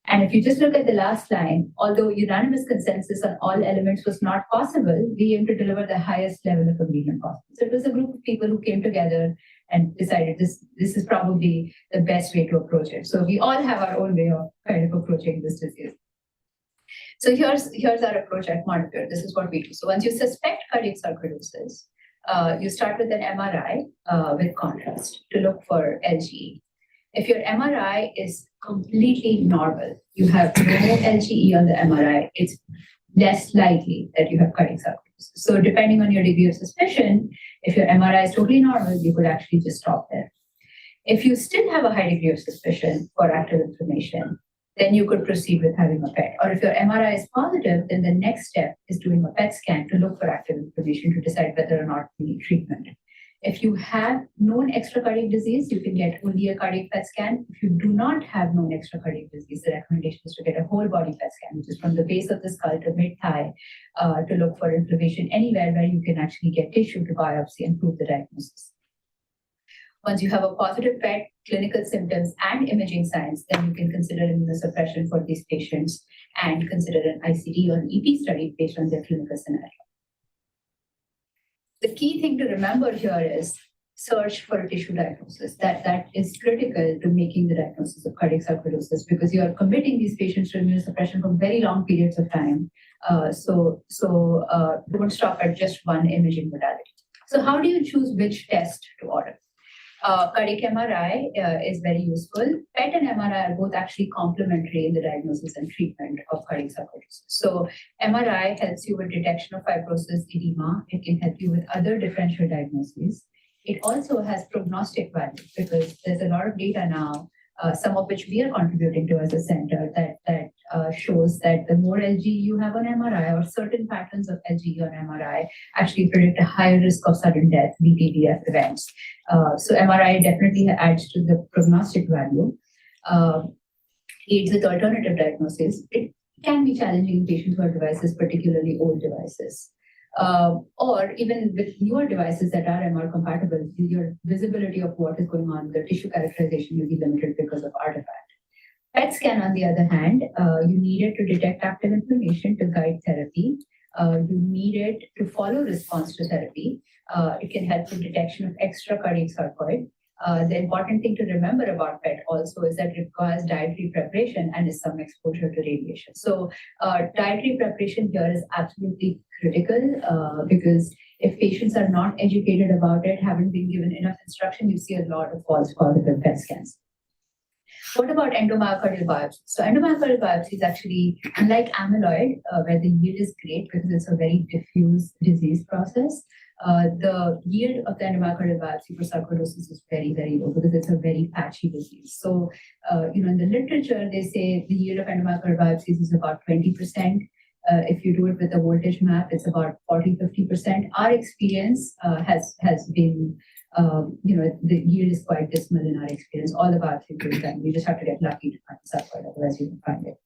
And if you just look at the last line, although unanimous consensus on all elements was not possible, we aim to deliver the highest level of agreement possible. So it was a group of people who came together and decided this is probably the best way to approach it. So we all have our own way of kind of approaching this disease. So here's our approach at MonteHeart. This is what we do. So once you suspect cardiac sarcoidosis, you start with an MRI with contrast to look for LGE. If your MRI is completely normal, you have no LGE on the MRI, it's less likely that you have cardiac sarcoidosis. So depending on your degree of suspicion, if your MRI is totally normal, you could actually just stop there. If you still have a high degree of suspicion for active inflammation, then you could proceed with having a PET. Or if your MRI is positive, then the next step is doing a PET scan to look for active inflammation to decide whether or not you need treatment. If you have known extracardiac disease, you can get only a cardiac PET scan. If you do not have known extracardiac disease, the recommendation is to get a whole body PET scan, which is from the base of the skull to mid-thigh, to look for inflammation anywhere where you can actually get tissue to biopsy and prove the diagnosis. Once you have a positive PET, clinical symptoms, and imaging signs, then you can consider immunosuppression for these patients and consider an ICD or an EP study based on their clinical scenario. The key thing to remember here is search for a tissue diagnosis. That is critical to making the diagnosis of cardiac sarcoidosis because you are committing these patients to immunosuppression for very long periods of time. So don't stop at just one imaging modality. So how do you choose which test to order? Cardiac MRI is very useful. PET and MRI are both actually complementary in the diagnosis and treatment of cardiac sarcoidosis. So MRI helps you with detection of fibrosis, edema. It can help you with other differential diagnoses. It also has prognostic value because there's a lot of data now, some of which we are contributing to as a center that shows that the more LGE you have on MRI or certain patterns of LGE on MRI actually predict a higher risk of sudden death, VTDF events. So MRI definitely adds to the prognostic value. Aids with alternative diagnosis. It can be challenging in patients who have devices, particularly old devices. Or even with newer devices that are MR compatible, your visibility of what is going on, the tissue characterization will be limited because of artifact. PET scan, on the other hand, you need it to detect active inflammation to guide therapy. You need it to follow response to therapy. It can help with detection of extracardiac sarcoid. The important thing to remember about PET also is that it requires dietary preparation and is some exposure to radiation. So dietary preparation here is absolutely critical because if patients are not educated about it, haven't been given enough instruction, you see a lot of false positive PET scans. What about endomyocardial biopsy? So endomyocardial biopsy is actually, unlike amyloid, where the yield is great because it's a very diffuse disease process. The yield of the endomyocardial biopsy for sarcoidosis is very, very low because it's a very patchy disease. So, in the literature, they say the yield of endomyocardial biopsies is about 20%. If you do it with a voltage map, it's about 40-50%. Our experience has been, the yield is quite dismal in our experience. All the biopsies are done. You just have to get lucky to find sarcoid, otherwise you can find it.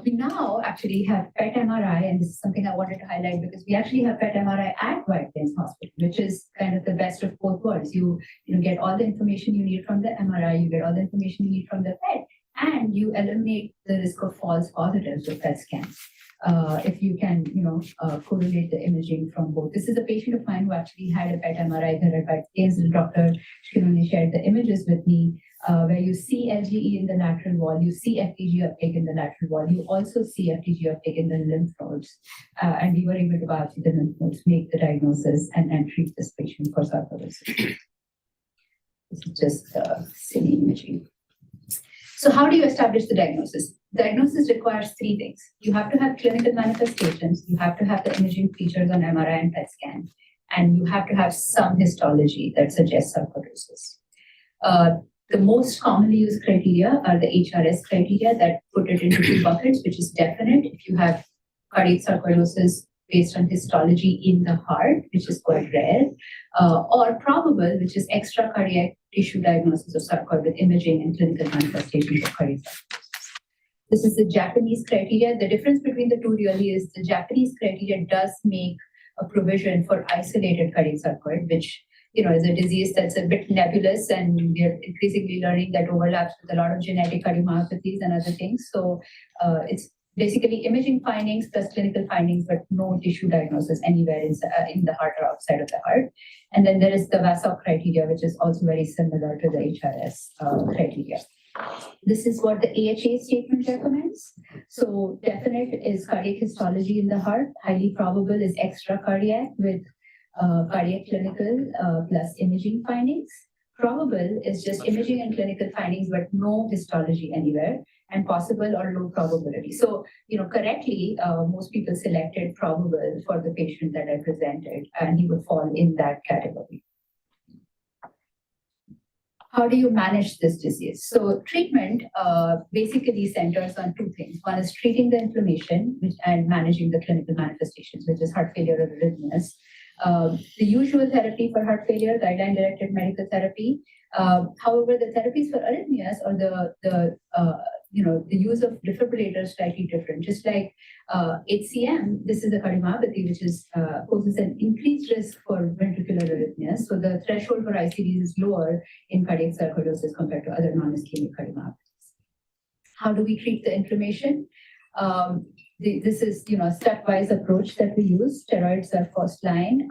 We now actually have PET MRI, and this is something I wanted to highlight because we actually have PET MRI at White Plains Hospital, which is kind of the best of both worlds. You get all the information you need from the MRI, you get all the information you need from the PET, and you eliminate the risk of false positives with PET scans. If you can, correlate the imaging from both. This is a patient of mine who actually had a PET MRI therapy. The doctor, she can only share the images with me, where you see LGE in the lateral wall, you see FTG uptake in the lateral wall, you also see FTG uptake in the lymph nodes, and we were able to biopsy the lymph nodes, make the diagnosis, and treat this patient for sarcoidosis. This is just silly imaging. So how do you establish the diagnosis? Diagnosis requires three things. You have to have clinical manifestations, you have to have the imaging features on MRI and PET scan, and you have to have some histology that suggests sarcoidosis. The most commonly used criteria are the HRS criteria that put it into two buckets, which is definite if you have cardiac sarcoidosis based on histology in the heart, which is quite rare, or probable, which is extra cardiac tissue diagnosis of sarcoid with imaging and clinical manifestations of cardiac sarcoidosis. This is the Japanese criteria. The difference between the two really is the Japanese criteria does make a provision for isolated cardiac sarcoid, which is a disease that's a bit nebulous, and we are increasingly learning that overlaps with a lot of genetic cardiomyopathies and other things. So it's basically imaging findings plus clinical findings, but no tissue diagnosis anywhere in the heart or outside of the heart. And then there is the VASOC criteria, which is also very similar to the HRS criteria. This is what the AHA statement recommends. So definite is cardiac histology in the heart. Highly probable is extra cardiac with cardiac clinical plus imaging findings. Probable is just imaging and clinical findings, but no histology anywhere, and possible or low probability. So, correctly, most people selected probable for the patient that I presented, and he would fall in that category. How do you manage this disease? So treatment basically centers on two things. One is treating the inflammation and managing the clinical manifestations, which is heart failure or arrhythmias. The usual therapy for heart failure, guideline-directed medical therapy. However, the therapies for arrhythmias or the use of defibrillators slightly different. Just like HCM, this is a cardiomyopathy which poses an increased risk for ventricular arrhythmias. So the threshold for ICDs is lower in cardiac sarcoidosis compared to other non-ischemic cardiomyopathies. How do we treat the inflammation? This is a stepwise approach that we use. Steroids are first line.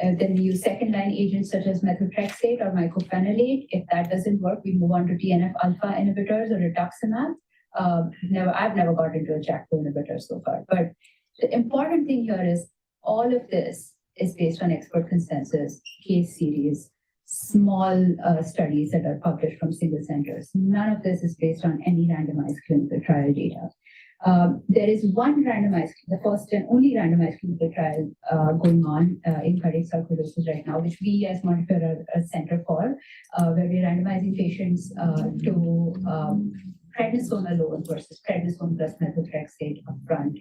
Then we use second line agents such as methotrexate or mycophenolate. If that doesn't work, we move on to TNF-alpha inhibitors or rituximab. I've never got into a JAK2 inhibitor so far. But the important thing here is all of this is based on expert consensus, case series, small studies that are published from single centers. None of this is based on any randomized clinical trial data. There is one randomized, the first and only randomized clinical trial going on in cardiac sarcoidosis right now, which we as MonteHeart are a center for, where we're randomizing patients to prednisone alone versus prednisone plus methotrexate upfront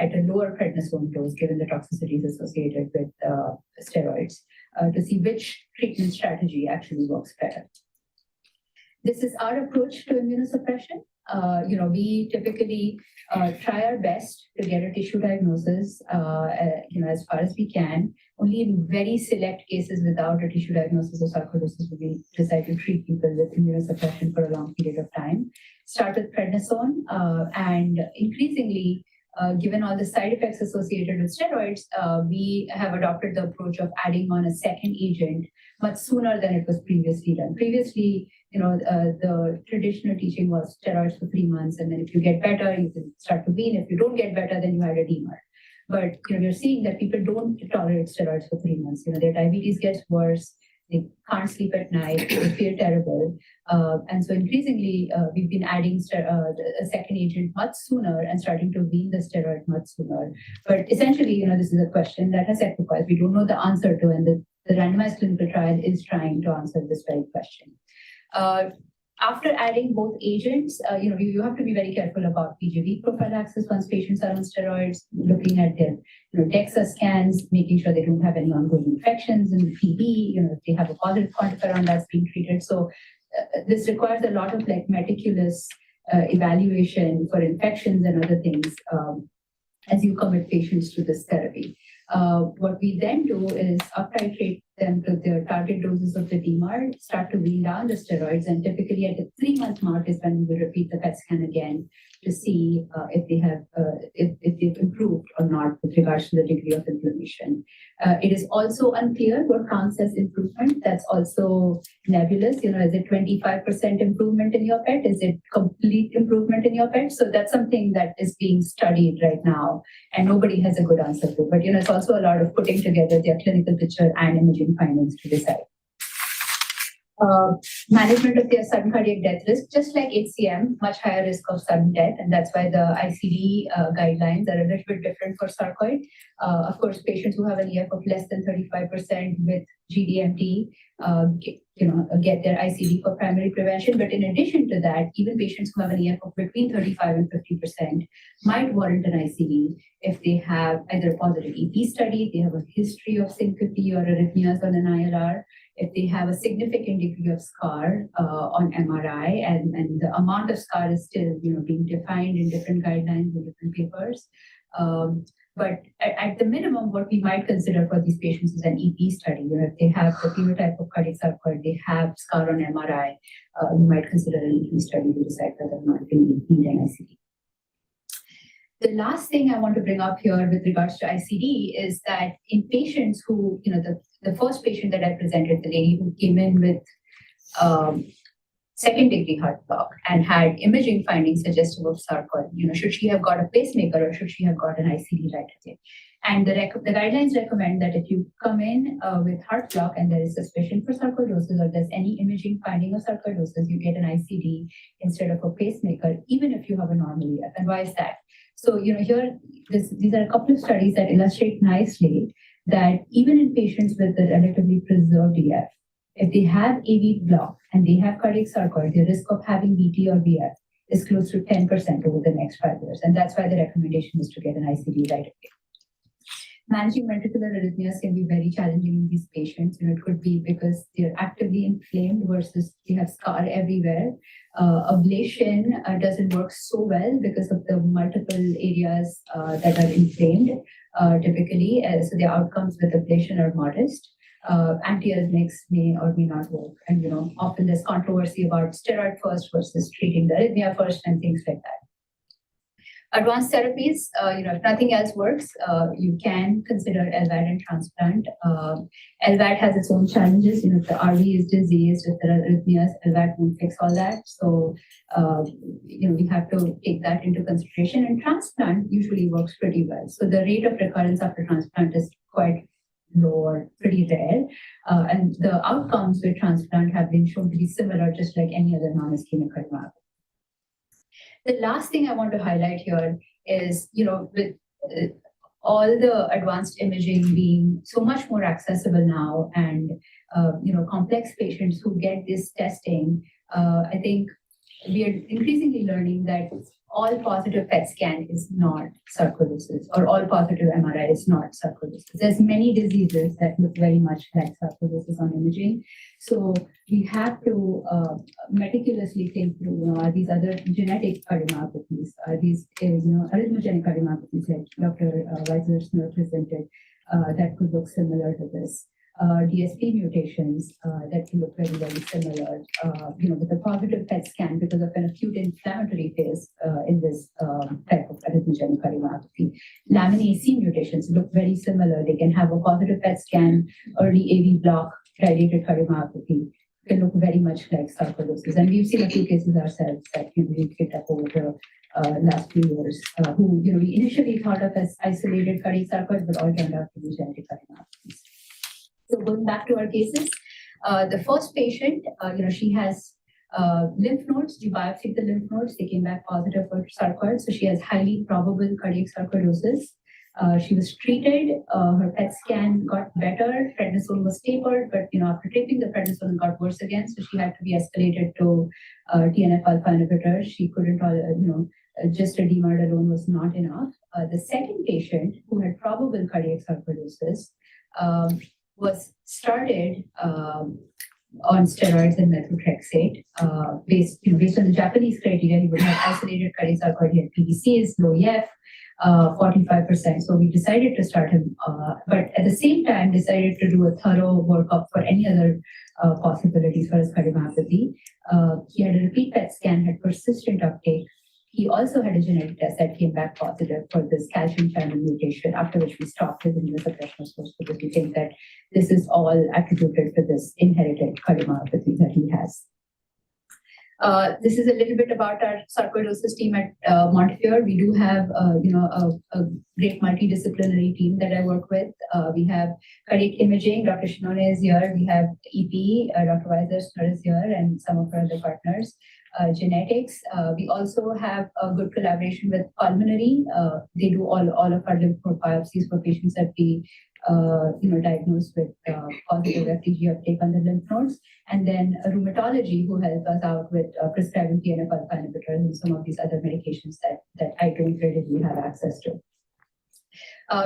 at a lower prednisone dose, given the toxicities associated with steroids, to see which treatment strategy actually works better. This is our approach to immunosuppression. We typically try our best to get a tissue diagnosis, as far as we can. Only in very select cases without a tissue diagnosis of sarcoidosis will we decide to treat people with immunosuppression for a long period of time. Start with prednisone, and increasingly, given all the side effects associated with steroids, we have adopted the approach of adding on a second agent much sooner than it was previously done. Previously, the traditional teaching was steroids for 3 months, and then if you get better, you can start to wean. If you don't get better, then you add a DMARD. But we're seeing that people don't tolerate steroids for 3 months. Their diabetes gets worse. They can't sleep at night. They feel terrible. And so increasingly, we've been adding a second agent much sooner and starting to wean the steroid much sooner. But essentially, this is a question that has equipoise. We don't know the answer to, and the randomized clinical trial is trying to answer this very question. After adding both agents, you have to be very careful about PGV prophylaxis once patients are on steroids, looking at their DEXA scans, making sure they don't have any ongoing infections in the TB, if they have a positive quantiferon that's being treated. So this requires a lot of meticulous evaluation for infections and other things as you commit patients to this therapy. What we then do is uptitrate them to their target doses of the DMARD, start to wean down the steroids, and typically at the 3-month mark is when we repeat the PET scan again to see if they have if they've improved or not with regards to the degree of inflammation. It is also unclear what counts as improvement. That's also nebulous. Is it 25% improvement in your PET? Is it complete improvement in your PET? So that's something that is being studied right now, and nobody has a good answer to. But it's also a lot of putting together their clinical picture and imaging findings to decide. Management of their sudden cardiac death risk, just like HCM, much higher risk of sudden death, and that's why the ICD guidelines are a little bit different for sarcoid. Of course, patients who have an EF of less than 35% with GDMT, get their ICD for primary prevention. But in addition to that, even patients who have an EF of between 35 and 50% might warrant an ICD if they have either a positive EP study, they have a history of syncope or arrhythmias on an ILR, if they have a significant degree of scar on MRI, and the amount of scar is still being defined in different guidelines in different papers. But at the minimum, what we might consider for these patients is an EP study. If they have the phenotype of cardiac sarcoid, they have scar on MRI, we might consider an EP study to decide whether or not they need an ICD. The last thing I want to bring up here with regards to ICD is that in patients who, the first patient that I presented, the lady who came in with second-degree heart block and had imaging findings suggestive of sarcoid, should she have got a pacemaker or should she have got an ICD right away? And the guidelines recommend that if you come in with heart block and there is suspicion for sarcoidosis or there's any imaging finding of sarcoidosis, you get an ICD instead of a pacemaker, even if you have a normal EF. And why is that? So, here, these are a couple of studies that illustrate nicely that even in patients with a relatively preserved EF, if they have AV block and they have cardiac sarcoid, the risk of having VT or VF is close to 10% over the next 5 years. And that's why the recommendation is to get an ICD right away. Managing ventricular arrhythmias can be very challenging in these patients. It could be because they're actively inflamed versus they have scar everywhere. Ablation doesn't work so well because of the multiple areas that are inflamed typically. So the outcomes with ablation are modest. Antiarrhythmics may or may not work. And, often there's controversy about steroid first versus treating the arrhythmia first and things like that. Advanced therapies, if nothing else works, you can consider LVAD and transplant. LVAD has its own challenges. If the RV is diseased, if there are arrhythmias, LVAD won't fix all that. So, we have to take that into consideration. And transplant usually works pretty well. So the rate of recurrence after transplant is quite low or pretty rare. And the outcomes with transplant have been shown to be similar, just like any other non-ischemic cardiomyopathy. The last thing I want to highlight here is, with all the advanced imaging being so much more accessible now and, complex patients who get this testing, I think we are increasingly learning that all positive PET scan is not sarcoidosis or all positive MRI is not sarcoidosis. There's many diseases that look very much like sarcoidosis on imaging. So we have to meticulously think through, are these other genetic cardiomyopathies, are these, arrhythmogenic cardiomyopathies like Dr. Weiser presented that could look similar to this. DSP mutations that can look very, very similar, with a positive PET scan because of an acute inflammatory phase in this type of arrhythmogenic cardiomyopathy. Lamin AC mutations look very similar. They can have a positive PET scan, early AV block, dilated cardiomyopathy, can look very much like sarcoidosis. And we've seen a few cases ourselves that we've picked up over the last few years, who we initially thought of as isolated cardiac sarcoid, but all turned out to be genetic cardiomyopathies. So going back to our cases, the first patient, she has lymph nodes. We biopsied the lymph nodes. They came back positive for sarcoid. So she has highly probable cardiac sarcoidosis. She was treated. Her PET scan got better. Prednisone was tapered, but after taping the prednisone, it got worse again. So she had to be escalated to TNF alpha inhibitor. She couldn't, just a DMARD alone was not enough. The second patient who had probable cardiac sarcoidosis was started on steroids and methotrexate. Based on the Japanese criteria, he would have isolated cardiac sarcoid, he had PVCs, low EF, 45%. So we decided to start him, but at the same time decided to do a thorough workup for any other possibilities for his cardiomyopathy. He had a repeat PET scan, had persistent uptake. He also had a genetic test that came back positive for this calcium channel mutation, after which we stopped his immunosuppression course because we think that this is all attributed to this inherited cardiomyopathy that he has. This is a little bit about our sarcoidosis team at MonteHeart. We do have, a great multidisciplinary team that I work with. We have cardiac imaging, Dr. Shinone is here. We have EP, Dr. Weiser is here, and some of our other partners. Genetics. We also have a good collaboration with pulmonary. They do all of our lymph node biopsies for patients that we diagnosed with positive FTG uptake on the lymph nodes. And then rheumatology, who helps us out with prescribing TNF-alpha inhibitors and some of these other medications that I don't readily have access to.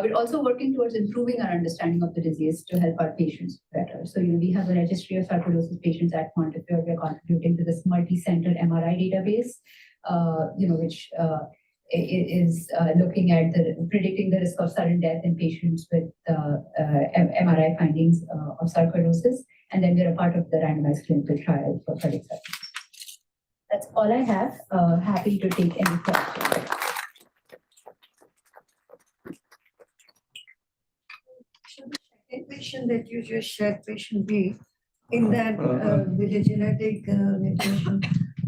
We're also working towards improving our understanding of the disease to help our patients better. So, we have a registry of sarcoidosis patients at MonteHeart. We're contributing to this multi-center MRI database, which is looking at predicting the risk of sudden death in patients with MRI findings of sarcoidosis. And then we're a part of the randomized clinical trial for cardiac sarcoidosis. That's all I have. Happy to take any questions. The patient that you just shared, patient B, in that with the genetic mutation,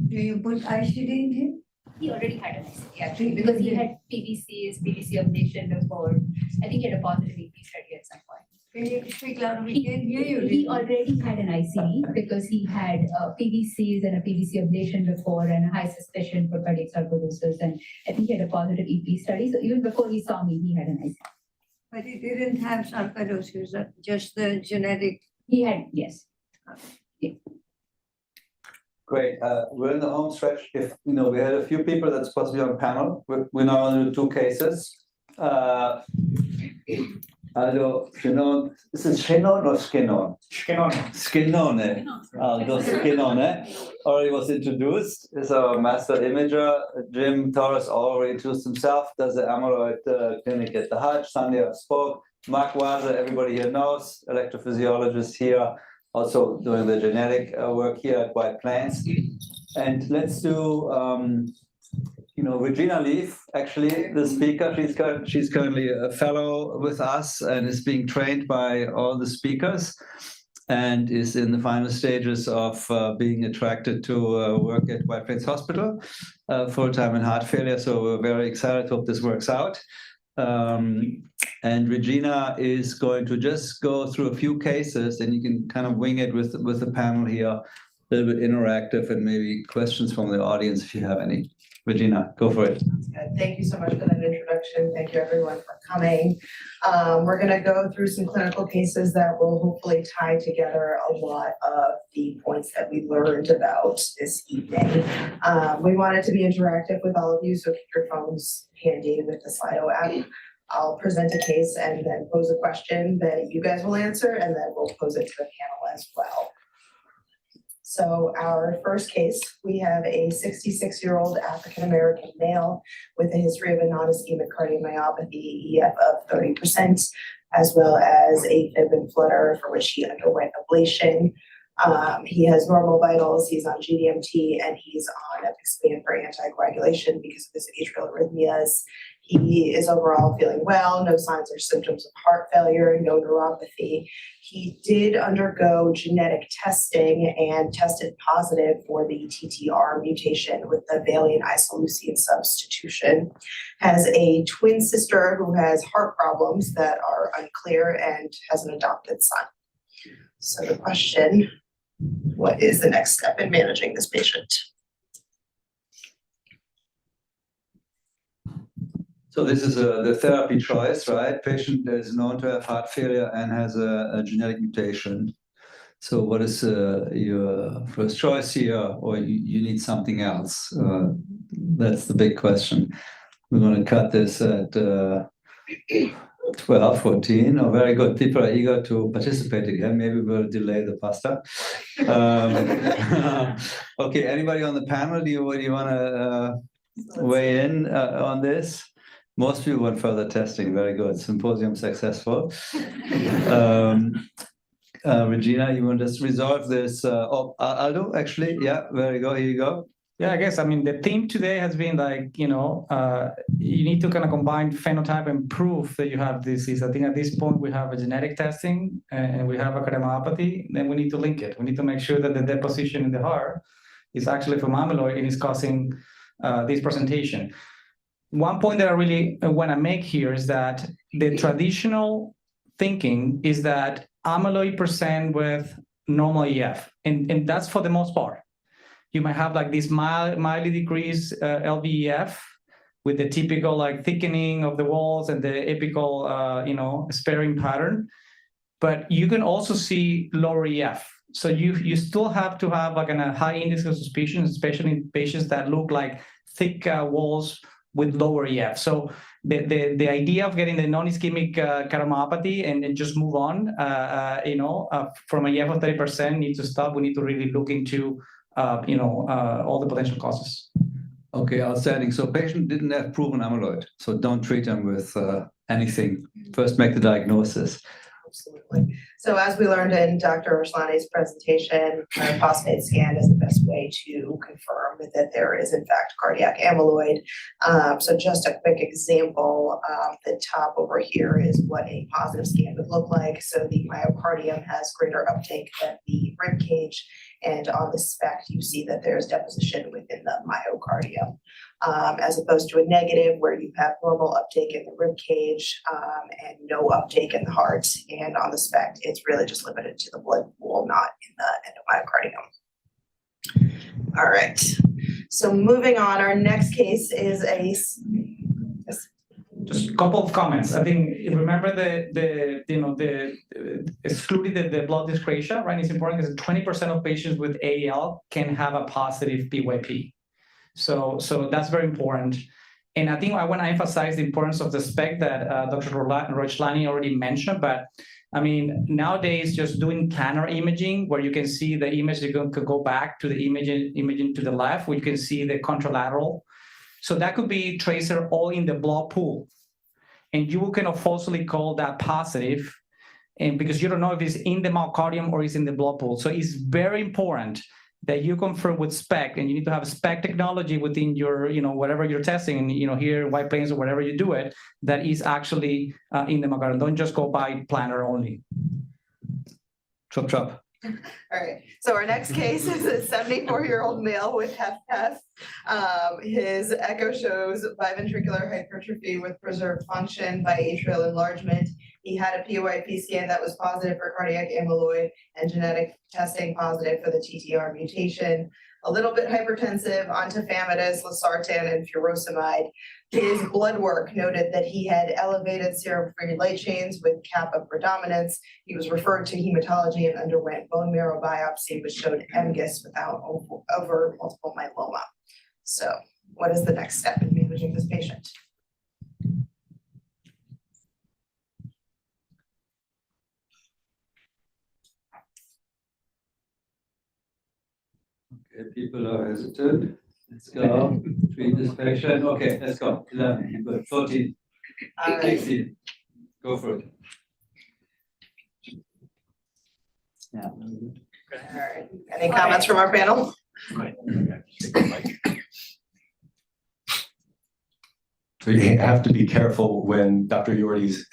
do you put ICD in him? He already had an ICD actually, because he had PVC ablation before. I think he had a positive EP study at some point. Can you speak louder? We can't hear you. He already had an ICD because he had PVCs and a PVC ablation before and a high suspicion for cardiac sarcoidosis. And I think he had a positive EP study. So even before he saw me, he had an ICD. But he didn't have sarcoidosis, just the genetic. He had, yes. Yeah. Great. We're in the home stretch. If we had a few people that's supposed to be on the panel. We're now on to 2 cases. This is Shinone or Skinone? Skinone. Skinone already was introduced. Is our master imager. Jim Torres already introduced himself. Does the amyloid clinic at the Hutch. Sunday I spoke. Mark Weiser, everybody here knows, electrophysiologist here, also doing the genetic work here at White Plains. And let's do, Regina Leaf, actually, the speaker. She's currently a fellow with us and is being trained by all the speakers and is in the final stages of being attracted to work at White Plains Hospital, full-time in heart failure. So we're very excited. Hope this works out. And Regina is going to just go through a few cases, and you can kind of wing it with the panel here, a little bit interactive, and maybe questions from the audience if you have any. Regina, go for it. Thank you so much for that introduction. Thank you everyone for coming. We're going to go through some clinical cases that will hopefully tie together a lot of the points that we learned about this evening. We want it to be interactive with all of you, so keep your phones handy with the Slido app. I'll present a case and then pose a question that you guys will answer, and then we'll pose it to the panel as well. So our first case, we have a 66-year-old African-American male with a history of a non-ischemic cardiomyopathy, EF of 30%, as well as AFib and flutter, for which he underwent ablation. He has normal vitals, he's on GDMT, and he's on Epixaban for anticoagulation because of his atrial arrhythmias. He is overall feeling well, no signs or symptoms of heart failure, no neuropathy. He did undergo genetic testing and tested positive for the TTR mutation with the valine isoleucine substitution. Has a twin sister who has heart problems that are unclear and has an adopted son. So the question, what is the next step in managing this patient? So this is the therapy choice, right? Patient is known to have heart failure and has a genetic mutation. So what is your first choice here, or you need something else? That's the big question. We're going to cut this at 12:14. Oh, very good. People are eager to participate again. Maybe we'll delay the pasta. Okay, anybody on the panel? Do you want to weigh in on this? Most people want further testing. Very good. Symposium successful. Regina, you want to just resolve this? Aldo, actually, yeah, very good. Here you go. Yeah, I guess, I mean, the theme today has been like, you need to kind of combine phenotype and proof that you have disease. I think at this point we have a genetic testing and we have a cardiomyopathy, then we need to link it. We need to make sure that the deposition in the heart is actually from amyloid and is causing this presentation. One point that I really want to make here is that the traditional thinking is that amyloid present with normal EF, and that's for the most part. You might have like this mildly decreased LVEF with the typical like thickening of the walls and the apical, sparing pattern. But you can also see lower EF. So you still have to have like a high index of suspicion, especially in patients that look like thick walls with lower EF. So the idea of getting the non-ischemic cardiomyopathy and just move on, from a EF of 30% needs to stop. We need to really look into all the potential causes. Okay, outstanding. So patient didn't have proven amyloid, so don't treat them with anything. First, make the diagnosis. Absolutely. So as we learned in Dr. Arslani's presentation, a phosphate scan is the best way to confirm that there is in fact cardiac amyloid. So just a quick example, the top over here is what a positive scan would look like. So the myocardium has greater uptake than the rib cage, and on the SPECT you see that there's deposition within the myocardium. As opposed to a negative where you have normal uptake in the rib cage and no uptake in the heart. And on the SPECT, it's really just limited to the blood pool, not in the endomyocardium. All right. So moving on, our next case is Just a couple of comments. I think remember excluding the blood dyscrasia, right? It's important because 20% of patients with AL can have a positive PYP. So that's very important. And I think I want to emphasize the importance of the SPECT that Dr. Rochlani already mentioned. But I mean, nowadays, just doing planar imaging, where you can see the image, you could go back to the imaging to the left, where you can see the contralateral. So that could be tracer all in the blood pool. And you can falsely call that positive, and because you don't know if it's in the myocardium or it's in the blood pool. So it's very important that you confirm with SPECT, and you need to have SPECT technology within your, whatever you're testing, and here in White Plains or wherever you do it, that is actually in the myocardium. Don't just go by planar only. Chop. All right, so our next case is a 74-year-old male with HFpEF. His echo shows biventricular hypertrophy with preserved function by atrial enlargement. He had a PYP scan that was positive for cardiac amyloid and genetic testing positive for the TTR mutation. A little bit hypertensive on tafamidis, losartan, and furosemide. His blood work noted that he had elevated serum free light chains with kappa predominance. He was referred to hematology and underwent bone marrow biopsy, which showed MGUS without over multiple myeloma. So what is the next step in managing this patient? Okay, people are hesitant. Let's go. Treat this patient. Okay, let's go. 11, good. 14, 16. Go for it. Yeah. All right. Any comments from our panel? So you have to be careful when Dr. Yordi's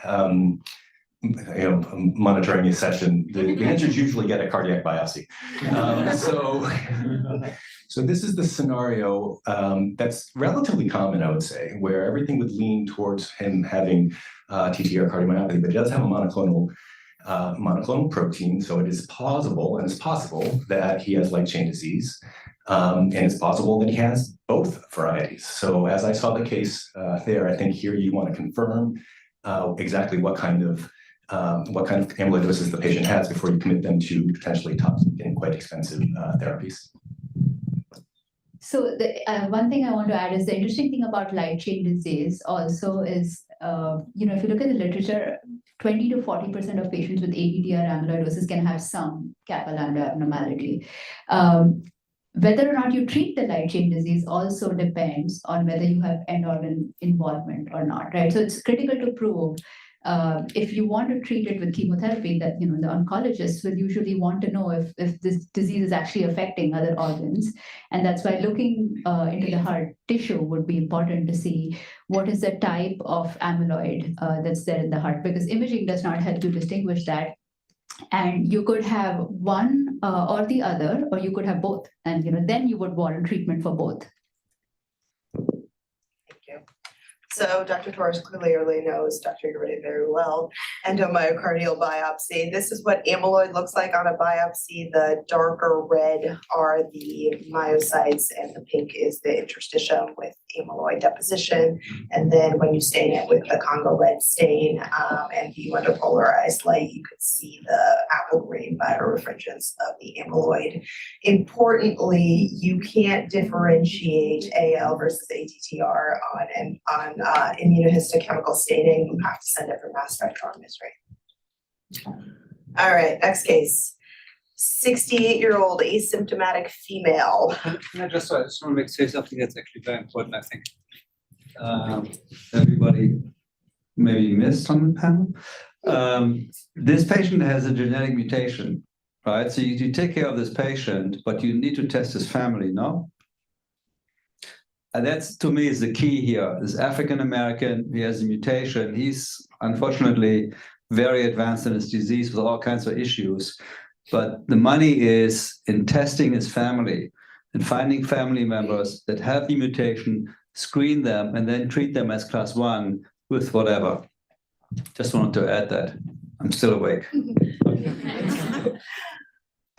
monitoring a session. The answers usually get a cardiac biopsy. So this is the scenario that's relatively common, I would say, where everything would lean towards him having TTR cardiomyopathy, but he does have a monoclonal protein. So it is plausible and it's possible that he has light chain disease. And it's possible that he has both varieties. So as I saw the case there, I think here you want to confirm exactly what kind of amyloidosis the patient has before you commit them to potentially toxic and quite expensive therapies. So the one thing I want to add is the interesting thing about light chain disease also is, if you look at the literature, 20 to 40% of patients with ATTR amyloidosis can have some kappa lambda abnormality. Whether or not you treat the light chain disease also depends on whether you have end organ involvement or not, right? So it's critical to prove if you want to treat it with chemotherapy, that the oncologists will usually want to know if this disease is actually affecting other organs, and that's why looking into the heart tissue would be important to see what is the type of amyloid that's there in the heart, because imaging does not help you distinguish that. And you could have one or the other, or you could have both, and then you would warrant treatment for both. Thank you. So Dr. Torres clearly knows Dr. Uribe very well. Endomyocardial biopsy. This is what amyloid looks like on a biopsy. The darker red are the myocytes, and the pink is the interstitium with amyloid deposition. And then when you stain it with the Congo red stain and view under polarized light, you could see the apple green birefringence of the amyloid. Importantly, you can't differentiate AL versus ATTR on immunohistochemical staining. You have to send it for mass spectrometry. All right, next case. 68-year-old asymptomatic female. Can I just want to say something that's actually very important, I think. Everybody maybe missed on the panel. This patient has a genetic mutation, right? So you take care of this patient, but you need to test his family, no? And that's, to me, is the key here. This African-American, he has a mutation. He's unfortunately very advanced in his disease with all kinds of issues. But the money is in testing his family and finding family members that have the mutation, screen them, and then treat them as class 1 with whatever. Just wanted to add that. I'm still awake.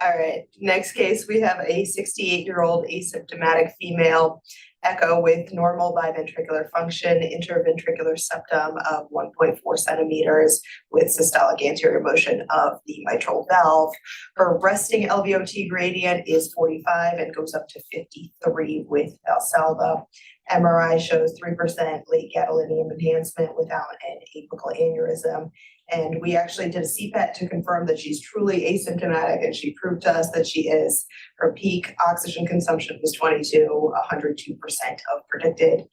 All right, next case, we have a 68-year-old asymptomatic female, echo with normal biventricular function, interventricular septum of 1.4 centimeters with systolic anterior motion of the mitral valve. Her resting LVOT gradient is 45 and goes up to 53 with Valsalva. MRI shows 3% late gadolinium enhancement without an apical aneurysm. And we actually did a CPET to confirm that she's truly asymptomatic, and she proved to us that she is. Her peak oxygen consumption was 22, 102% of predicted.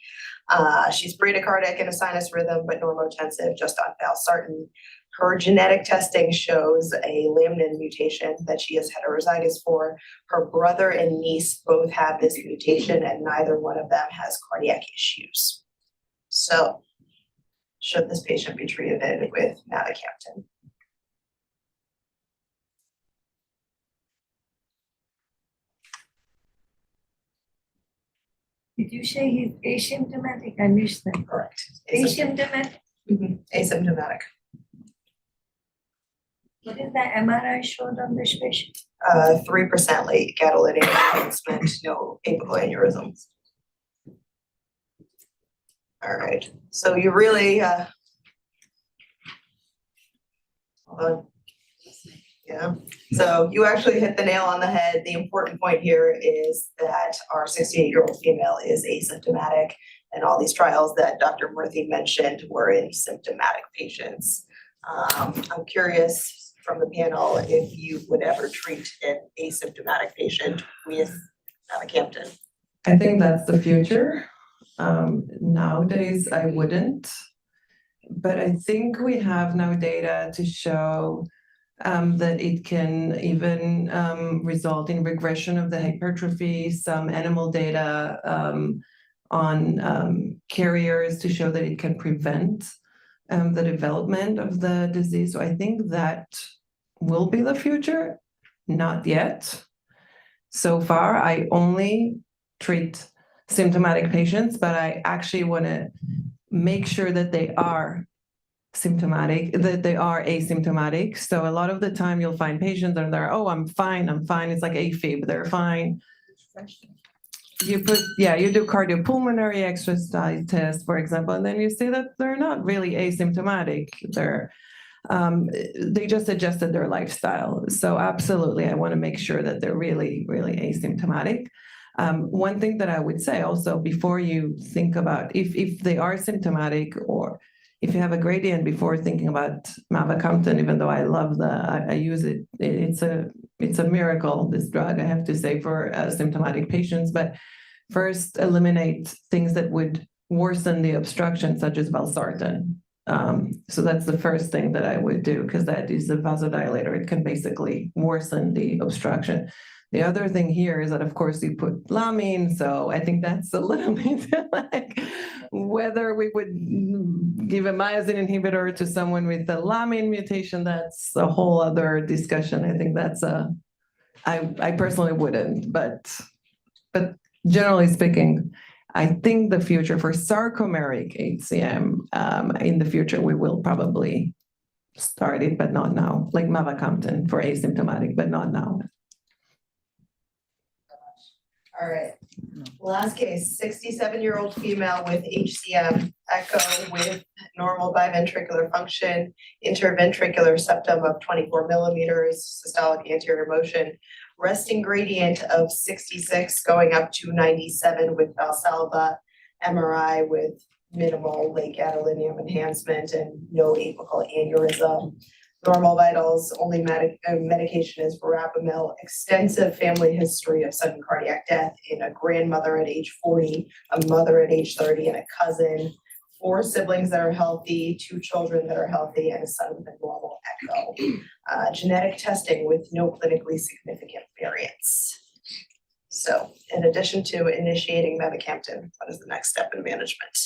She's bradycardic in a sinus rhythm, but normotensive just on valsartan. Her genetic testing shows a laminin mutation that she is heterozygous for. Her brother and niece both have this mutation, and neither one of them has cardiac issues. So, should this patient be treated with mavacamten? Did you say he's asymptomatic? I missed that. Correct. Asymptomatic? Asymptomatic. What is the MRI showed on this patient? 3% late gadolinium enhancement, no apical aneurysms. All right, so you really, hold on. Yeah, so you actually hit the nail on the head. The important point here is that our 68-year-old female is asymptomatic, and all these trials that Dr. Murthy mentioned were in symptomatic patients. I'm curious from the panel if you would ever treat an asymptomatic patient with mavacamten. I think that's the future. Nowadays, I wouldn't, but I think we have now data to show that it can even result in regression of the hypertrophy, some animal data on carriers to show that it can prevent the development of the disease. So I think that will be the future, not yet. So far, I only treat symptomatic patients, but I actually want to make sure that they are symptomatic, that they are asymptomatic. So a lot of the time you'll find patients that are, oh, I'm fine. It's like AFib, they're fine. You do cardiopulmonary exercise test, for example, and then you see that they're not really asymptomatic. They just adjusted their lifestyle. So absolutely, I want to make sure that they're really, really asymptomatic. One thing that I would say also, before you think about if they are symptomatic, or if you have a gradient before thinking about mavacamten, even though I love I use it, it's a miracle, this drug, I have to say, for symptomatic patients. But first, eliminate things that would worsen the obstruction, such as valsartan. So that's the first thing that I would do, because that is a vasodilator. It can basically worsen the obstruction. The other thing here is that, of course, you put lamine, so I think that's a little bit like whether we would give a myosin inhibitor to someone with a lamine mutation, that's a whole other discussion. I think that's I personally wouldn't, but generally speaking, I think the future for sarcomeric HCM, in the future, we will probably start it, but not now, like mavacamten for asymptomatic, but not now. All right. Last case, 67-year-old female with HCM, echo with normal biventricular function, interventricular septum of 24 millimeters, systolic anterior motion, resting gradient of 66 going up to 97 with Valsalva, MRI with minimal late gadolinium enhancement and no apical aneurysm. Normal vitals, only medication is verapamil, extensive family history of sudden cardiac death in a grandmother at age 40, a mother at age 30, and a cousin, 4 siblings that are healthy, 2 children that are healthy, and a son with a normal echo. Genetic testing with no clinically significant variants. So in addition to initiating mavacamten, what is the next step in management?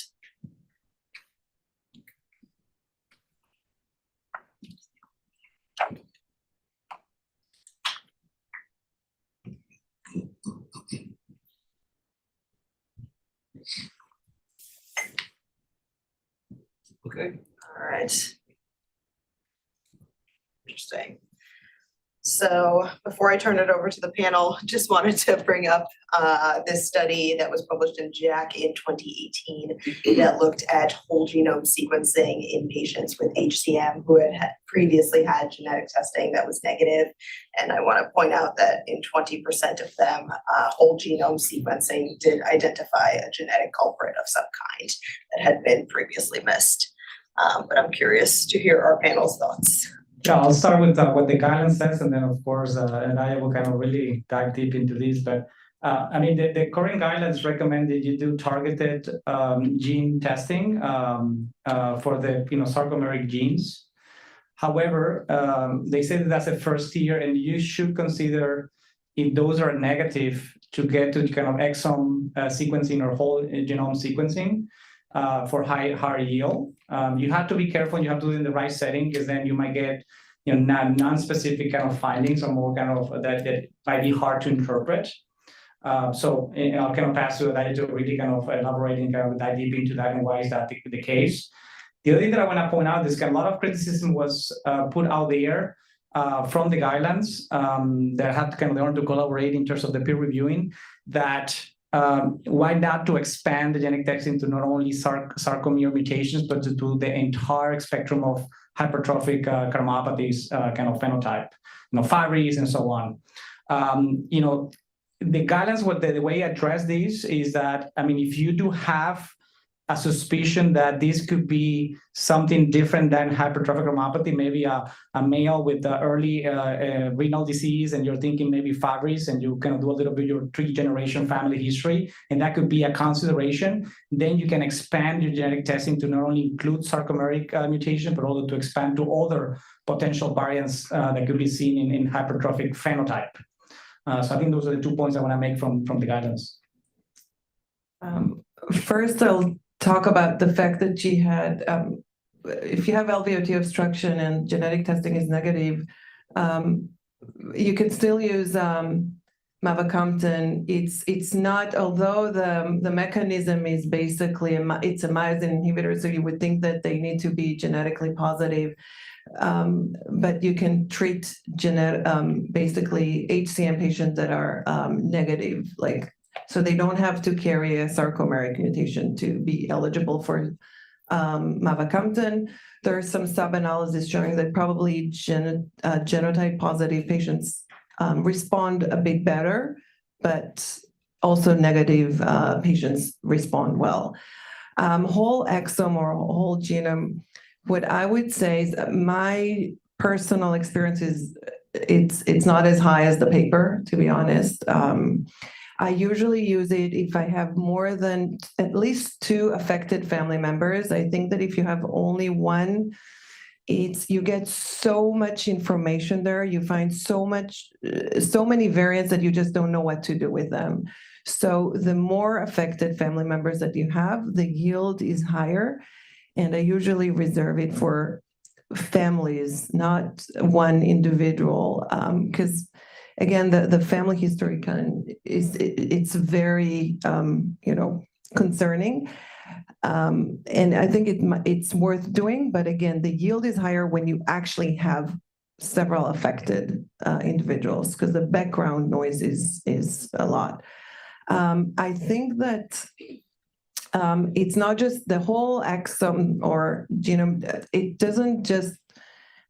Okay. All right. Interesting. So before I turn it over to the panel, just wanted to bring up this study that was published in Nyack in 2018 that looked at whole genome sequencing in patients with HCM who had previously had genetic testing that was negative. And I want to point out that in 20% of them, whole genome sequencing did identify a genetic culprit of some kind that had been previously missed. But I'm curious to hear our panel's thoughts. Yeah, I'll start with what the guidelines says, and then of course, and I will kind of really dive deep into this. But I mean, the current guidelines recommend that you do targeted gene testing for the sarcomeric genes. However, they say that that's a first year, and you should consider if those are negative to get to kind of exome sequencing or whole genome sequencing for higher yield. You have to be careful, and you have to do it in the right setting, because then you might get non-specific kind of findings or more kind of that might be hard to interpret. So I'll kind of pass to that to really kind of elaborate and kind of dive deep into that and why is that the case. The other thing that I want to point out is that a lot of criticism was put out there from the guidelines that had to kind of learn to collaborate in terms of the peer reviewing, that why not to expand the genetic testing to not only sarcomere mutations, but to do the entire spectrum of hypertrophic cardiomyopathies kind of phenotype, Fabry's and so on. The guidelines, the way I address these is that, I mean, if you do have a suspicion that this could be something different than hypertrophic cardiomyopathy, maybe a male with early renal disease, and you're thinking maybe Fabry's, and you kind of do a little bit of your 3-generation family history, and that could be a consideration, then you can expand your genetic testing to not only include sarcomeric mutation, but also to expand to other potential variants that could be seen in hypertrophic phenotype. So I think those are the 2 points I want to make from the guidance. First, I'll talk about the fact that she had, if you have LVOT obstruction and genetic testing is negative, you can still use mavacamten. It's not, although the mechanism is basically, it's a myosin inhibitor, so you would think that they need to be genetically positive. But you can treat basically HCM patients that are negative, so they don't have to carry a sarcomeric mutation to be eligible for mavacamten. There are some sub-analysis showing that probably genotype positive patients respond a bit better, but also negative patients respond well. Whole exome or whole genome, what I would say is that my personal experience is it's not as high as the paper, to be honest. I usually use it if I have more than at least 2 affected family members. I think that if you have only one, you get so much information there. You find so many variants that you just don't know what to do with them. So the more affected family members that you have, the yield is higher. And I usually reserve it for families, not one individual, because again, the family history it's very concerning. And I think it's worth doing, but again, the yield is higher when you actually have several affected individuals, because the background noise is a lot. I think that it's not just the whole exome or genome.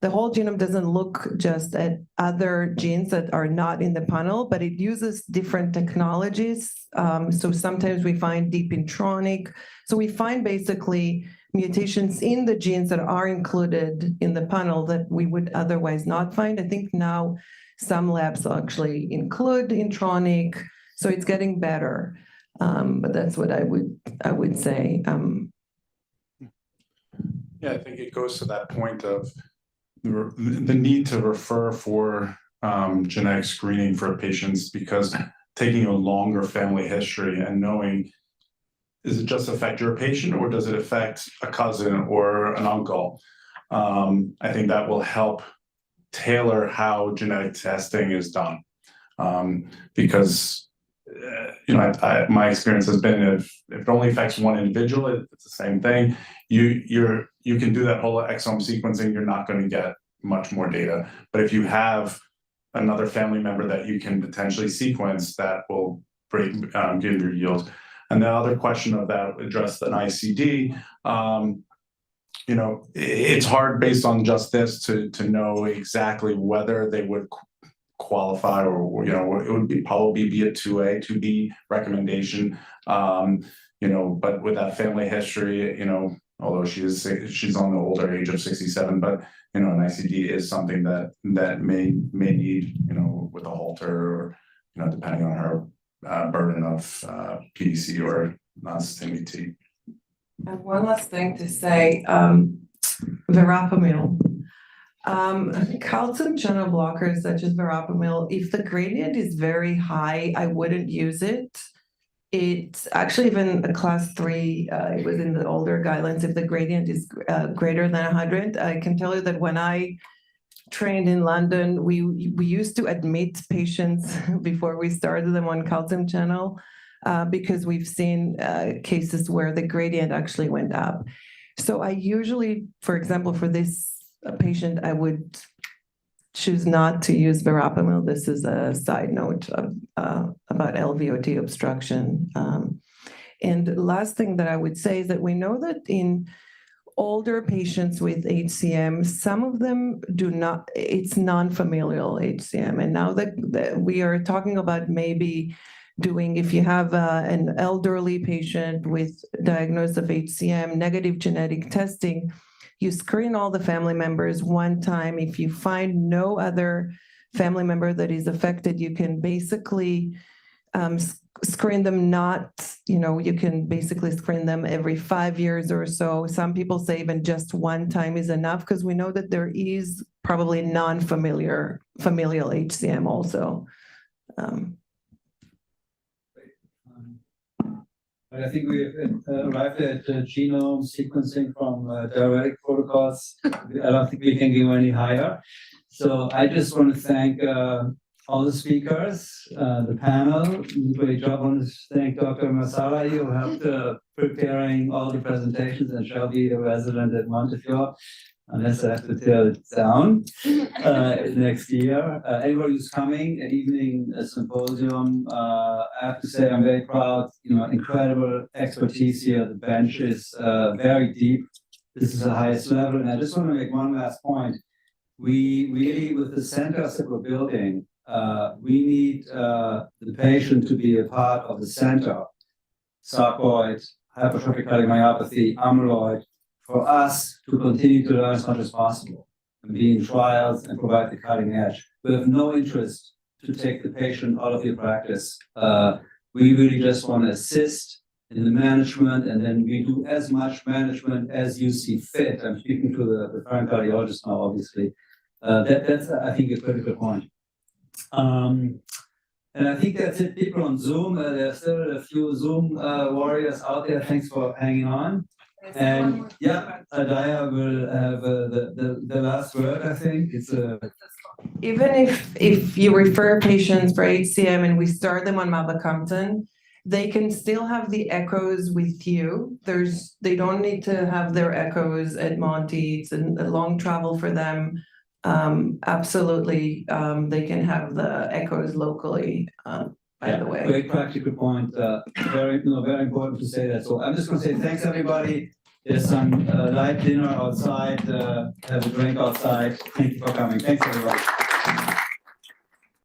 The whole genome doesn't look just at other genes that are not in the panel, but it uses different technologies. So sometimes we find deep intronic. So we find basically mutations in the genes that are included in the panel that we would otherwise not find. I think now some labs actually include intronic, so it's getting better. But that's what I would say. Yeah, I think it goes to that point of the need to refer for genetic screening for patients, because taking a longer family history and knowing, does it just affect your patient or does it affect a cousin or an uncle? I think that will help tailor how genetic testing is done. Because my experience has been if it only affects one individual, it's the same thing. You can do that whole exome sequencing, you're not going to get much more data. But if you have another family member that you can potentially sequence, that will give your yield. And the other question of that addressed an ICD. It's hard based on just this to know exactly whether they would qualify, or it would probably be a 2A, 2B recommendation. But with that family history, although she's on the older age of 67, but an ICD is something that may need, with a Holter, or depending on her burden of PDC or non-STIMI-T. I have one last thing to say. Verapamil. Calcium channel blockers such as verapamil, if the gradient is very high, I wouldn't use it. It's actually even a class 3, it was in the older guidelines, if the gradient is greater than 100. I can tell you that when I trained in London, we used to admit patients before we started them on calcium channel, because we've seen cases where the gradient actually went up. So I usually, for example, for this patient, I would choose not to use verapamil. This is a side note about LVOT obstruction. And the last thing that I would say is that we know that in older patients with HCM, some of them it's non-familial HCM. And now that we are talking about maybe doing, if you have an elderly patient with diagnosis of HCM, negative genetic testing, you screen all the family members one time. If you find no other family member that is affected, you can basically screen them you can basically screen them every 5 years or so. Some people say even just one time is enough, because we know that there is probably familial HCM also. I think we've arrived at genome sequencing from diuretic protocols. I don't think we can go any higher. So I just want to thank all the speakers, the panel. Great job. I want to thank Dr. Masala, who helped preparing all the presentations, and shall be a resident at MonteHeart, unless I have to tear it down next year. Anybody who's coming, evening symposium, I have to say I'm very proud, incredible expertise here. The bench is very deep. This is the highest level. And I just want to make one last point. We really, with the centers that we're building, we need the patient to be a part of the center. Sarcoid, hypertrophic cardiomyopathy, amyloid, for us to continue to learn as much as possible and be in trials and provide the cutting edge. We have no interest to take the patient out of your practice. We really just want to assist in the management, and then we do as much management as you see fit. I'm speaking to the referring cardiologist now, obviously. That's, I think, a critical point. And I think that's it. People on Zoom, there are still a few Zoom warriors out there. Thanks for hanging on. And yeah, Adaya will have the last word, I think. It's Even if you refer patients for HCM and we start them on mavacamten, they can still have the echoes with you. They don't need to have their echoes at Monte. It's a long travel for them. Absolutely, they can have the echoes locally, by the way. Great practical point. Very important to say that. So I'm just going to say thanks, everybody. There's some light dinner outside. Have a drink outside. Thank you for coming. Thanks, everybody.